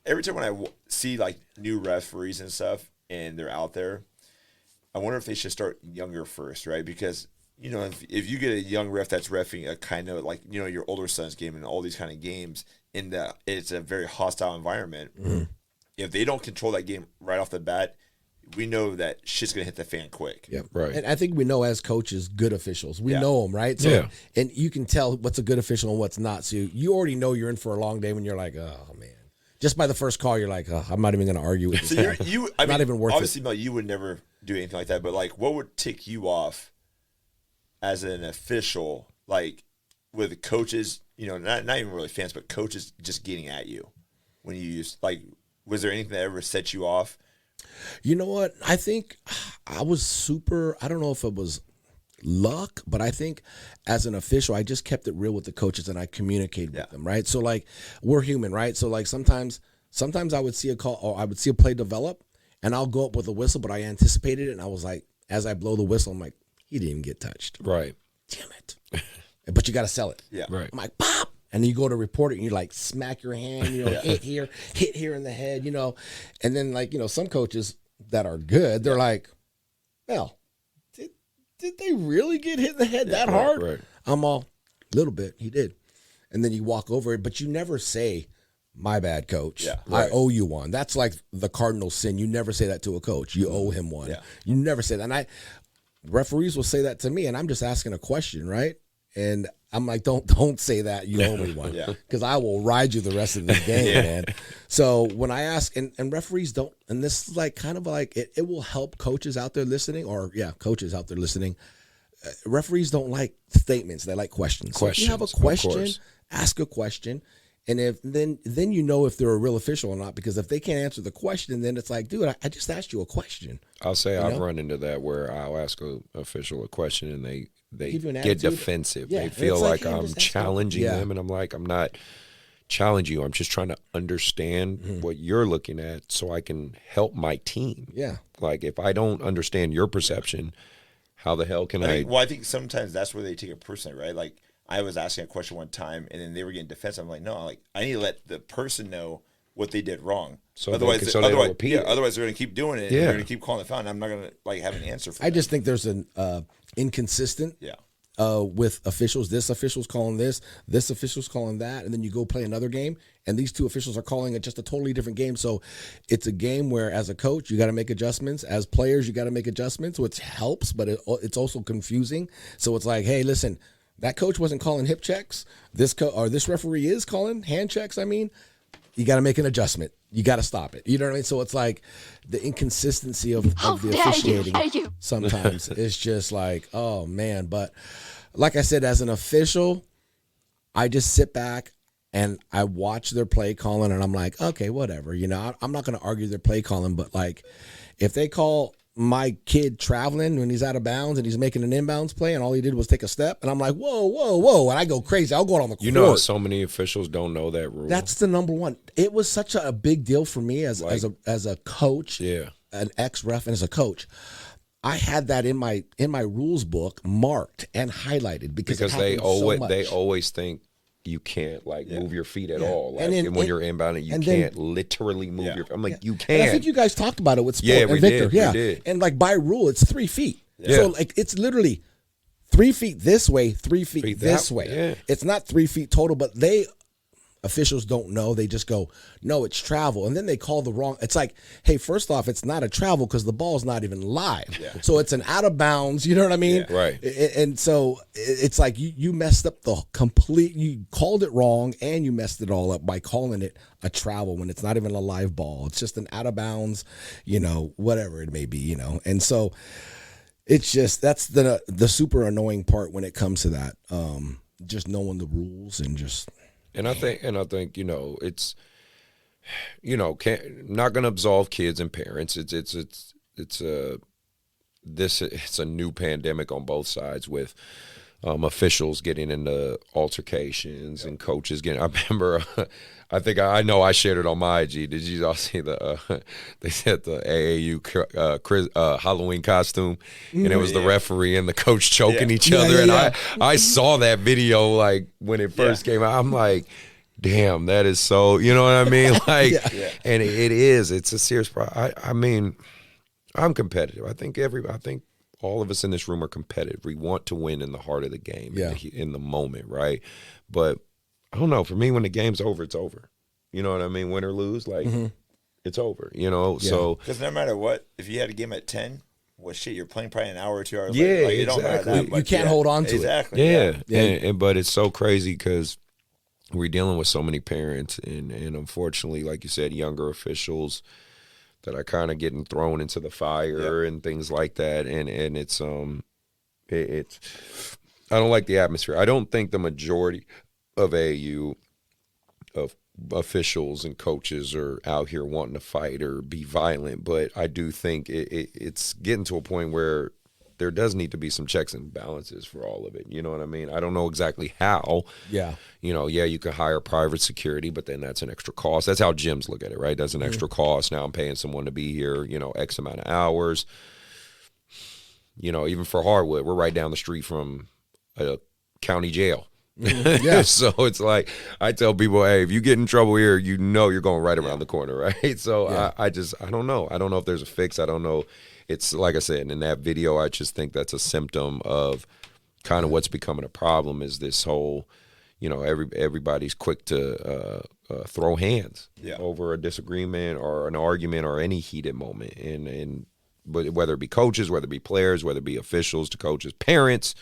every time when I see like new referees and stuff, and they're out there, I wonder if they should start younger first, right? Because you know, if you get a young ref that's reffing a kind of like, you know, your older son's game and all these kind of games, it's a very hostile environment. If they don't control that game right off the bat, we know that shit's going to hit the fan quick. Yeah, right. And I think we know as coaches, good officials. We know them, right? So, and you can tell what's a good official and what's not. So you already know you're in for a long day when you're like, oh, man. Just by the first call, you're like, oh, I'm not even going to argue with this. So not even worth obviously, it. Obviously, you would never do anything like that. But, like, what would tick you off as an official, like with coaches, you know, not even really fans, but coaches just getting at you when you use, like, was there anything that ever set you off? You know what? I think I was I don't know if it was luck, but I think as an official, I just kept it real with the coaches and I communicated with them, right? So, like, we're human, right? So, like, sometimes I would see a call or I would see a play develop and I'll go up with a whistle, but I anticipated it and I was like, as I blow the whistle, I'm like, he didn't even get touched. Right. Damn it. But you got to sell it. Yeah. Right. I'm like, pop. And then you go to report it and you like smack your hand, you know, hit here in the head, you know. And then, like, you know, some coaches that are good, they're like, well, did they really get hit in the head that hard? Right. I'm all, little bit, he did. And then you walk over it, but you never say, my bad, coach. Yeah, I owe you one. That's like the cardinal sin. You never say that to a coach. You owe him one. Yeah. You never say that. And referees will say that to me, and I'm just asking a question, right? And I'm like, don't say that. You owe me one. Because I will ride you the rest of the game, man. So when I ask, and referees don't, and this is like kind of like, it will help coaches out there listening, coaches out there listening. Referees don't like statements. They like questions. So if you have a question, ask a question. And if then you know if they're a real official or not, because if they can't answer the question, then it's like, dude, I just asked you a question. I'll say I've run into that where I'll ask an official a question and they get defensive. They feel like I'm challenging them, and I'm like, I'm not challenging you. I'm just trying to understand what you're looking at so I can help my team. Yeah. Like if I don't understand your perception, how the hell can I? Well, I think sometimes that's where they take it personally, right? Like I was asking a question one time, and then they were getting defensive. I'm like, no, I need to let the person know what they did wrong. So otherwise, they're going to keep doing it. And they're going to keep calling the foul. And I'm not going to like have an answer for. I just think there's an inconsistent. With officials, this official's calling this official's calling that, and then you go play another game, and these two officials are calling it just a totally different game. So it's a game where, as a coach, you got to make adjustments. As players, you got to make adjustments, which helps, but it's also confusing. So it's like, hey, listen, that coach wasn't calling hip checks. This referee is calling hand checks. I mean, you got to make an adjustment. You got to stop it. You know what I mean? So it's like the inconsistency of the officiating sometimes is just like, oh, man. But like I said, as an official, I just sit back and I watch their play calling, and I'm like, okay, whatever. You know, I'm not going to argue their play calling, but like if they call my kid traveling when he's out of bounds and he's making an inbounds play and all he did was take a step, and I'm like, whoa, and I go crazy. I'll go out on the court. You know, so many officials don't know that rule. That's the number one. It was such a big deal for me as a coach, an ex-ref, and as a coach. I had that in my rules book marked and highlighted because they always think you can't move your feet at all. Like, and when you're inbounding, you can't literally move your feet. I'm like, you can't. And I think you guys talked about it with Sport and Victor. We did. And like by rule, it's 3 feet. Yeah. So like it's literally 3 feet this way, 3 feet this way. Yeah. It's not 3 feet total, but officials don't know. They just go, no, it's travel. And then they call the wrong. It's like, hey, first off, it's not a travel because the ball's not even live. Yeah. So it's an out of bounds. You know what I mean? Yeah. Right. And so it's like you messed up you called it wrong, and you messed it all up by calling it a travel when it's not even a live ball. It's just an out of bounds, whatever it may be, And so it's just, that's the super annoying part when it comes to that. Just knowing the rules and just. And I think it's not going to absolve kids and parents. It's a new pandemic on both sides with officials getting into altercations and coaches getting. I remember, I know I shared it on my IG. Did you all see they said the AAU Halloween costume, and it was the referee and the coach choking each other, and I saw that video like when it first came out. I'm like, damn, that is so. You know what I mean? Like, and it's a serious problem. I mean, I'm competitive. I think all of us in this room are competitive. We want to win in the heart of the game, in the moment, right? But I don't know. For me, when the game's over, it's over. You know what I mean? Win or lose, it's over. So because no matter what, if you had a game at 10, well, shit, you're playing probably an hour or 2 hours. Yeah, later. exactly. It don't matter that much. You can't hold on to exactly. it. Yeah. But it's so crazy because we're dealing with so many parents, and unfortunately, like you said, younger officials that are kind of getting thrown into the fire and things like that, and it's I don't like the atmosphere. I don't think the majority of AAU of officials and coaches are out here wanting to fight or be violent, but I do think it's getting to a point where there does need to be some checks and balances for all of it. You know what I mean? I don't know exactly how. Yeah. You could hire private security, but then that's an extra cost. That's how gyms look at it, right? That's an extra cost. Now I'm paying someone to be here, X amount of hours. Even for hardwood, we're right down the street from a county jail. Yeah. So it's like, I tell people, hey, if you get in trouble here, you're going right around the corner, right? So I don't know. I don't know if there's a fix. I don't know. It's like I said, in that video, I just think that's a symptom of kind of what's becoming a problem is this whole, everybody's quick to throw hands over a disagreement or an argument or any heated moment. But whether it be coaches, whether it be players, whether it be officials to coaches, parents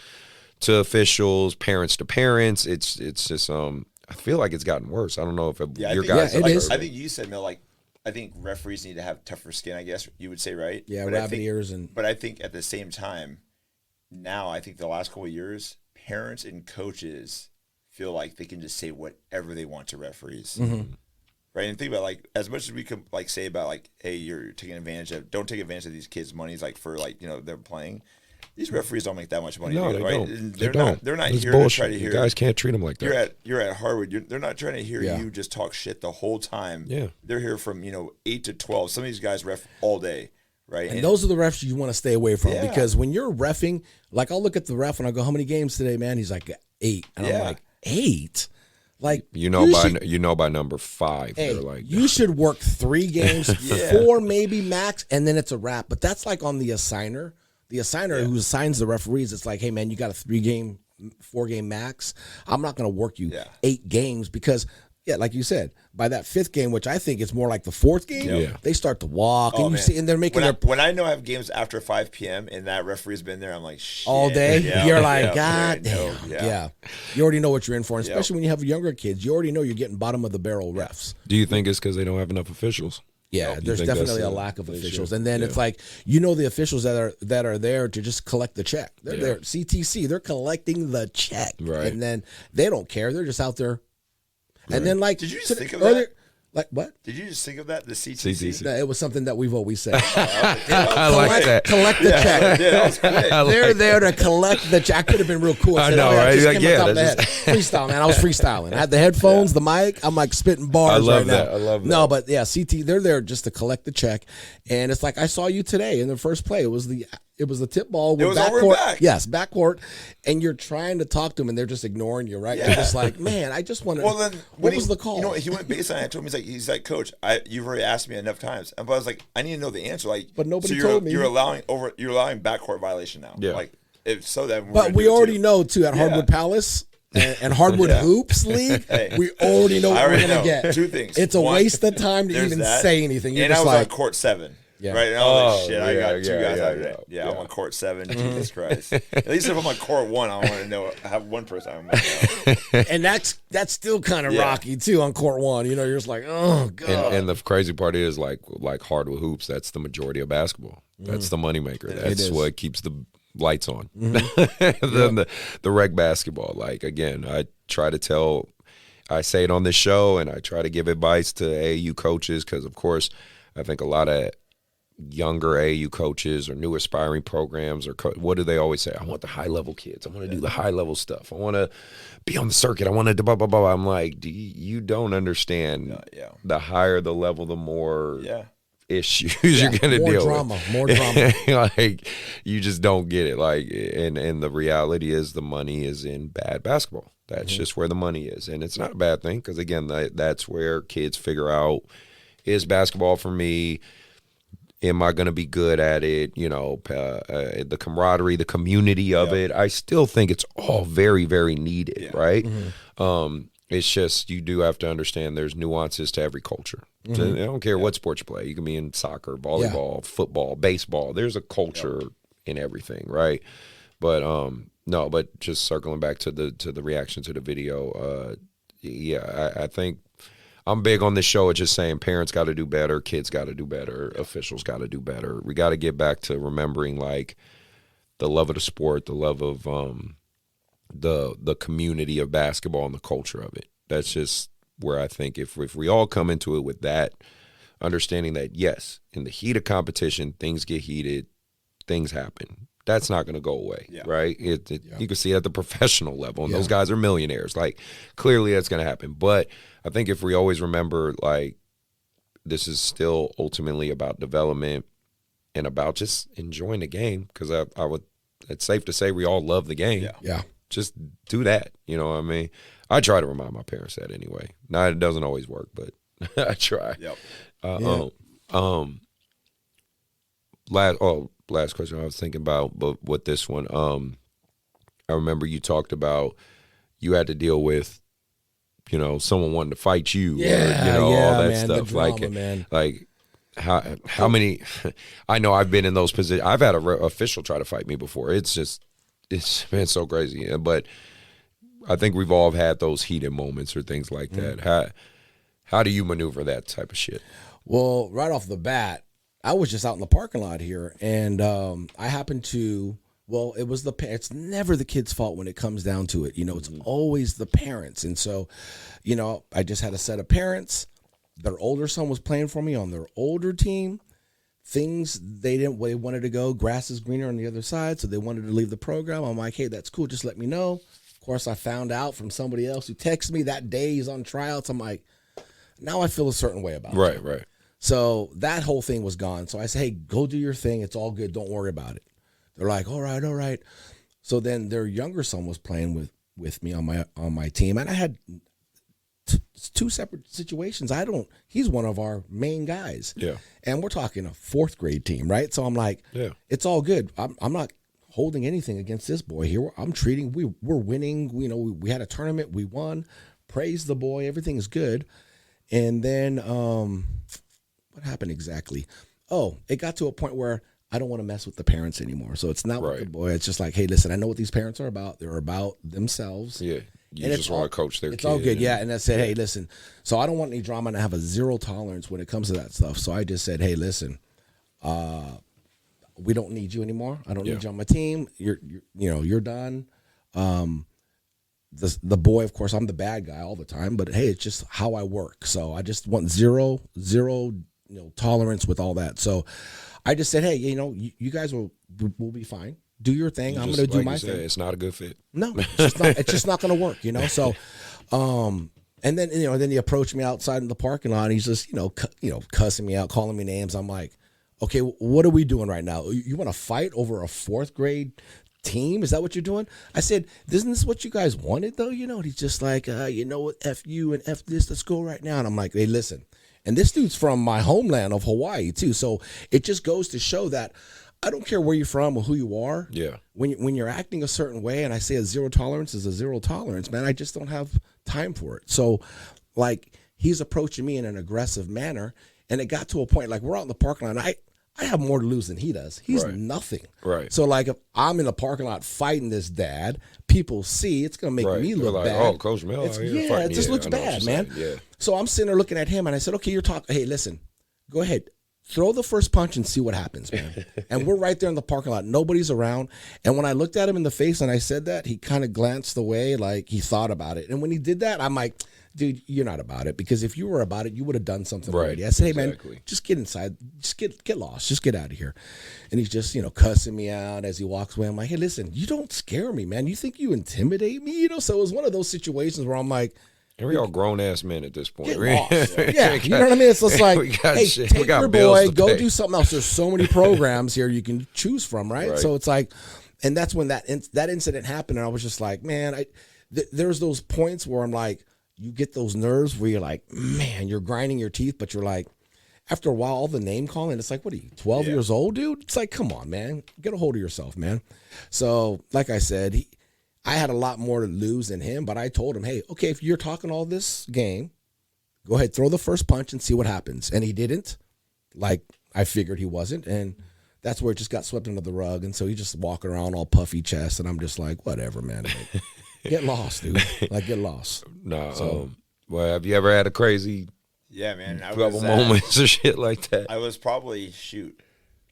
to officials, parents to parents. It's just I feel like it's gotten worse. I don't know if your guys. Yeah, it is. I think you said, Mel, like, I think referees need to have tougher skin, I guess you would say, right? Yeah, but rabbit ears. But I think at the same time, now I think the last couple of years, parents and coaches feel like they can just say whatever they want to referees. Mm-hmm. Right? And think about, like, as much as we could, like, say about, like, hey, you're taking advantage of, don't take advantage of these kids' monies, like, for, like, you know, they're playing. These referees don't make that much money. No, either, they right? don't. They're not it's here bullshit. to try to hear. You guys can't treat them like that. You're at Harvard. They're not trying to hear you just talk shit the whole time. Yeah. They're here from 8 to 12. Some of these guys ref all day, right? And those are the refs you want to stay away from because when you're reffing, like I'll look at the ref and I go, "How many games today, man?" He's like 8, and I'm like 8. Like by number 5, hey, they're like you should work 3 games, 4 maybe max, and then it's a wrap. But that's like on the assigner. The assigner who assigns the referees, it's like, hey, man, you got a 3-game, 4-game max. I'm not going to work you 8 games because, like you said, by that 5th game, which I think is more like the 4th game, they start to walk. And you see, and they're making when I know I have games after 5 p.m. and that referee's been there, I'm like, shit. All day? You're like, God damn. Yeah. You already know what you're in for, and especially when you have younger kids. You already know you're getting bottom of the barrel refs. Do you think it's because they don't have enough officials? Yeah, there's definitely a lack of officials, and then it's like the officials that are there to just collect the check. They're there, CTC. They're collecting the check, right? And then they don't care. They're just out there. And then like, did you just think of that? Like what? Did you just think of that? The CTC. No, it was something that we've always said. I like that. Collect the check. Yeah, that was great. They're there to collect the check. I could have been real cool. I know, right? Like, freestyle, man. I was freestyling. I had the headphones, the mic. I'm like spitting bars right now. I love that. No, but yeah, CT. They're there just to collect the check, and it's like I saw you today in the first play. It was the tip ball with backcourt. Yes, backcourt, and you're trying to talk to them, and they're just ignoring you, right? You're just like, man, I just want to. Well, then what was the call? You know, he went baseline. I told him he's like, Coach, you've already asked me enough times, but I was like, I need to know the answer. Like, but nobody so told me. You're allowing backcourt violation now. Yeah. Like, if so that. But we already know too at Hardwood Palace. And Hardwood Hoops League, we already know what we're going to get. 2 things. It's a waste of time to even say anything. You're just I was on court 7. Yeah. Right. And I was like, shit, I got 2 guys out there. Yeah, I'm on court 7. Jesus Christ. At least if I'm on court 1, I want to know. I have one person I'm know. And that's still kind of rocky too on court 1. You know, you're just like, oh god. And the crazy part is like Hardwood Hoops. That's the majority of basketball. That's the moneymaker. That's what keeps the lights on. Than the rec basketball. Like, again, I say it on this show, and I try to give advice to AAU coaches because, of course, I think a lot of younger AAU coaches or new aspiring programs or what do they always say? I want the high-level kids. I want to do the high-level stuff. I want to be on the circuit. I want to blah, blah, blah. I'm like, you don't understand. The higher the level, the more issues you're gonna deal with. More drama. Like, you just don't get it. Like, and the reality is the money is in bad basketball. That's just where the money is, and it's not a bad thing because again, that's where kids figure out, is basketball for me? Am I going to be good at it? You know, the camaraderie, the community of it. I still think it's all very, very needed, right? It's just you do have to understand there's nuances to every culture. So I don't care what sport you play. You can be in soccer, volleyball, football, baseball. There's a culture in everything, right? But no, but just circling back to the reaction to the video, I think I'm big on this show of just saying parents got to do better, kids got to do better, officials got to do better. We got to get back to remembering like the love of the sport, the love of the community of basketball and the culture of it. That's just where I think if we all come into it with that understanding that, yes, in the heat of competition, things get heated, things happen. That's not going to go away, right? You can see it at the professional level, and those guys are millionaires. Like, clearly that's going to happen. But I think if we always remember, like, this is still ultimately about development and about just enjoying the game, because it's safe to say we all love the game. Yeah. Just do that. You know what I mean? I try to remind my parents that anyway. Now, it doesn't always work, but I try. Last question I was thinking about, but with this one, I remember you talked about you had to deal with, you know, someone wanting to fight you, or, you know, all that stuff. Drama, like how many? I know I've been in those positions. I've had an official try to fight me before. It's just it's been so crazy. But I think we've all had those heated moments or things like that. How do you maneuver that type of shit? Well, right off the bat, I was just out in the parking lot here, and I happened to. Well, it was it's never the kid's fault when it comes down to it. It's always the parents. And so, I just had a set of parents. Their older son was playing for me on their older team. Things they wanted to go. Grass is greener on the other side, so they wanted to leave the program. I'm like, hey, that's cool. Just let me know. Of course, I found out from somebody else who texted me that day he's on tryouts. I'm like, now I feel a certain way about it. Right. So that whole thing was gone. So I said, hey, go do your thing. It's all good. Don't worry about it. They're like, all right. So then their younger son was playing with me on my team, and I had two separate situations. He's one of our main guys. Yeah. And we're talking a 4th grade team, right? So I'm like, yeah, it's all good. I'm not holding anything against this boy here. I'm treating, we're winning. We had a tournament, we won. Praise the boy. Everything is good. And then what happened exactly? Oh, it got to a point where I don't want to mess with the parents anymore. So it's not with the boy. It's just like, hey, listen, I know what these parents are about. They're about themselves. Yeah. You just want to coach their kid. It's all good. Yeah. And I said, hey, listen, so I don't want any drama, and I have a 0 tolerance when it comes to that stuff. So I just said, hey, listen, we don't need you anymore. I don't need you on my team. You're done. The boy, of course, I'm the bad guy all the time, but hey, it's just how I work. So I just want zero tolerance with all that. So I just said, hey, you guys will be fine. Do your thing. I'm going to do my thing. It's not a good fit. No, it's just not going to work, So, and then, then he approached me outside in the parking lot, and he's just, cussing me out, calling me names. I'm like, okay, what are we doing right now? You want to fight over a 4th grade team? Is that what you're doing? I said, isn't this what you guys wanted though? And he's just like, what, F you and F this, let's go right now. And I'm like, hey, listen. And this dude's from my homeland of Hawaii too. So it just goes to show that I don't care where you're from or who you are. Yeah. When you're acting a certain way, and I say a 0 tolerance is a 0 tolerance, man, I just don't have time for it. So like he's approaching me in an aggressive manner, and it got to a point like we're out in the parking lot, and I have more to lose than he does. He's nothing. Right. So like if I'm in the parking lot fighting this dad, people see it's gonna make me look like, bad. Oh, Coach Mel, it just looks bad, man. Yeah. So I'm sitting there looking at him, and I said, okay, you're talking. Hey, listen, go ahead. Throw the first punch and see what happens, man. And we're right there in the parking lot. Nobody's around. And when I looked at him in the face and I said that, he kind of glanced away like he thought about it. And when he did that, I'm like, dude, you're not about it. Because if you were about it, you would have done something already. I said, hey, man, just get inside. Just get lost. Just get out of here. And he's just, cussing me out as he walks away. I'm like, hey, listen, you don't scare me, man. You think you intimidate me? So it was one of those situations where I'm like, and we all grown-ass men at this point. Yeah, you know what I mean? It's just like, hey, take your boy, go do something else. There's so many programs here you can choose from, right? So it's like, and that's when that incident happened, and I was just like, man, there's those points where I'm like, you get those nerves where you're like, man, you're grinding your teeth, but you're like, after a while, all the name calling, it's like, what are you, 12 years old, dude? It's like, come on, man. Get a hold of yourself, man. So, like I said, I had a lot more to lose than him, but I told him, hey, okay, if you're talking all this game, go ahead, throw the first punch and see what happens. And he didn't, like I figured he wasn't, and that's where it just got swept under the rug. And so he just walking around all puffy chest, and I'm just like, whatever, man. Like, get lost, dude. Like, get lost. No. So, well, have you ever had a crazy couple moments or shit like that? I was probably,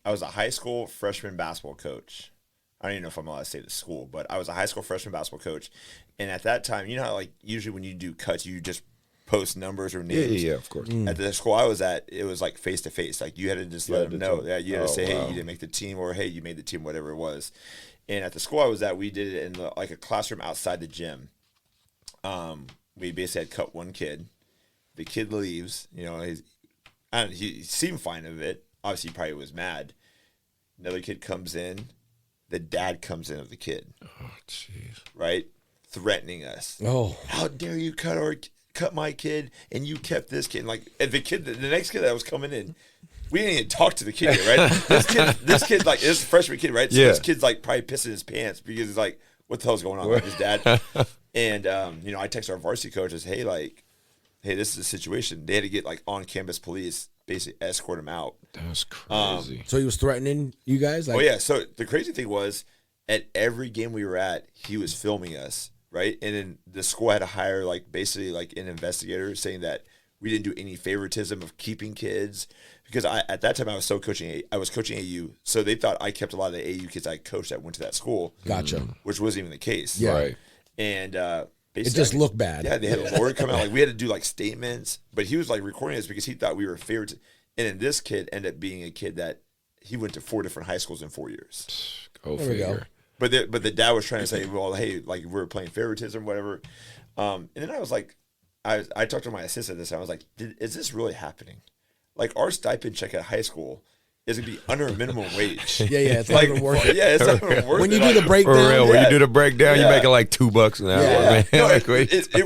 I was a high school freshman basketball coach. I don't even know if I'm allowed to say the school, but I was a high school freshman basketball coach. And at that time, you know how, like, usually when you do cuts, you just post numbers or names? Yeah, of course. At the school I was at, it was, like, face-to-face. Like, you had to just let them know. Yeah, you had to say, hey, you didn't make the team, or, hey, you made the team, whatever it was. And at the school I was at, we did it in, like, a classroom outside the gym. We basically had cut one kid. The kid leaves. He seemed fine of it. Obviously, he probably was mad. Another kid comes in. The dad comes in of the kid. Oh, jeez. Right? Threatening us. Oh. How dare you cut my kid, and you kept this kid. And the next kid that was coming in, we didn't even talk to the kid yet, right? this kid's like, this freshman kid, right? So this kid's like probably pissing his pants because he's like, what the hell's going on with his dad? And, I text our varsity coaches, hey, this is the situation. They had to get on-campus police, basically escort him out. That's crazy. So he was threatening you guys? So the crazy thing was, at every game we were at, he was filming us, right? And then the school had to hire basically an investigator saying that we didn't do any favoritism of keeping kids, because at that time I was coaching AAU, so they thought I kept a lot of the AAU kids I coached that went to that school. Gotcha. Which wasn't even the case. Yeah. Right. And it just looked bad. Yeah, they had a lawyer come out. We had to do statements, but he was recording us because he thought we were favorites. And then this kid ended up being a kid that he went to 4 different high schools in 4 years. Go figure. But the dad was trying to say, well, hey, we're playing favoritism, whatever. And then I was I talked to my assistant this time. I was like, is this really happening? Our stipend check at high school is going to be under minimum wage. Yeah, it's not even worth it. Yeah, it's not even worth it. When you do the breakdown. For real, when you do the breakdown, you're making $2 an hour. Yeah. Man. No, it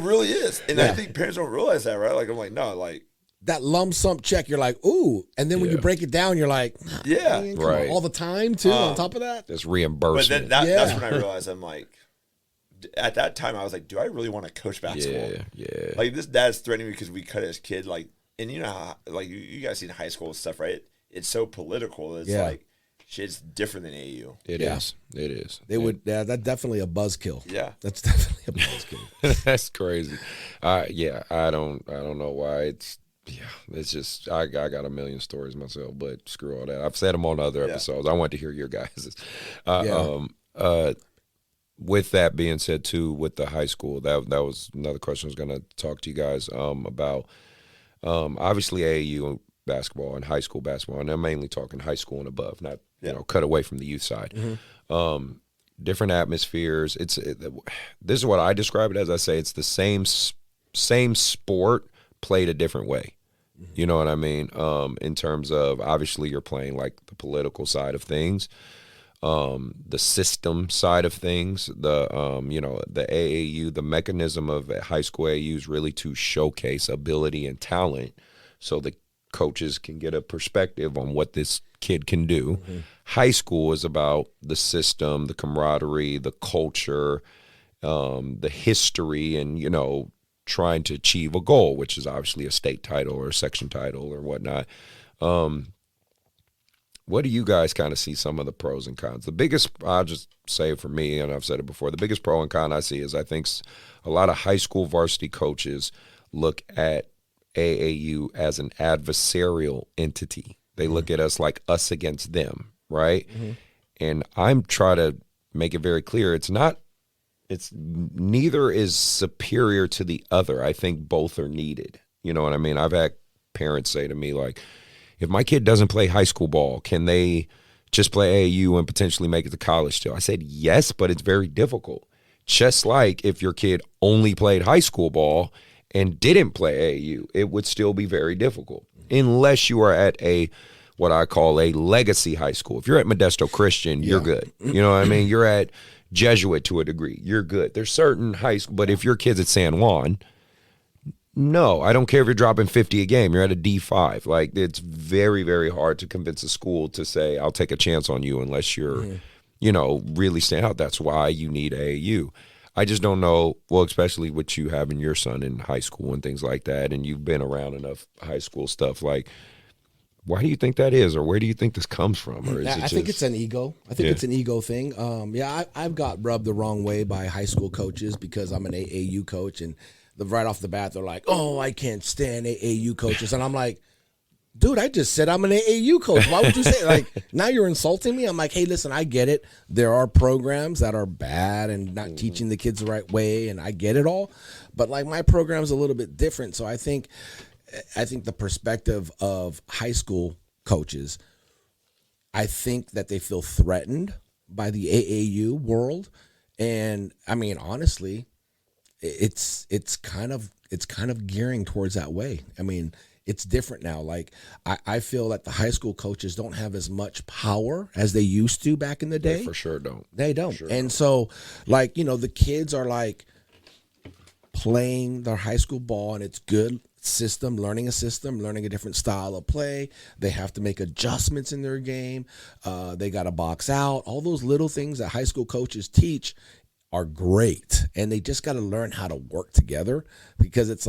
really is. And I think parents don't realize that, right? I'm no, that lump sum check, you're like, ooh. And then when you break it down, you're like, yeah, man, right. all the time, too, on top of that. It's reimbursement. But then that's when I realized, at that time, I was like, do I really want to coach basketball? Yeah. This dad's threatening me because we cut his kid. And you know how, you guys seen high school stuff, right? It's so political. It's shit's different than AAU. It is. It is. That's definitely a buzzkill. Yeah. That's definitely a buzzkill. That's crazy. I don't know why it's just I got a million stories myself, but screw all that. I've said them on other episodes. I want to hear your guys'. With that being said, too, with the high school, that was another question I was going to talk to you guys about. Obviously, AAU basketball and high school basketball, and I'm mainly talking high school and above, not cut away from the youth side. Mm-hmm. Different atmospheres. This is what I describe it as. I say it's the same sport played a different way. Mm-hmm. You know what I mean? In terms of, obviously, you're playing the political side of things. The system side of things, the AAU, the mechanism of high school AAU is really to showcase ability and talent so the coaches can get a perspective on what this kid can do. Mm-hmm. High school is about the system, the camaraderie, the culture, the history, and, trying to achieve a goal, which is obviously a state title or a section title or whatnot. What do you guys kind of see some of the pros and cons? The biggest, I'll just say for me, and I've said it before, the biggest pro and con I see is I think a lot of high school varsity coaches look at AAU as an adversarial entity. They look at us like us against them, right? Mm-hmm. And I'm trying to make it very clear, neither is superior to the other. I think both are needed. You know what I mean? I've had parents say to me, if my kid doesn't play high school ball, can they just play AAU and potentially make it to college still? I said, yes, but it's very difficult. Just like if your kid only played high school ball and didn't play AAU, it would still be very difficult unless you are at what I call a legacy high school. If you're at Modesto Christian, you're good. You know what I mean? You're at Jesuit to a degree, you're good. There's certain high school, but if your kid's at San Juan, no, I don't care if you're dropping 50 a game. You're at a D5. It's very, very hard to convince a school to say, I'll take a chance on you unless you're, really stand out. That's why you need AAU. I just don't know, well, especially with you having your son in high school and things like that, and you've been around enough high school stuff, why do you think that is, or where do you think this comes from? Or I think it's an ego. I think it's an ego thing. I've got rubbed the wrong way by high school coaches because I'm an AAU coach, and right off the bat, they're like, oh, I can't stand AAU coaches. And I'm like, dude, I just said I'm an AAU coach. Why would you say now you're insulting me? I'm like, hey, listen, I get it. There are programs that are bad and not teaching the kids the right way, and I get it all. But my program's a little bit different. So I think the perspective of high school coaches, I think that they feel threatened by the AAU world. And I mean, honestly, it's kind of gearing towards that way. I mean, it's different now. I feel that the high school coaches don't have as much power as they used to back in the day. They for sure don't. They don't. Sure and don't. So the kids are playing their high school ball, and it's good system, learning a different style of play. They have to make adjustments in their game. They got to box out. All those little things that high school coaches teach are great, and they just got to learn how to work together, because it's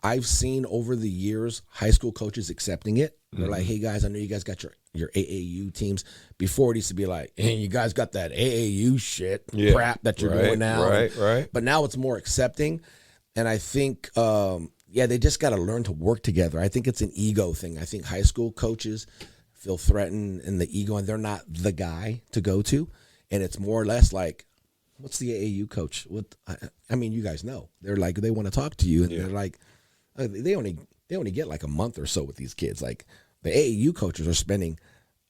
I've seen over the years high school coaches accepting it. They're like, hey guys, I know you guys got your your AAU teams. Before it used to be like, hey, you guys got that AAU shit crap that you're doing now. Right. But now it's more accepting. And I think, they just got to learn to work together. I think it's an ego thing. I think high school coaches feel threatened in the ego, and they're not the guy to go to. And it's more or less like, what's the AAU coach? I mean, you guys know. They're like, they want to talk to you, and they're like, they only get like a month or so with these kids. Like the AAU coaches are spending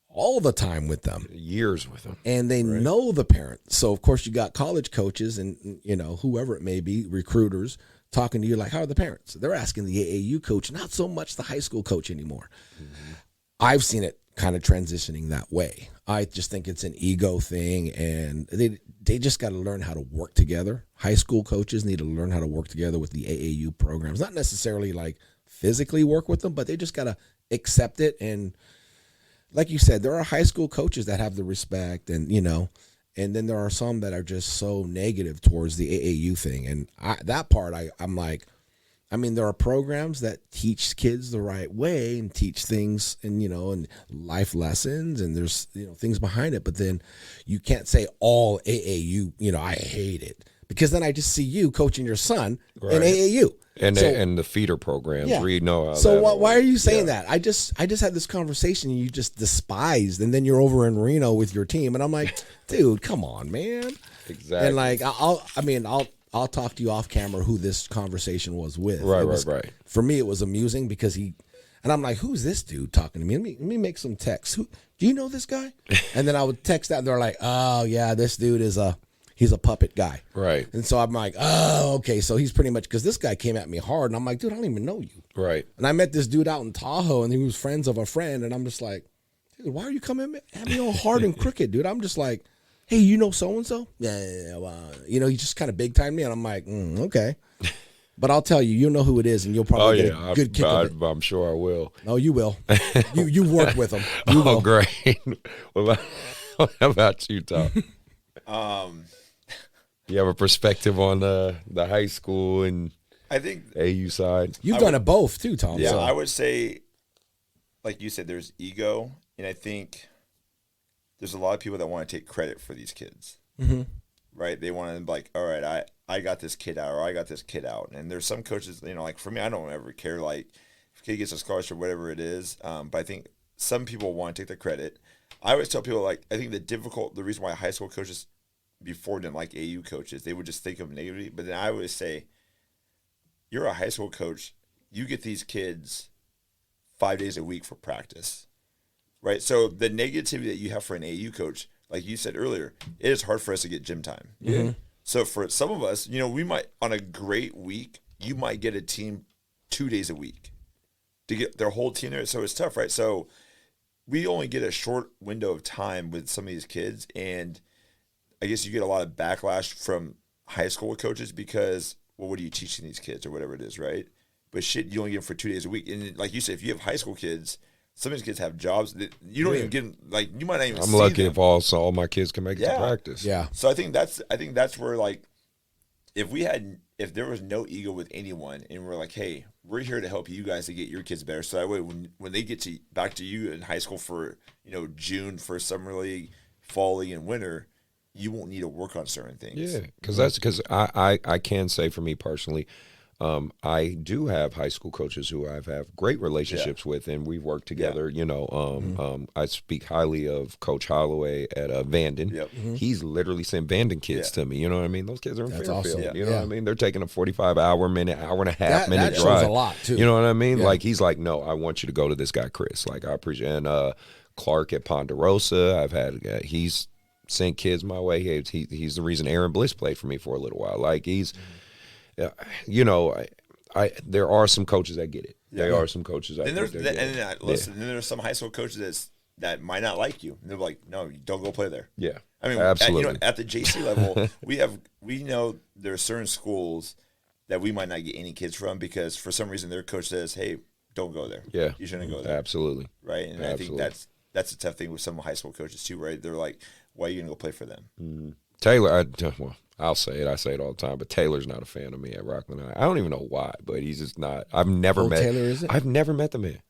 all the time with them, years with them, and they know the parent. So of course you got college coaches and whoever it may be, recruiters talking to you like, how are the parents? They're asking the AAU coach, not so much the high school coach anymore. Mm-hmm. I've seen it kind of transitioning that way. I just think it's an ego thing, and they just got to learn how to work together. High school coaches need to learn how to work together with the AAU programs, not necessarily like physically work with them, but they just got to accept it. And like you said, there are high school coaches that have the respect, and and then there are some that are just so negative towards the AAU thing. And I'm like, I mean, there are programs that teach kids the right way and teach things and life lessons, and there's, things behind it. But then you can't say all AAU, I hate it, because then I just see you coaching your son in AAU. And the feeder programs where you know how. So why are you saying that? I just had this conversation and you just despised, and then you're over in Reno with your team, and I'm like, dude, come on, man. Exactly. And like, I'll talk to you off camera who this conversation was with. Right. For me, it was amusing because and I'm like, who's this dude talking to me? Let me make some texts. Do you know this guy? And then I would text that, and they're like, oh yeah, this dude he's a puppet guy. Right. And so I'm like, oh, okay. So he's pretty much, because this guy came at me hard, and I'm like, dude, I don't even know you. Right. And I met this dude out in Tahoe, and he was friends of a friend, and I'm just like, dude, why are you coming at me all hard and crooked, dude? I'm just like, hey, you know so-and-so? Yeah. Well, he just kind of big-timed me, and I'm like, okay. But I'll tell you, you'll know who it is, and you'll probably get a good kick of it. I'm sure I will. No, you will. You work with him. You will. Great. What about you, Tom? You have a perspective on the high school and I think AU side? You've done it both too, Tom. Yeah, so. I would say, like you said, there's ego, and I think there's a lot of people that want to take credit for these kids. Mm-hmm. Right? They want to be like, all right, I got this kid out, or I got this kid out. And there's some coaches, like for me, I don't ever care, like, if a kid gets a scholarship, whatever it is. But I think some people want to take the credit. I always tell people, like, I think the reason why high school coaches before didn't like AU coaches, they would just think of them negatively. But then I always say, you're a high school coach, you get these kids 5 days a week for practice, right? So the negativity that you have for an AU coach, like you said earlier, it is hard for us to get gym time. Mm-hmm. So for some of us, we might, on a great week, you might get a team 2 days a week to get their whole team there. So it's tough, right? So we only get a short window of time with some of these kids, and I guess you get a lot of backlash from high school coaches because, well, what are you teaching these kids or whatever it is, right? But shit, you only get them for 2 days a week. And like you said, if you have high school kids, some of these kids have jobs that you don't even get, like, you might not even see them. I'm lucky if all my kids can make it to practice. Yeah. So I think that's where, like, if there was no ego with anyone and we're like, hey, we're here to help you guys to get your kids better. So that way when they get back to you in high school for, June for summer league, fall league, and winter, you won't need to work on certain things. Yeah, because I can say for me personally, I do have high school coaches who I've have great relationships with, and we've worked together. I speak highly of Coach Holloway at Vanden. Yep. Mm-hmm. He's literally sent Vanden kids to me. You know what I mean? Those kids are in Fairfield. Awesome. You know what I mean? They're taking a 45-hour minute, hour and a half minute that drive. shows a lot too. You know what I mean? Yeah. Like, he's like, no, I want you to go to this guy Chris. Like, I appreciate. And Clark at Ponderosa, I've had he's sent kids my way. He's the reason Aaron Bliss played for me for a little while. Like, he's, there are some coaches that get it. There are some coaches that get it. Listen, then there's some high school coaches that might not like you. And they're like, no, don't go play there. Yeah. I mean, absolutely. At the JC level, we know there are certain schools that we might not get any kids from because for some reason their coach says, hey, don't go there. Yeah. You shouldn't go there. Absolutely. Right. And absolutely. I think that's a tough thing with some high school coaches too, right? They're like, why are you going to go play for them? Mm-hmm. Taylor, I'll say it. I say it all the time, but Taylor's not a fan of me at Rocklin. I don't even know why, but he's just not. I've never met Taylor, is it? I've never met the man.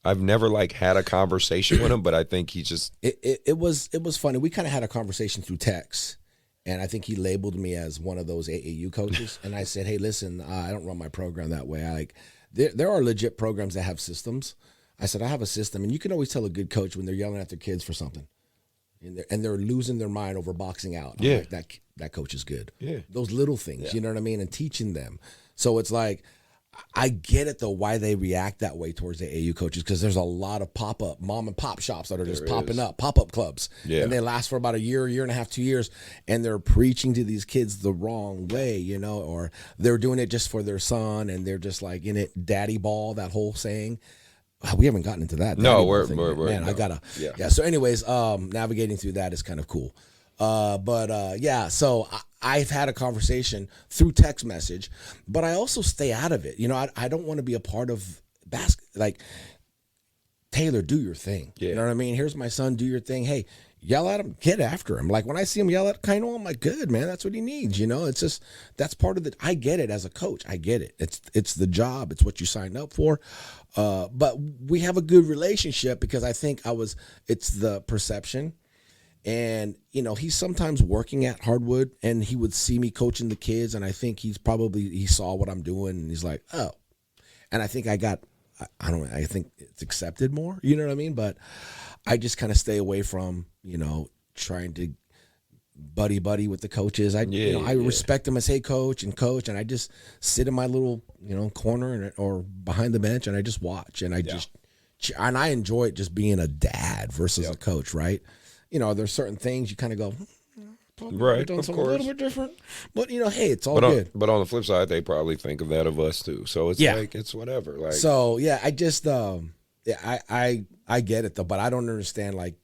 I've never like had a conversation with him, but I think he just it was funny. We kind of had a conversation through text, and I think he labeled me as one of those AAU coaches. And I said, hey, listen, I don't run my program that way. There are legit programs that have systems. I said, I have a system, and you can always tell a good coach when they're yelling at their kids for something, and they're losing their mind over boxing out. I'm like, that coach is good. Yeah, those little things, you know what I mean, and teaching them. So it's like, I get it though why they react that way towards the AAU coaches, because there's a lot of pop-up mom and pop shops that are just popping up, pop-up clubs, and they last for about a year and a half, 2 years, and they're preaching to these kids the wrong way, you know, or they're doing it just for their son, and they're just like in it, daddy ball, that whole saying. We haven't gotten into that. No, we're man. No. I gotta. Yeah. So, anyways, navigating through that is kind of cool. So I've had a conversation through text message, but I also stay out of it. You know, I don't want to be a part of like, Taylor, do your thing. Yeah. You know what I mean? Here's my son, do your thing. Hey, yell at him, get after him. Like when I see him yell at Kaino, I'm like, good, man, that's what he needs. You know, it's just, that's part of I get it as a coach. I get it. It's the job. It's what you signed up for. But we have a good relationship because I think it's the perception. And, you know, he's sometimes working at Hardwood and he would see me coaching the kids. And I think he saw what I'm doing and he's like, oh, and I think I think it's accepted more, you know what I mean? But I just kind of stay away from, you know, trying to buddy with the coaches. I respect them as, hey, coach, and I just sit in my little, you know, corner or behind the bench and I just watch and and I enjoy it just being a dad versus a coach, right? You know, there's certain things you kind of go, right, done of something course, a little bit different, but you know, hey, it's all good. But on the flip side, they probably think of that of us too. So it's like it's whatever. Like, so yeah, I just I get it though, but I don't understand. Like,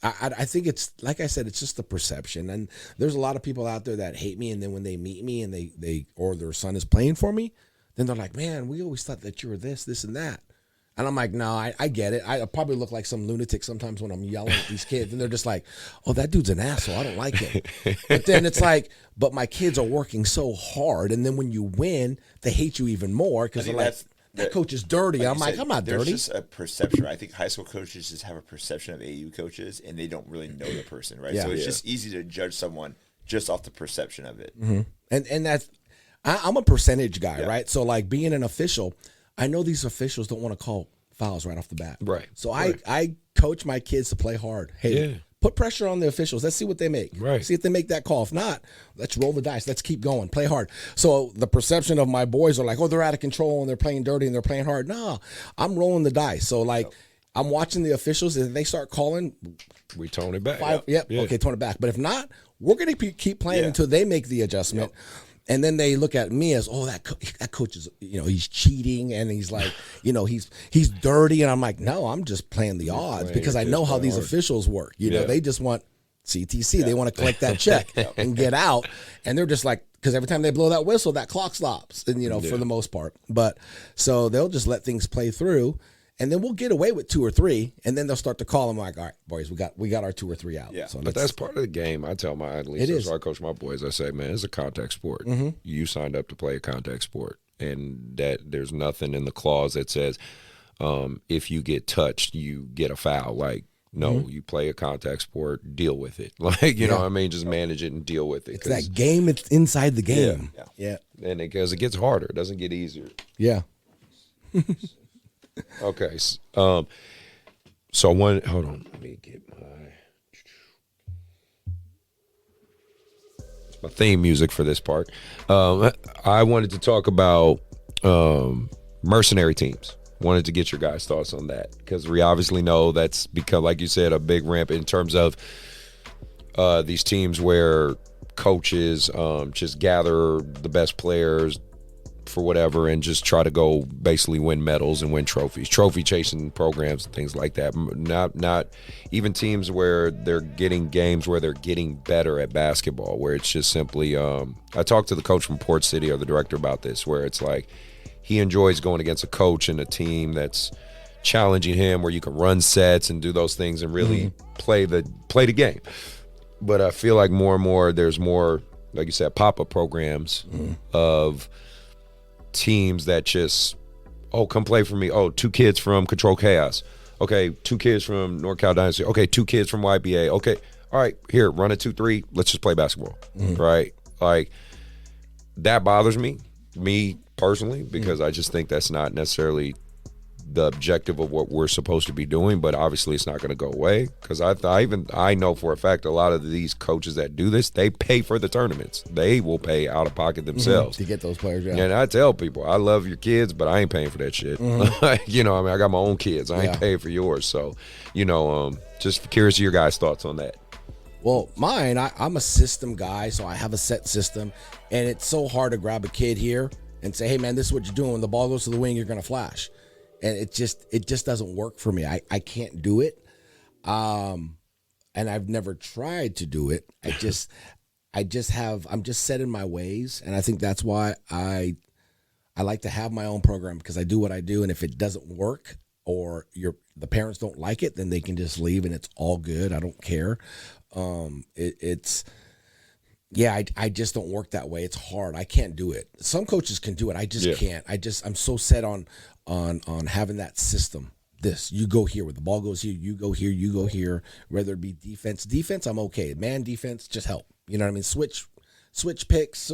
I think it's like I said, it's just the perception, and there's a lot of people out there that hate me, and then when they meet me and they or their son is playing for me, then they're like, man, we always thought that you were this and that. And I'm like, no, I get it. I probably look like some lunatic sometimes when I'm yelling at these kids. And they're just like, oh, that dude's an asshole. I don't like him. But then it's like, but my kids are working so hard. And then when you win, they hate you even more because they're like, that coach is dirty. Like I'm like, I'm not dirty. There's just a perception. I think high school coaches just have a perception of AAU coaches, and they don't really know the person, right? So it's just easy to judge someone just off the perception of it. Mm-hmm. And that's, I'm a percentage guy, right? So like being an official, I know these officials don't want to call fouls right off the bat. Right. So I coach my kids to play hard. Hey, put pressure on the officials. Let's see what they make. Right. See if they make that call. If not, let's roll the dice. Let's keep going. Play hard. So the perception of my boys are like, oh, they're out of control and they're playing dirty and they're playing hard. No, I'm rolling the dice. So like I'm watching the officials and they start calling. We tone it back. Okay, tone it back. But if not, we're going to keep playing until they make the adjustment. And then they look at me as, oh, that coach is, you know, he's cheating and he's like, you know, he's dirty. And I'm like, no, I'm just playing the odds because I know how these officials work. You know, they just want CTC. They want to collect that check and get out. And they're just like, because every time they blow that whistle, that clock stops. And, you know, for the most part. But so they'll just let things play through. And then we'll get away with 2 or 3, and then they'll start to call them like, all right, boys, we got our 2 or 3 out. Yeah. So but that's part of the game. I tell my athletes, that's why I coach my boys. I say, man, it's a contact sport. Mm-hmm. You signed up to play a contact sport, and that there's nothing in the clause that says if you get touched, you get a foul. Like, no, you play a contact sport, deal with it. Like, you know what I mean? Just manage it and deal with it. It's that game. It's inside the game. Yeah. And because it gets harder. It doesn't get easier. Yeah. Okay, so hold on, let me get my theme music for this part. I wanted to talk about mercenary teams. Wanted to get your guys' thoughts on that because we obviously know that's become, like you said, a big ramp in terms of these teams where coaches just gather the best players for whatever and just try to go basically win medals and win trophy chasing programs and things like that. Not even teams where they're getting games where they're getting better at basketball, where it's just simply I talked to the coach from Port City or the director about this, where it's like he enjoys going against a coach and a team that's challenging him, where you can run sets and do those things and really play the game. But I feel like more and more there's more, like you said, pop-up programs of teams that just Oh, come play for me. Oh, 2 kids from Control Chaos. Okay, 2 kids from North Cal Dynasty. Okay, 2 kids from YBA. Okay, all right, here, run a 2-3. Let's just play basketball, right? Like, that bothers me personally, because I just think that's not necessarily the objective of what we're supposed to be doing. But obviously it's not going to go away, because I know for a fact a lot of these coaches that do this, they pay for the tournaments. They will pay out of pocket themselves to get those players. Yeah. And I tell people, I love your kids, but I ain't paying for that shit. You know, I mean, I got my own kids. I ain't paying for yours. So, you know, just curious of your guys' thoughts on that. Well, mine, I'm a system guy, so I have a set system, and it's so hard to grab a kid here and say, hey, man, this is what you're doing. When the ball goes to the wing, you're going to flash. And it just doesn't work for me. I can't do it. And I've never tried to do it. I'm just set in my ways. And I think that's why I like to have my own program, because I do what I do. And if it doesn't work, or the parents don't like it, then they can just leave, and it's all good. I don't care. I just don't work that way. It's hard. I can't do it. Some coaches can do it. I just can't. I'm so set on having that system. You go here, where the ball goes here, you go here, you go here. Whether it be defense, I'm okay. Man defense, just help. You know what I mean? Switch picks,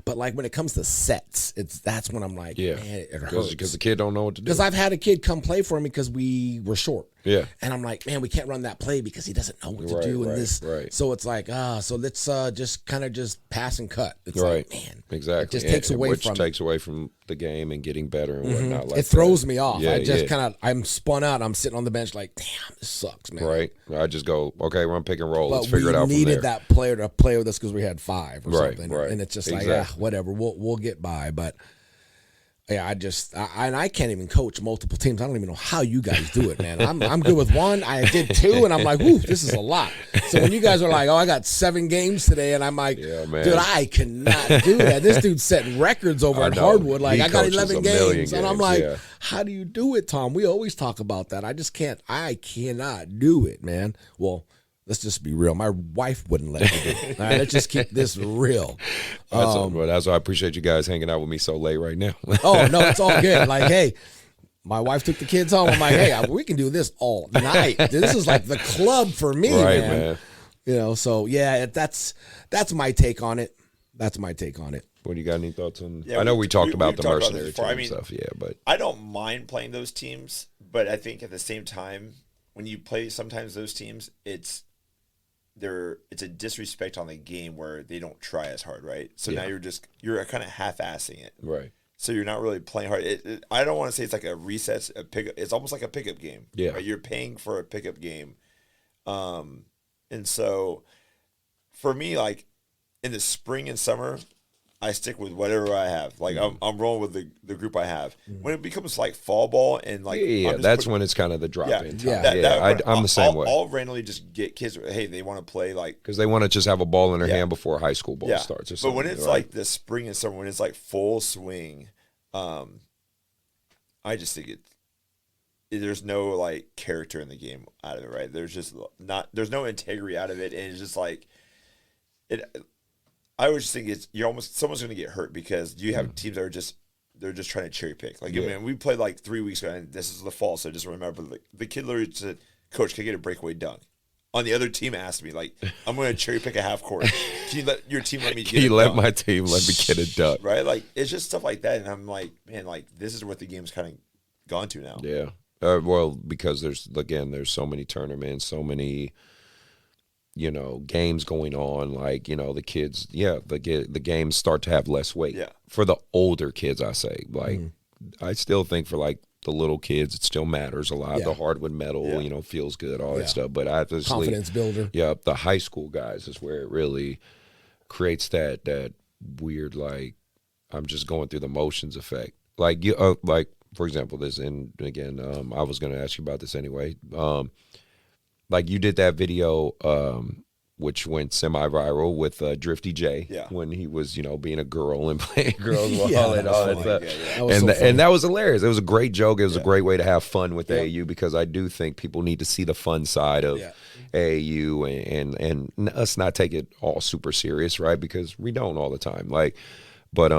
but like when it comes to sets, that's when I'm like, man, it hurts. Because the kid don't know what to do. Because I've had a kid come play for me because we were short. Yeah. And I'm like, man, we can't run that play because he doesn't know what to do in this. Right. So it's like, so let's just kind of just pass and cut. It's right. like, man. Exactly. It just takes away from takes away from the game and getting better and whatnot. Like it throws me off. Yeah, I just I'm spun out. I'm sitting on the bench like, damn, this sucks, man. Right. I just go, okay, run pick and roll. But Let's figure it out from there. We needed that player to play with us because we had 5 or something. Right. And it's just like, whatever, we'll get by. But yeah, I can't even coach multiple teams. I don't even know how you guys do it, man. I'm good with 1. I did 2, and I'm like, whoo, this is a lot. So when you guys are like, oh, I got 7 games today, and I'm like, dude, I cannot do that. This dude's setting records over at Hardwood. Like, I got 11 games, and I'm like, how do you do it, Tom? We always talk about that. I just can't. I cannot do it, man. Well, let's just be real. My wife wouldn't let me do it. All right, let's just keep this real. That's why I appreciate you guys hanging out with me so late right now. Oh, no, it's all good. Like, hey, my wife took the kids home. I'm like, hey, we can do this all night. This is like the club for me, man. You know, so, yeah, that's my take on it. That's my take on it. What do you got? Any thoughts on? I know we talked about the mercenary team and stuff. Yeah, but I don't mind playing those teams, but I think at the same time, when you play sometimes those teams, it's a disrespect on the game where they don't try as hard, right? So now you're kind of half-assing it, right? So you're not really playing hard. I don't want to say it's like a recess, a pickup. It's almost like a pickup game. Yeah, right? You're paying for a pickup game, and so for me, like in the spring and summer, I stick with whatever I have. Like I'm rolling with the group I have. When it becomes like fall ball and like that's when it's kind of the drop in. I'm the same way. I'll randomly just get kids. Hey, they want to play like because they want to just have a ball in their hand before high school ball starts. Or something, but when it's like the spring and summer, when it's like full swing, I just think there's no like character in the game out of it. Right? There's no integrity out of it, and it's just like it. I always just think someone's going to get hurt because you have teams that they're just trying to cherry pick. Like, I mean, we played like 3 weeks ago, and this is the fall, so just remember, like, the kid literally said, "Coach, can I get a breakaway dunk?" On the other team asked me, like, "I'm going to cherry pick a half court. Can you let your team let me get a dunk?" Can you let my team let me get a dunk? Right? Like, it's just stuff like that, and I'm like, man, like, this is what the game's kind of gone to now. Yeah. Well, because there's so many tournaments, so many games going on, like, the kids, the games start to have less weight. Yeah. For the older kids, I say, like, I still think for, like, the little kids, it still matters a lot. Yeah. The hardwood metal, feels good, all that stuff. But obviously, confidence builder. Yeah, the high school guys is where it really creates that weird, like, I'm just going through the motions effect. Like, like, for example, I was going to ask you about this anyway. Like you did that video, which went semi-viral with Driffty Jay when he was, being a girl and playing girls ball and all that stuff. And that was hilarious. It was a great joke. It was a great way to have fun with AAU because I do think people need to see the fun side of AAU and us not take it all super serious, right? Because we don't all the time. Like, but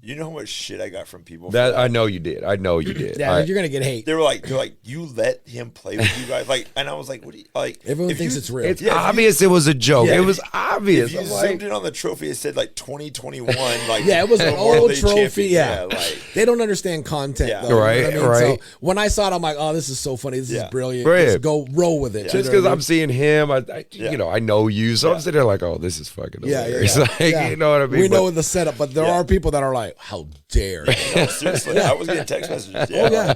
You know how much shit I got from people? That I know you did. Yeah, you're gonna get hate. They're like, you let him play with you guys, like, and I was like, what do you like? Everyone thinks it's real. It's obvious it was a joke. It was obvious. If you zoomed in on the trophy, it said like 2021. Like, yeah, it was an old trophy. Yeah, like, they don't understand content, though. Right, you know what I mean? right. So when I saw it, I'm like, oh, this is so funny. This is brilliant. Just go roll with it. Just because I'm seeing him, you know, I know you, so I'm sitting there like, oh, this is fucking hilarious. You know what I mean? We know the setup, but there are people that are like, how dare you? No, seriously, I was getting text messages. Yeah.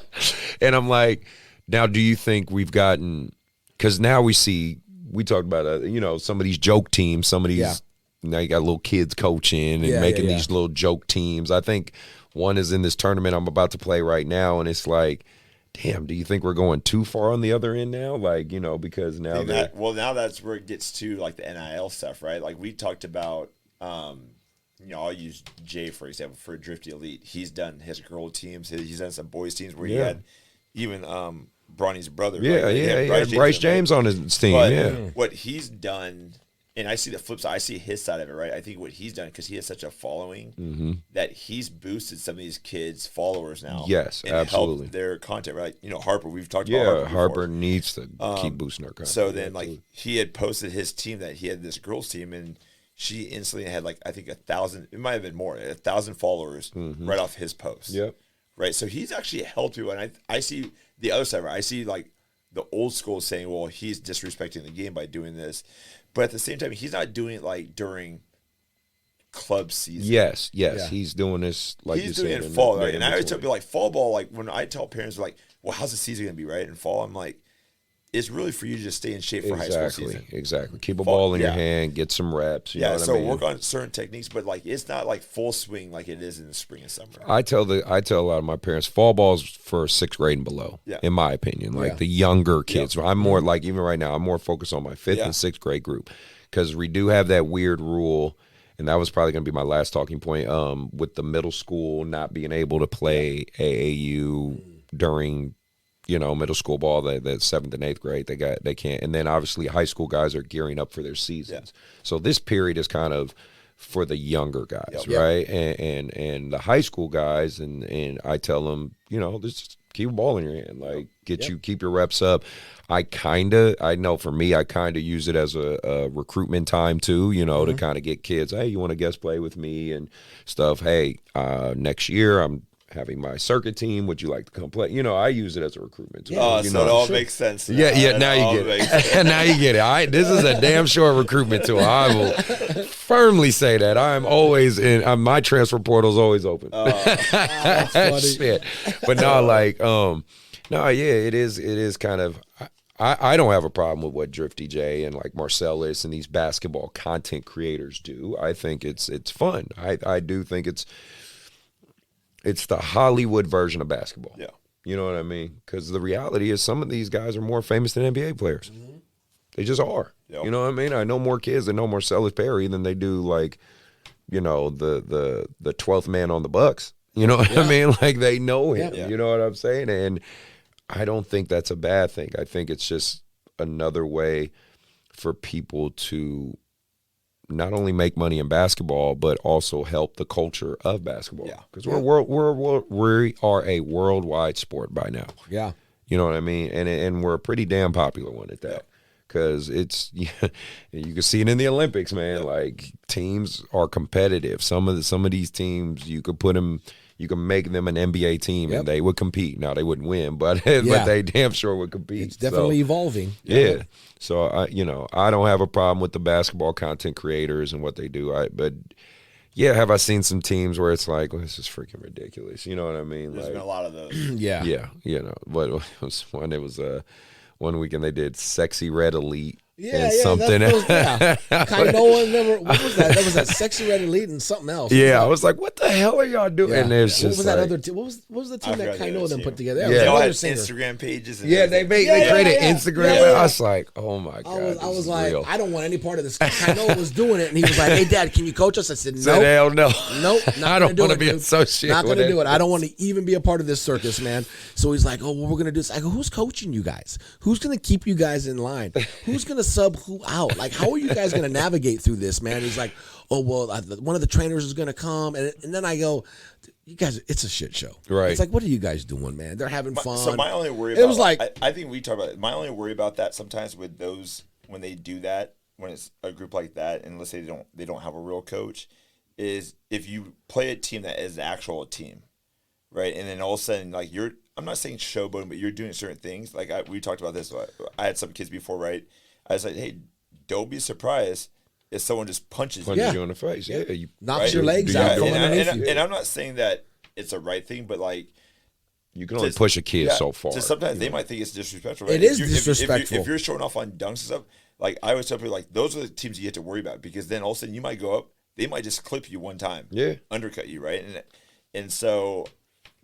And I'm like, now, do you think we've gotten? Because now we talked about you know, some of these joke teams, some of these now you got little kids coaching and making these little joke teams. I think one is in this tournament I'm about to play right now, and it's like, damn, do you think we're going too far on the other end now? Like, you know, because now now that's where it gets to like the NIL stuff, right? Like we talked about. You know, I'll use Jay for example for Driffty Elite. He's done his girl teams. He's done some boys teams where he had even Bronny's brother. Bryce James on his team. But what he's done, and I see the flip side. I see his side of it, right? I think what he's done because he has such a following that he's boosted some of these kids' followers now. Yes, and absolutely. helped their content, right? You know, Harper. We've talked about Harper needs to keep boosting her content. So then, like he had posted his team that he had this girls team and. She instantly had like I think 1,000. It might have been more, 1,000 followers right off his post. Yep. Right. So he's actually helped people, and I see the other side. Right? I see like the old school saying, "Well, he's disrespecting the game by doing this," but at the same time, he's not doing it like during club season. Yes. He's doing this like he's doing it in fall. Right? And I always tell people like fall ball. Like when I tell parents like, "Well, how's the season gonna be?" Right in fall, I'm like. It's really for you to just stay in shape for high school season. Exactly. Keep a ball in your hand, get some reps. You know what I mean? Work on certain techniques, but like it's not like full swing like it is in the spring and summer. I tell a lot of my parents, fall ball's for 6th grade and below. Yeah. In my opinion, like the younger kids. I'm more like even right now, I'm more focused on my 5th and 6th grade group because we do have that weird rule. And that was probably going to be my last talking point with the middle school not being able to play AAU during. You know, middle school ball, that 7th and 8th grade, they can't. And then obviously high school guys are gearing up for their seasons. So this period is kind of for the younger guys, right? And the high school guys, and I tell them, you know, just keep a ball in your hand, like keep your reps up. I know for me, I kind of use it as a recruitment time too, you know, to kind of get kids, hey, you want to guest play with me and stuff. Hey, next year I'm having my circuit team, would you like to come play? You know, I use it as a recruitment tool. Oh, so it all makes sense. Now. Now you get it. Now you get it. This is a damn sure recruitment tool. I will firmly say that. I'm always in. My transfer portal is always open. That's funny. Shit. But no, like, it is kind of. I don't have a problem with what Driffty Jay and like Marcellus and these basketball content creators do. I think it's fun. I do think it's the Hollywood version of basketball. Yeah. You know what I mean? Because the reality is some of these guys are more famous than NBA players. They just are. Yep. You know what I mean? I know more kids that know Marcellus Perry than they do, like, you know, the 12th man on the Bucks. You know what I mean? Like, they know him. Yeah. You know what I'm saying? And I don't think that's a bad thing. I think it's just another way for people to not only make money in basketball, but also help the culture of basketball. Because we are a worldwide sport by now. Yeah. You know what I mean? And we're a pretty damn popular one at that. Because it's, you can see it in the Olympics, man. Like, teams are competitive. Some of these teams, you could put them, you can make them an NBA team and they would compete. Now, they wouldn't win, but they damn sure would compete. It's definitely evolving. Yeah. So, I don't have a problem with the basketball content creators and what they do. But have I seen some teams where it's like, well, this is freaking ridiculous. You know what I mean? There's been a lot of those. Yeah. You know, but it was one weekend they did Sexy Red Elite. Something. Kind of no one never. What was that? That was that Sexy Red Elite and something else. I was like, what the hell are y'all doing? And there's just what was that other team? What was the team that Kind of them put together? They all had Instagram pages. And they created Instagram. I was like, oh my god. I was like, I don't want any part of this. Kind of was doing it, and he was like, hey Dad, can you coach us? I said, no. Hell no. Nope. I don't want to be associated. Not going to do it. I don't want to even be a part of this circus, man. So he's like, oh, well, we're going to do this. I go, who's coaching you guys? Who's going to keep you guys in line? Who's going to sub who out? Like, how are you guys going to navigate through this, man? He's like, oh, well, one of the trainers is going to come. And then I go, you guys, it's a shit show. Right. It's like, what are you guys doing, man? They're having fun. So my only worry it was like, I think we talk about it. My only worry about that sometimes with those, when they do that, when it's a group like that, and let's say they don't have a real coach, is if you play a team that is an actual team, right? And then all of a sudden, like I'm not saying showboating, but you're doing certain things. Like we talked about this. I had some kids before, right? I was like, hey, don't be surprised if someone just punches you in the face. Yeah, you knocks your legs out. And I'm not saying that it's a right thing, but like you can only push a kid so far. So sometimes they might think it's disrespectful. Right? It is disrespectful. If you're showing off on dunks and stuff, like I always tell people, like those are the teams you have to worry about, because then all of a sudden you might go up, they might just clip you one time, undercut you, right? And so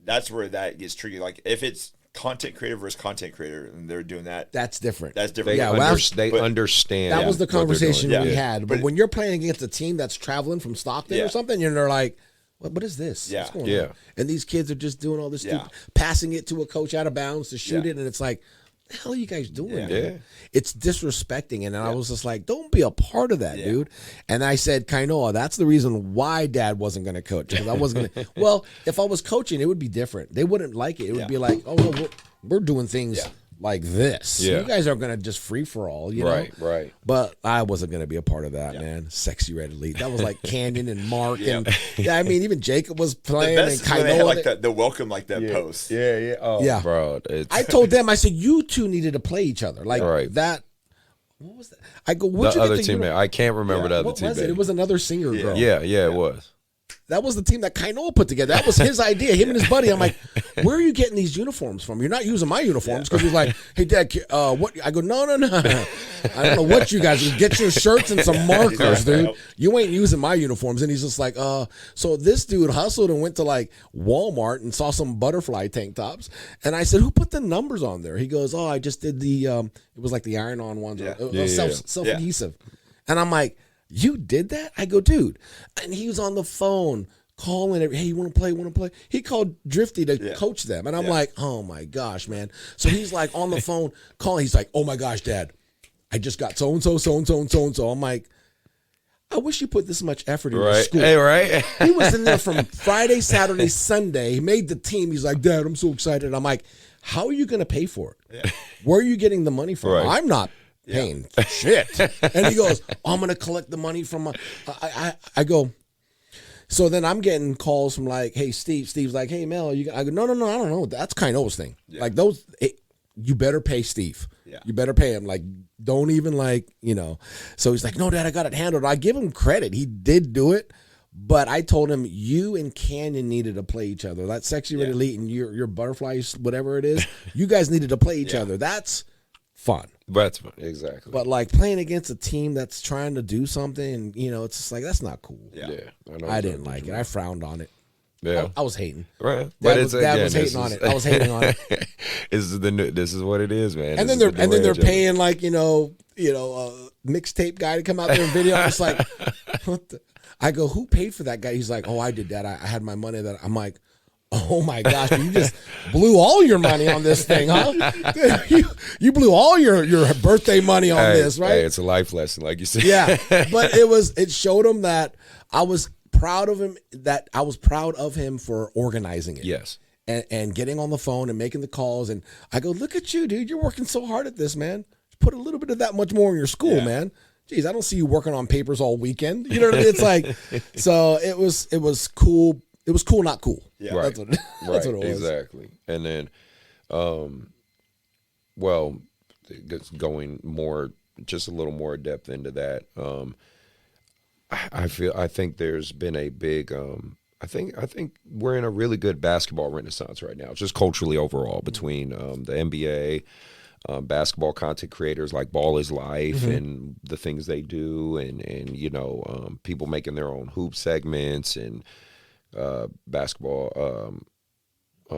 that's where that gets tricky. Like if it's content creator versus content creator, and they're doing that. That's different. That's different. They understand. That was the conversation we had. But when you're playing against a team that's traveling from Stockton or something, and they're like, what is this? Yeah. What's going on? And these kids are just doing all this stupid, passing it to a coach out of bounds to shoot it, and it's like, the hell are you guys doing? Yeah. It's disrespecting. And I was just like, don't be a part of that, dude. And I said, Kainoa, that's the reason why Dad wasn't going to coach. Because I wasn't going to. Well, if I was coaching, it would be different. They wouldn't like it. It would be like, oh, no, we're doing things like this. You guys are going to just free for all, you know? Right. But I wasn't going to be a part of that, man. Sexy Red Elite. That was like Canyon and Mark. And I mean, even Jacob was playing. The best and when they had like the welcome, like that post. Yeah. Oh, bro. I told them, I said, you two needed to play each other. Like that. What was that? I go, what'd the you other get teammate. I can't remember the other teammate. What was it? It was another singer girl. Yeah, it was. That was the team that Kainoa put together. That was his idea, him and his buddy. I'm like, where are you getting these uniforms from? You're not using my uniforms. Because he's like, hey, Dad, what? I go, no. I don't know what you guys do. Get your shirts and some markers, dude. You ain't using my uniforms. And he's just like, so this dude hustled and went to like Walmart and saw some butterfly tank tops. And I said, who put the numbers on there? He goes, I just did the, it was like the iron-on ones. Self-adhesive. And I'm like, you did that? I go, dude. And he was on the phone calling, hey, you want to play? He called Driffty to coach them. And I'm like, oh, my gosh, man. So he's like on the phone calling. He's like, oh, my gosh, Dad, I just got so-and-so, so-and-so, and so-and-so. I'm like, I wish you put this much effort into school. Hey, right? He was in there from Friday, Saturday, Sunday. He made the team. He's like, Dad, I'm so excited. I'm like, how are you going to pay for it? Yeah. Where are you getting the money from? I'm not paying shit. And he goes, I'm going to collect the money from my, I go, so then I'm getting calls from like, hey, Steve's like, hey, Mel, I go, no, I don't know. That's Kainoa's thing. Yeah. Like those, you better pay Steve. Yeah. You better pay him. Like, don't even like, so he's like, no, Dad, I got it handled. I give him credit. He did do it. But I told him, you and Canyon needed to play each other. That Sexy Red Elite and your butterflies, whatever it is, you guys needed to play each other. That's fun. That's fun, exactly. But like playing against a team that's trying to do something, and it's just like, that's not cool. Yeah. I didn't like it. I frowned on it. Yeah, I was hating. Right, Dad was hating on it. I was hating on it. This is what it is, man. And then they're paying like mixtape guy to come out there and video. It's like, what the? I go, who paid for that guy? He's like, oh, I did that. I had my money. That I'm like, oh my gosh, you just blew all your money on this thing, huh? you blew all your birthday money on this, right? Hey, it's a life lesson, like you said. Yeah, but it showed him that I was proud of him. That I was proud of him for organizing it. Yes. And getting on the phone and making the calls. And I go, look at you, dude. You're working so hard at this, man. Put a little bit of that much more in your school, man. Geez, I don't see you working on papers all weekend. You know what I mean? It's like, so it was cool. It was cool, not cool. Yeah. Right. That's what it was. Exactly. And then, going just a little more depth into that. I think there's been a big, I think we're in a really good basketball renaissance right now, just culturally overall, between the NBA, basketball content creators like Ball is Life and the things they do, and people making their own hoop segments and basketball. I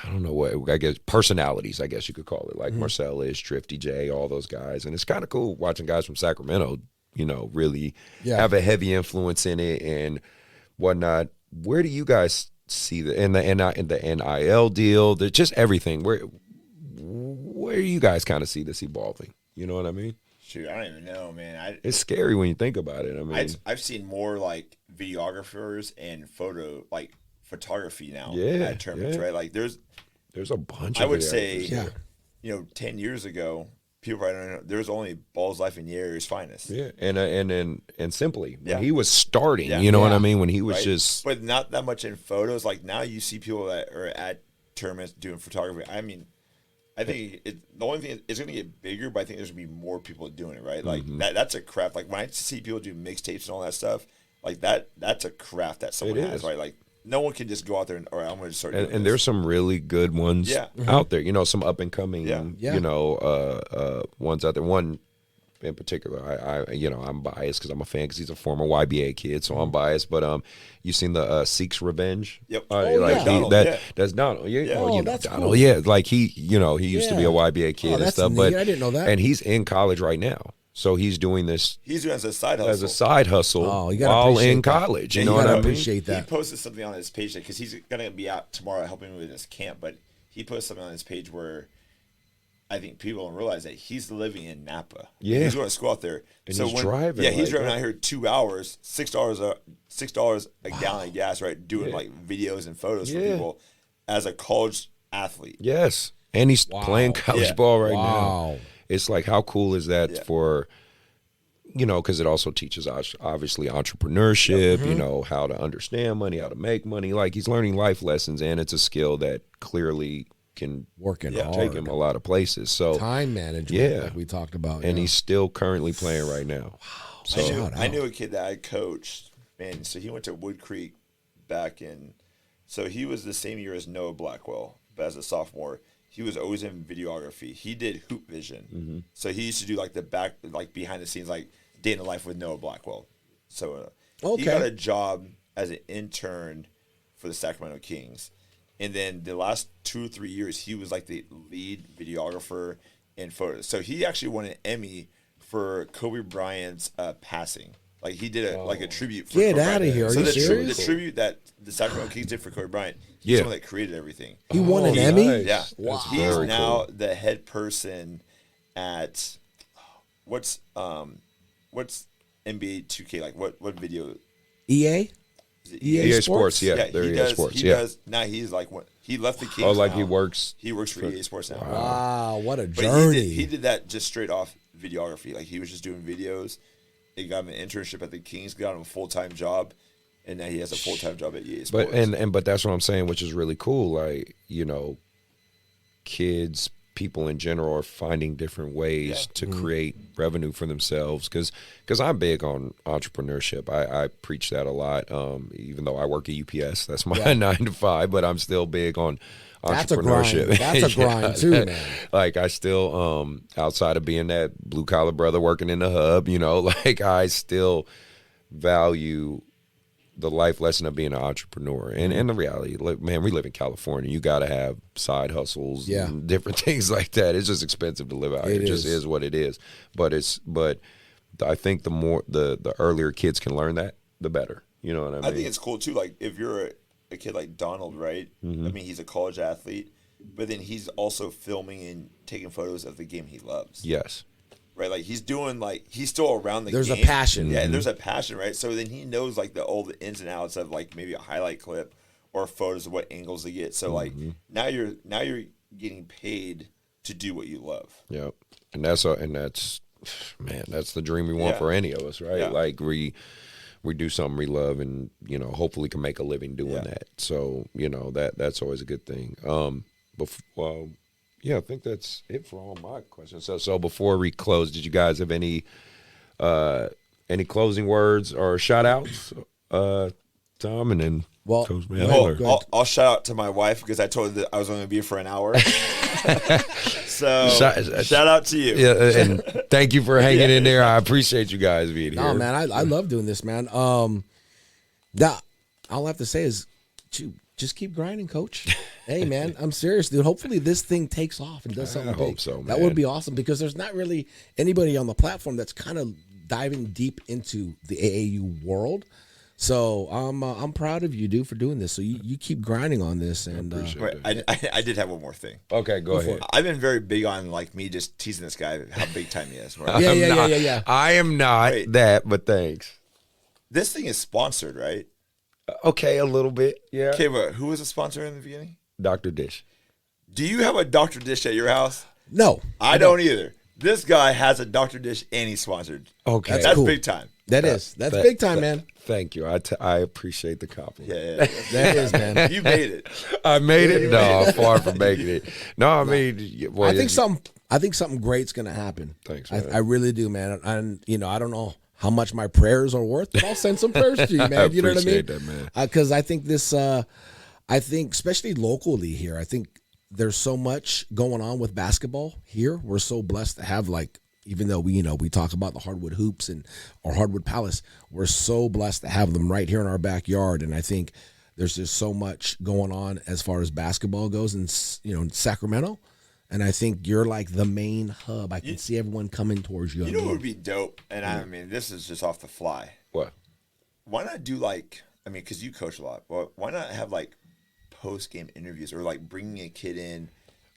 don't know what, I guess personalities, I guess you could call it, like Marcellus, Driffty Jay, all those guys, and it's kind of cool watching guys from Sacramento, really have a heavy influence in it and whatnot. Where do you guys see in the NIL deal? Just everything. Where do you guys kind of see this evolving? You know what I mean? Shoot, I don't even know, man. It's scary when you think about it. I mean, I've seen more like videographers and photography now Yeah, at tournaments, yeah. right? Like there's there's a bunch. I of would videos. say, 10 years ago, people probably don't know. There was only Balls Life and Yair's finest. Yeah, and simply when Yeah. he was starting, Yeah. you know what I Yeah. mean? When he was Right? just But not that much in photos. Like now you see people that are at tournaments doing photography. I mean, I think the only thing it's going to get bigger, but I think there's going to be more people doing it, right? Like that's a craft. Like when I see people do mixtapes and all that stuff, like that's a craft that someone It has, is. right? Like no one can just go out there and, all right, I'm going to start doing and this. there's some really good ones Yeah. out there. You know, some up and coming. Yeah. You know, ones out there. One in particular, I'm biased because I'm a fan because he's a former YBA kid, so I'm biased. But you seen the Seek's Revenge? Yep. Like Donald, that's Donald. Yeah. Yeah. Oh, Oh, you know that's Donald. cool. Yeah. Like he used to be a YBA kid and that's stuff. neat. But I didn't know that. And he's in college right now, so he's doing this He's doing it as a side hustle. as a side hustle Oh, you gotta while appreciate in that. college. Yeah, You know you what gotta I mean? appreciate that. He posted something on his page because he's gonna be out tomorrow helping me with his camp. But he posted something on his page where I think people don't realize that he's living in Napa. Yeah. He's going to school out there. And he's driving, Yeah, he's like, driving yeah. out here 2 hours, $6 a gallon of gas, right? Doing like videos and photos for Yeah. people as a college athlete. Yes, and he's playing college Yeah. ball right Wow. now. It's like, how cool is that Yeah. for, because it also teaches us obviously entrepreneurship, Mm-hmm. how to understand money, how to make money. Like he's learning life lessons, and it's a skill that clearly can Working take hard. him a lot of places. So, Time management, Yeah. like we talked about. and yeah. he's still currently playing right now. So, Shout out. I knew a kid that I coached, man. So he went to Wood Creek so he was the same year as Noah Blackwell, but as a sophomore, he was always in videography. He did Hoop Vision, so he used to do like behind the scenes, like day in the life with Noah Blackwell. So Okay. he got a job as an intern for the Sacramento Kings, and then the last 2 or 3 years, he was like the lead videographer in photos. So he actually won an Emmy for Kobe Bryant's passing. Like he did a tribute. For Get Kobe outta Bryant. here. Are So you the serious? the tribute that the Sacramento Kings did for Kobe Bryant, he's Yeah. the one that created everything. He won an Oh, Emmy? nice. Yeah, That's he's very now cool. the head person at what's NBA 2K, like what video EA? is it? EA Sports, yeah, they're he EA does. Sports, He yeah. does now. He's like he left the Kings. Oh, like now. he works. He works for EA Sports now. Wow, what a But journey. he did that just straight off videography. Like he was just doing videos. It got him an internship at the Kings, got him a full-time job, and now he has a full-time job at EA Sports. But that's what I'm saying, which is really cool. Like, kids, people in general are finding different ways to create revenue for themselves. Because I'm big on entrepreneurship. I preach that a lot. Even though I work at UPS, that's my 9 to 5. But I'm still big on That's a grind. entrepreneurship. That's a grind too, man. Like I still, outside of being that blue collar brother working in the hub, like I still value the life lesson of being an entrepreneur and the reality. Like, man, we live in California. You got to have side hustles and different things like that. It's just expensive to live out here. It just is what it is. But I think the more the earlier kids can learn that, the better. You know what I mean? I think it's cool too. Like if you're a kid like Donald, right? I mean, he's a college athlete, but then he's also filming and taking photos of the game he loves. Yes. Right, like he's doing he's still around the There's game. a passion. Yeah, there's a passion, right? So then he knows like all the ins and outs of like maybe a highlight clip or photos of what angles to get. So like now you're getting paid to do what you love. Yep. And that's man, that's the dream we want for any of us, right? Yeah. Like we do something we love and, hopefully can make a living doing that. So, that's always a good thing. I think that's it for all my questions. So before we close, did you guys have any closing words or shout outs, Tom, and then Coach Miller? I'll shout out to my wife because I told her that I was only going to be here for an hour. So shout out to you. Yeah, and thank you for hanging in there. I appreciate you guys being here. No, man, I love doing this, man. All I have to say is, just keep grinding, Coach. Hey, man, I'm serious, dude. Hopefully this thing takes off and does something I hope big. so, man. That would be awesome because there's not really anybody on the platform that's kind of diving deep into the AAU world. So I'm proud of you, dude, for doing this. So you keep grinding on this, and I did have one more thing. Okay, go ahead. I've been very big on like me just teasing this guy how big time he is. Yeah. I am not that, but thanks. This thing is sponsored, right? Okay, a little bit, yeah. Okay, but who was the sponsor in the beginning? Dr. Dish. Do you have a Dr. Dish at your house? No, I don't either. This guy has a Dr. Dish and he's sponsored. Okay, that's cool. big time. That's big time, man. Thank you. I appreciate the compliment. Yeah. That is, man. You made it. I made it. No, I'm far from making it. No, I mean, well, I think something great's gonna happen. Thanks, man. I really do, man. And I don't know how much my prayers are worth, but I'll send some prayers to you, man. You know what I mean? That, man. Because I think this, especially locally here, I think there's so much going on with basketball here. We're so blessed to have, like, even though we talk about the hardwood hoops and our hardwood palace, we're so blessed to have them right here in our backyard. And I think there's just so much going on as far as basketball goes in Sacramento. And I think you're like the main hub. I can see everyone coming towards you. You know what would be dope? And I mean, this is just off the fly. What? Why not do because you coach a lot. Well, why not have like post-game interviews or like bringing a kid in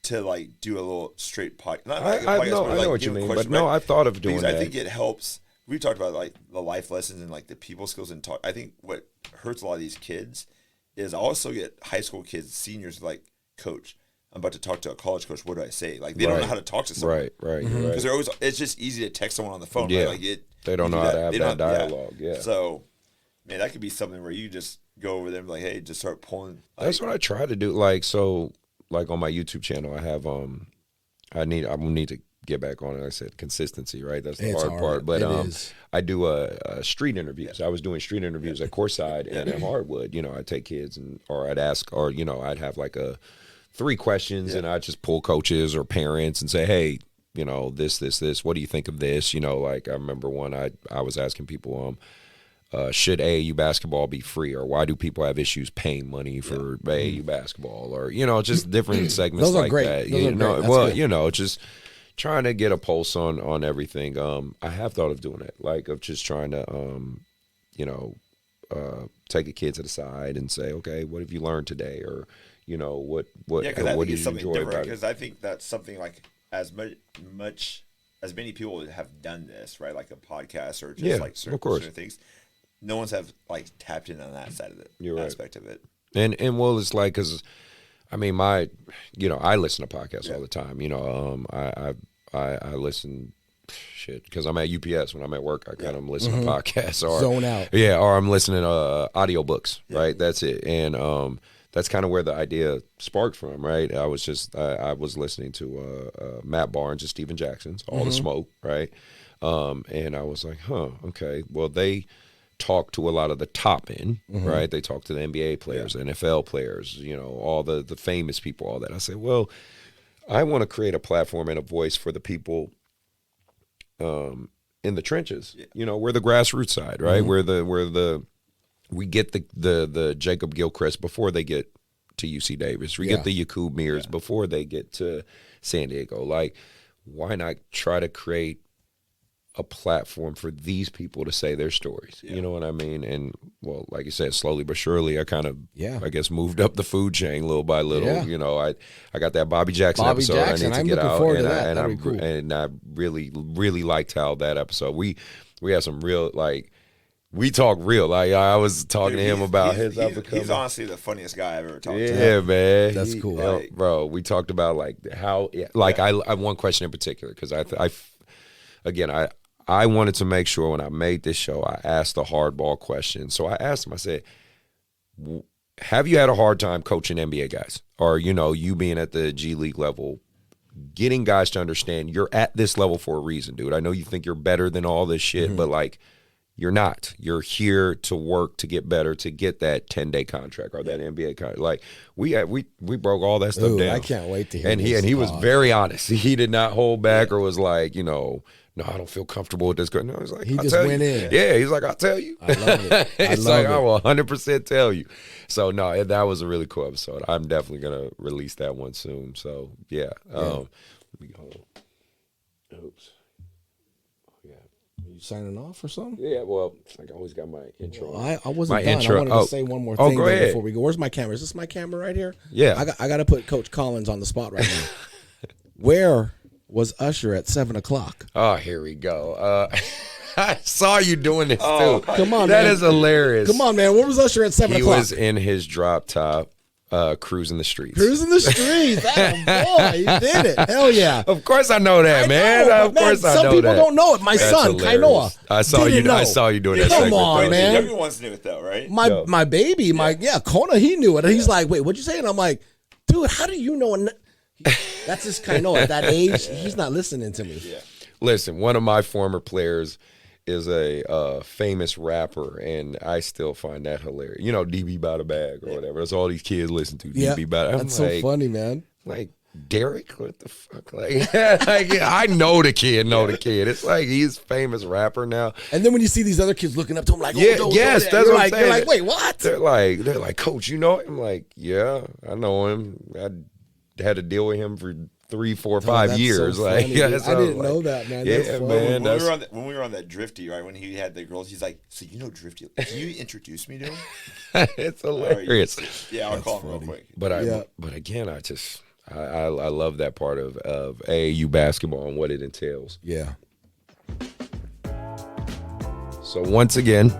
to like do a little straight podcast? I know what you mean, but no, I've thought of doing that. I think it helps. We talked about like the life lessons and like the people skills and talk. I think what hurts a lot of these kids is I also get high school kids, seniors like, coach, I'm about to talk to a college coach. What do I say? Like they don't know how to talk to someone. Right. Because they're always. It's just easy to text someone on the phone. Yeah. Right? Like they don't know how to have that dialogue. Yeah. So, man, that could be something where you just go over there and be like, hey, just start pulling. That's what I try to do. Like on my YouTube channel, I have I will need to get back on it. Like I said, consistency, right? That's the hard part. But I do street interviews. Yeah. I was doing street interviews at Courtside and at Hardwood. I'd take kids or I'd ask, or I'd have like 3 questions and I'd just pull coaches or parents and say, hey, this, what do you think of this? Like I remember one I was asking people, should AAU basketball be free, or why do people have issues paying money for AAU basketball, or just different segments like great. that. Just trying to get a pulse on everything. I have thought of doing it, like of just trying to take a kid to the side and say, okay, what have you learned today, or what did you enjoy about it? Because I think that's something like as much as many people have done this, right? Like a podcast or just like certain things. No one's have like tapped in on that side of it, aspect of it. And well, it's like, because I mean, I listen to podcasts all the time. I listen because I'm at UPS. When I'm at work, I kind of listen to podcasts or zone out. Yeah, or I'm listening to audiobooks, right? That's it. And that's kind of where the idea sparked from, right? I was listening to Matt Barnes and Steven Jackson's All the Smoke, right? And I was like, okay. Well, they talk to a lot of the top end, right? They talk to the NBA players, NFL players, all the famous people, all that. I said, well, I want to create a platform and a voice for the people in the trenches, where the grassroots side, right? Where we get the Jacob Gilchrist before they get to UC Davis. We get the Yakub Mears before they get to San Diego. Like, why not try to create a platform for these people to say their stories? You know what I mean? And well, like you said, slowly but surely, I kind of, I guess, moved up the food chain little by little. I got that Bobby Jackson episode I need to get out, and I really, really liked how that episode. We had some real, like, we talk real. Like, I was talking to him about his upcoming. He's honestly the funniest guy I've ever talked to. Yeah, man. That's cool. Bro, we talked about like how, like, I have one question in particular, because I wanted to make sure when I made this show, I asked the hardball question. So I asked him, I said, have you had a hard time coaching NBA guys? Or, you being at the G League level, getting guys to understand you're at this level for a reason, dude. I know you think you're better than all this shit, but like, you're not. You're here to work, to get better, to get that 10-day contract or that NBA contract. Like, we broke all that stuff down. I can't wait to hear And he was very honest. He did not hold back or was like, no, I don't feel comfortable with this. No, he's like, he just went in. Yeah, he's like, I'll tell you. I love it. I will 100% tell you. So, no, that was a really cool episode. I'm definitely going to release that one soon. So, yeah. Let me go. Oops. Yeah. signing off or something? Yeah, well, I always got my intro. Well, I wasn't done. Intro. I wanted to say one more thing before we go. Where's my camera? Is this my camera right here? Yeah. I got to put Coach Collins on the spot right now. Where was Usher at 7 o'clock? Oh, here we go. I saw you doing this too. Come on, that man. is hilarious. Come on, man. Where was Usher at 7 o'clock? He was in his drop top, cruising the streets. Cruising the streets. That boy, he did it. Hell yeah. Of course I know that, man. Of course I know that. Some people don't know it. My son, hilarious. Kainoa. I saw you doing that. Come on, man. Everyone's knew it though, right? My baby, Kona, he knew it. And he's like, wait, what'd you say? And I'm like, dude, how do you know? That's just Kainoa. At that age, he's not listening to me. Yeah. Listen, one of my former players is a famous rapper, and I still find that hilarious. You know, DB Bout a Bag or whatever. That's all these kids listen to. DB Bout. That's so funny, man. Like, Derek, what the fuck? Like I know the kid. It's like he's a famous rapper now. And then when you see these other kids looking up to him, like, that's what I'm saying. You're like, wait, what? They're like, Coach, you know him? I'm like, yeah, I know him. I had to deal with him for 3, 4, 5 years. So like, funny, I didn't know that, man. Yeah, man. When we were on that Driffty, right? When he had the girls, he's like, "So you know Driffty? Can you introduce me to him?" It's hilarious. I'll call him real quick. But again, I love that part of AAU basketball and what it entails. Yeah. So once again,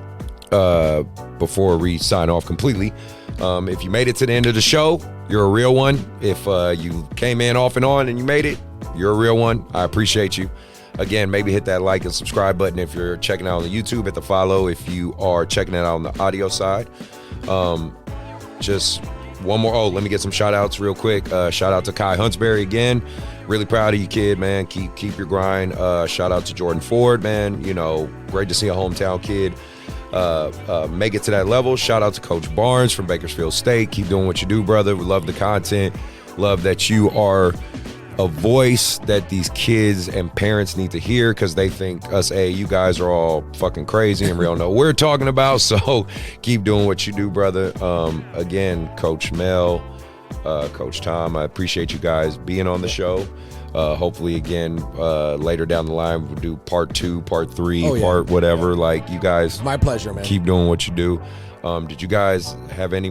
before we sign off completely, if you made it to the end of the show, you're a real one. If you came in off and on and you made it, you're a real one. I appreciate you. Again, maybe hit that like and subscribe button if you're checking out on the YouTube. Hit the follow if you are checking it out on the audio side. Just one more. Oh, let me get some shout outs real quick. Shout out to Kai Huntsberry again. Really proud of you, kid, man. Keep your grind. Shout out to Jordan Ford, man. You know, great to see a hometown kid make it to that level. Shout out to Coach Barnes from Bakersfield State. Keep doing what you do, brother. We love the content. Love that you are a voice that these kids and parents need to hear, because they think us AAU guys are all fucking crazy and we don't know what we're talking about. So keep doing what you do, brother. Again, Coach Mel, Coach Tom, I appreciate you guys being on the show. Hopefully again later down the line we'll do part 2, part 3, part whatever. Like, you guys, my pleasure, man. Keep doing what you do. Did you guys have any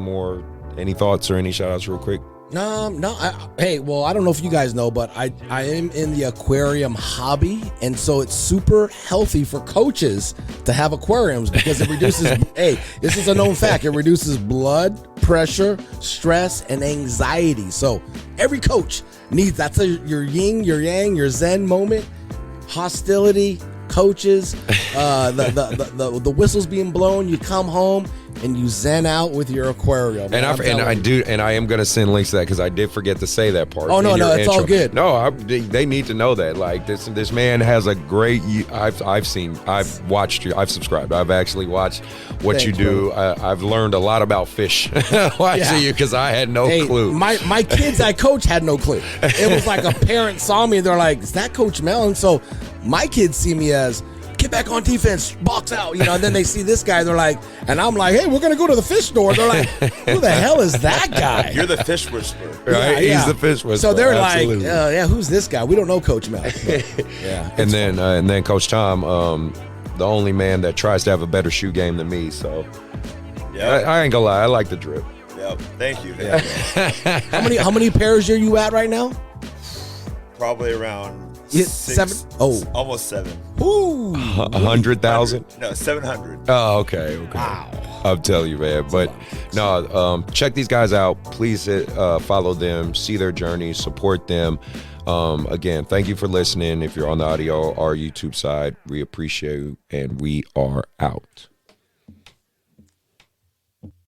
thoughts or any shout outs real quick? No. I don't know if you guys know, but I am in the aquarium hobby, and so it's super healthy for coaches to have aquariums because it reduces. Hey, this is a known fact. It reduces blood pressure, stress, and anxiety. So every coach needs your yin, your yang, your zen moment. Hostility, coaches, the whistles being blown. You come home and you zen out with your aquarium. And I am going to send links to that, because I did forget to say that part. Oh no, it's all good. No, they need to know that. Like, this man has a great. I've watched you. I've subscribed. I've actually watched what you do. I've learned a lot about fish watching you, because I had no clue. My kids I coach had no clue. It was like a parent saw me and they're like, "Is that Coach Mel?" And so my kids see me as, get back on defense, box out, and then they see this guy, they're like, and I'm like, hey, we're going to go to the fish store. They're like, who the hell is that guy? You're the fish whisperer. Right? Yeah. He's the fish whisperer. So they're Absolutely. like, who's this guy? We don't know Coach Mel. Yeah. And then Coach Tom, the only man that tries to have a better shoe game than me. So I ain't gonna lie, I like the drip. Yep. Thank you. Yeah. How many pairs are you at right now? Probably around 7. Oh, almost 7. Ooh, 100,000. No, 700. Oh, okay. Wow. I'm telling you, man. But no, check these guys out. Please follow them, see their journey, support them. Again, thank you for listening. If you're on the audio or YouTube side, we appreciate you, and we are out.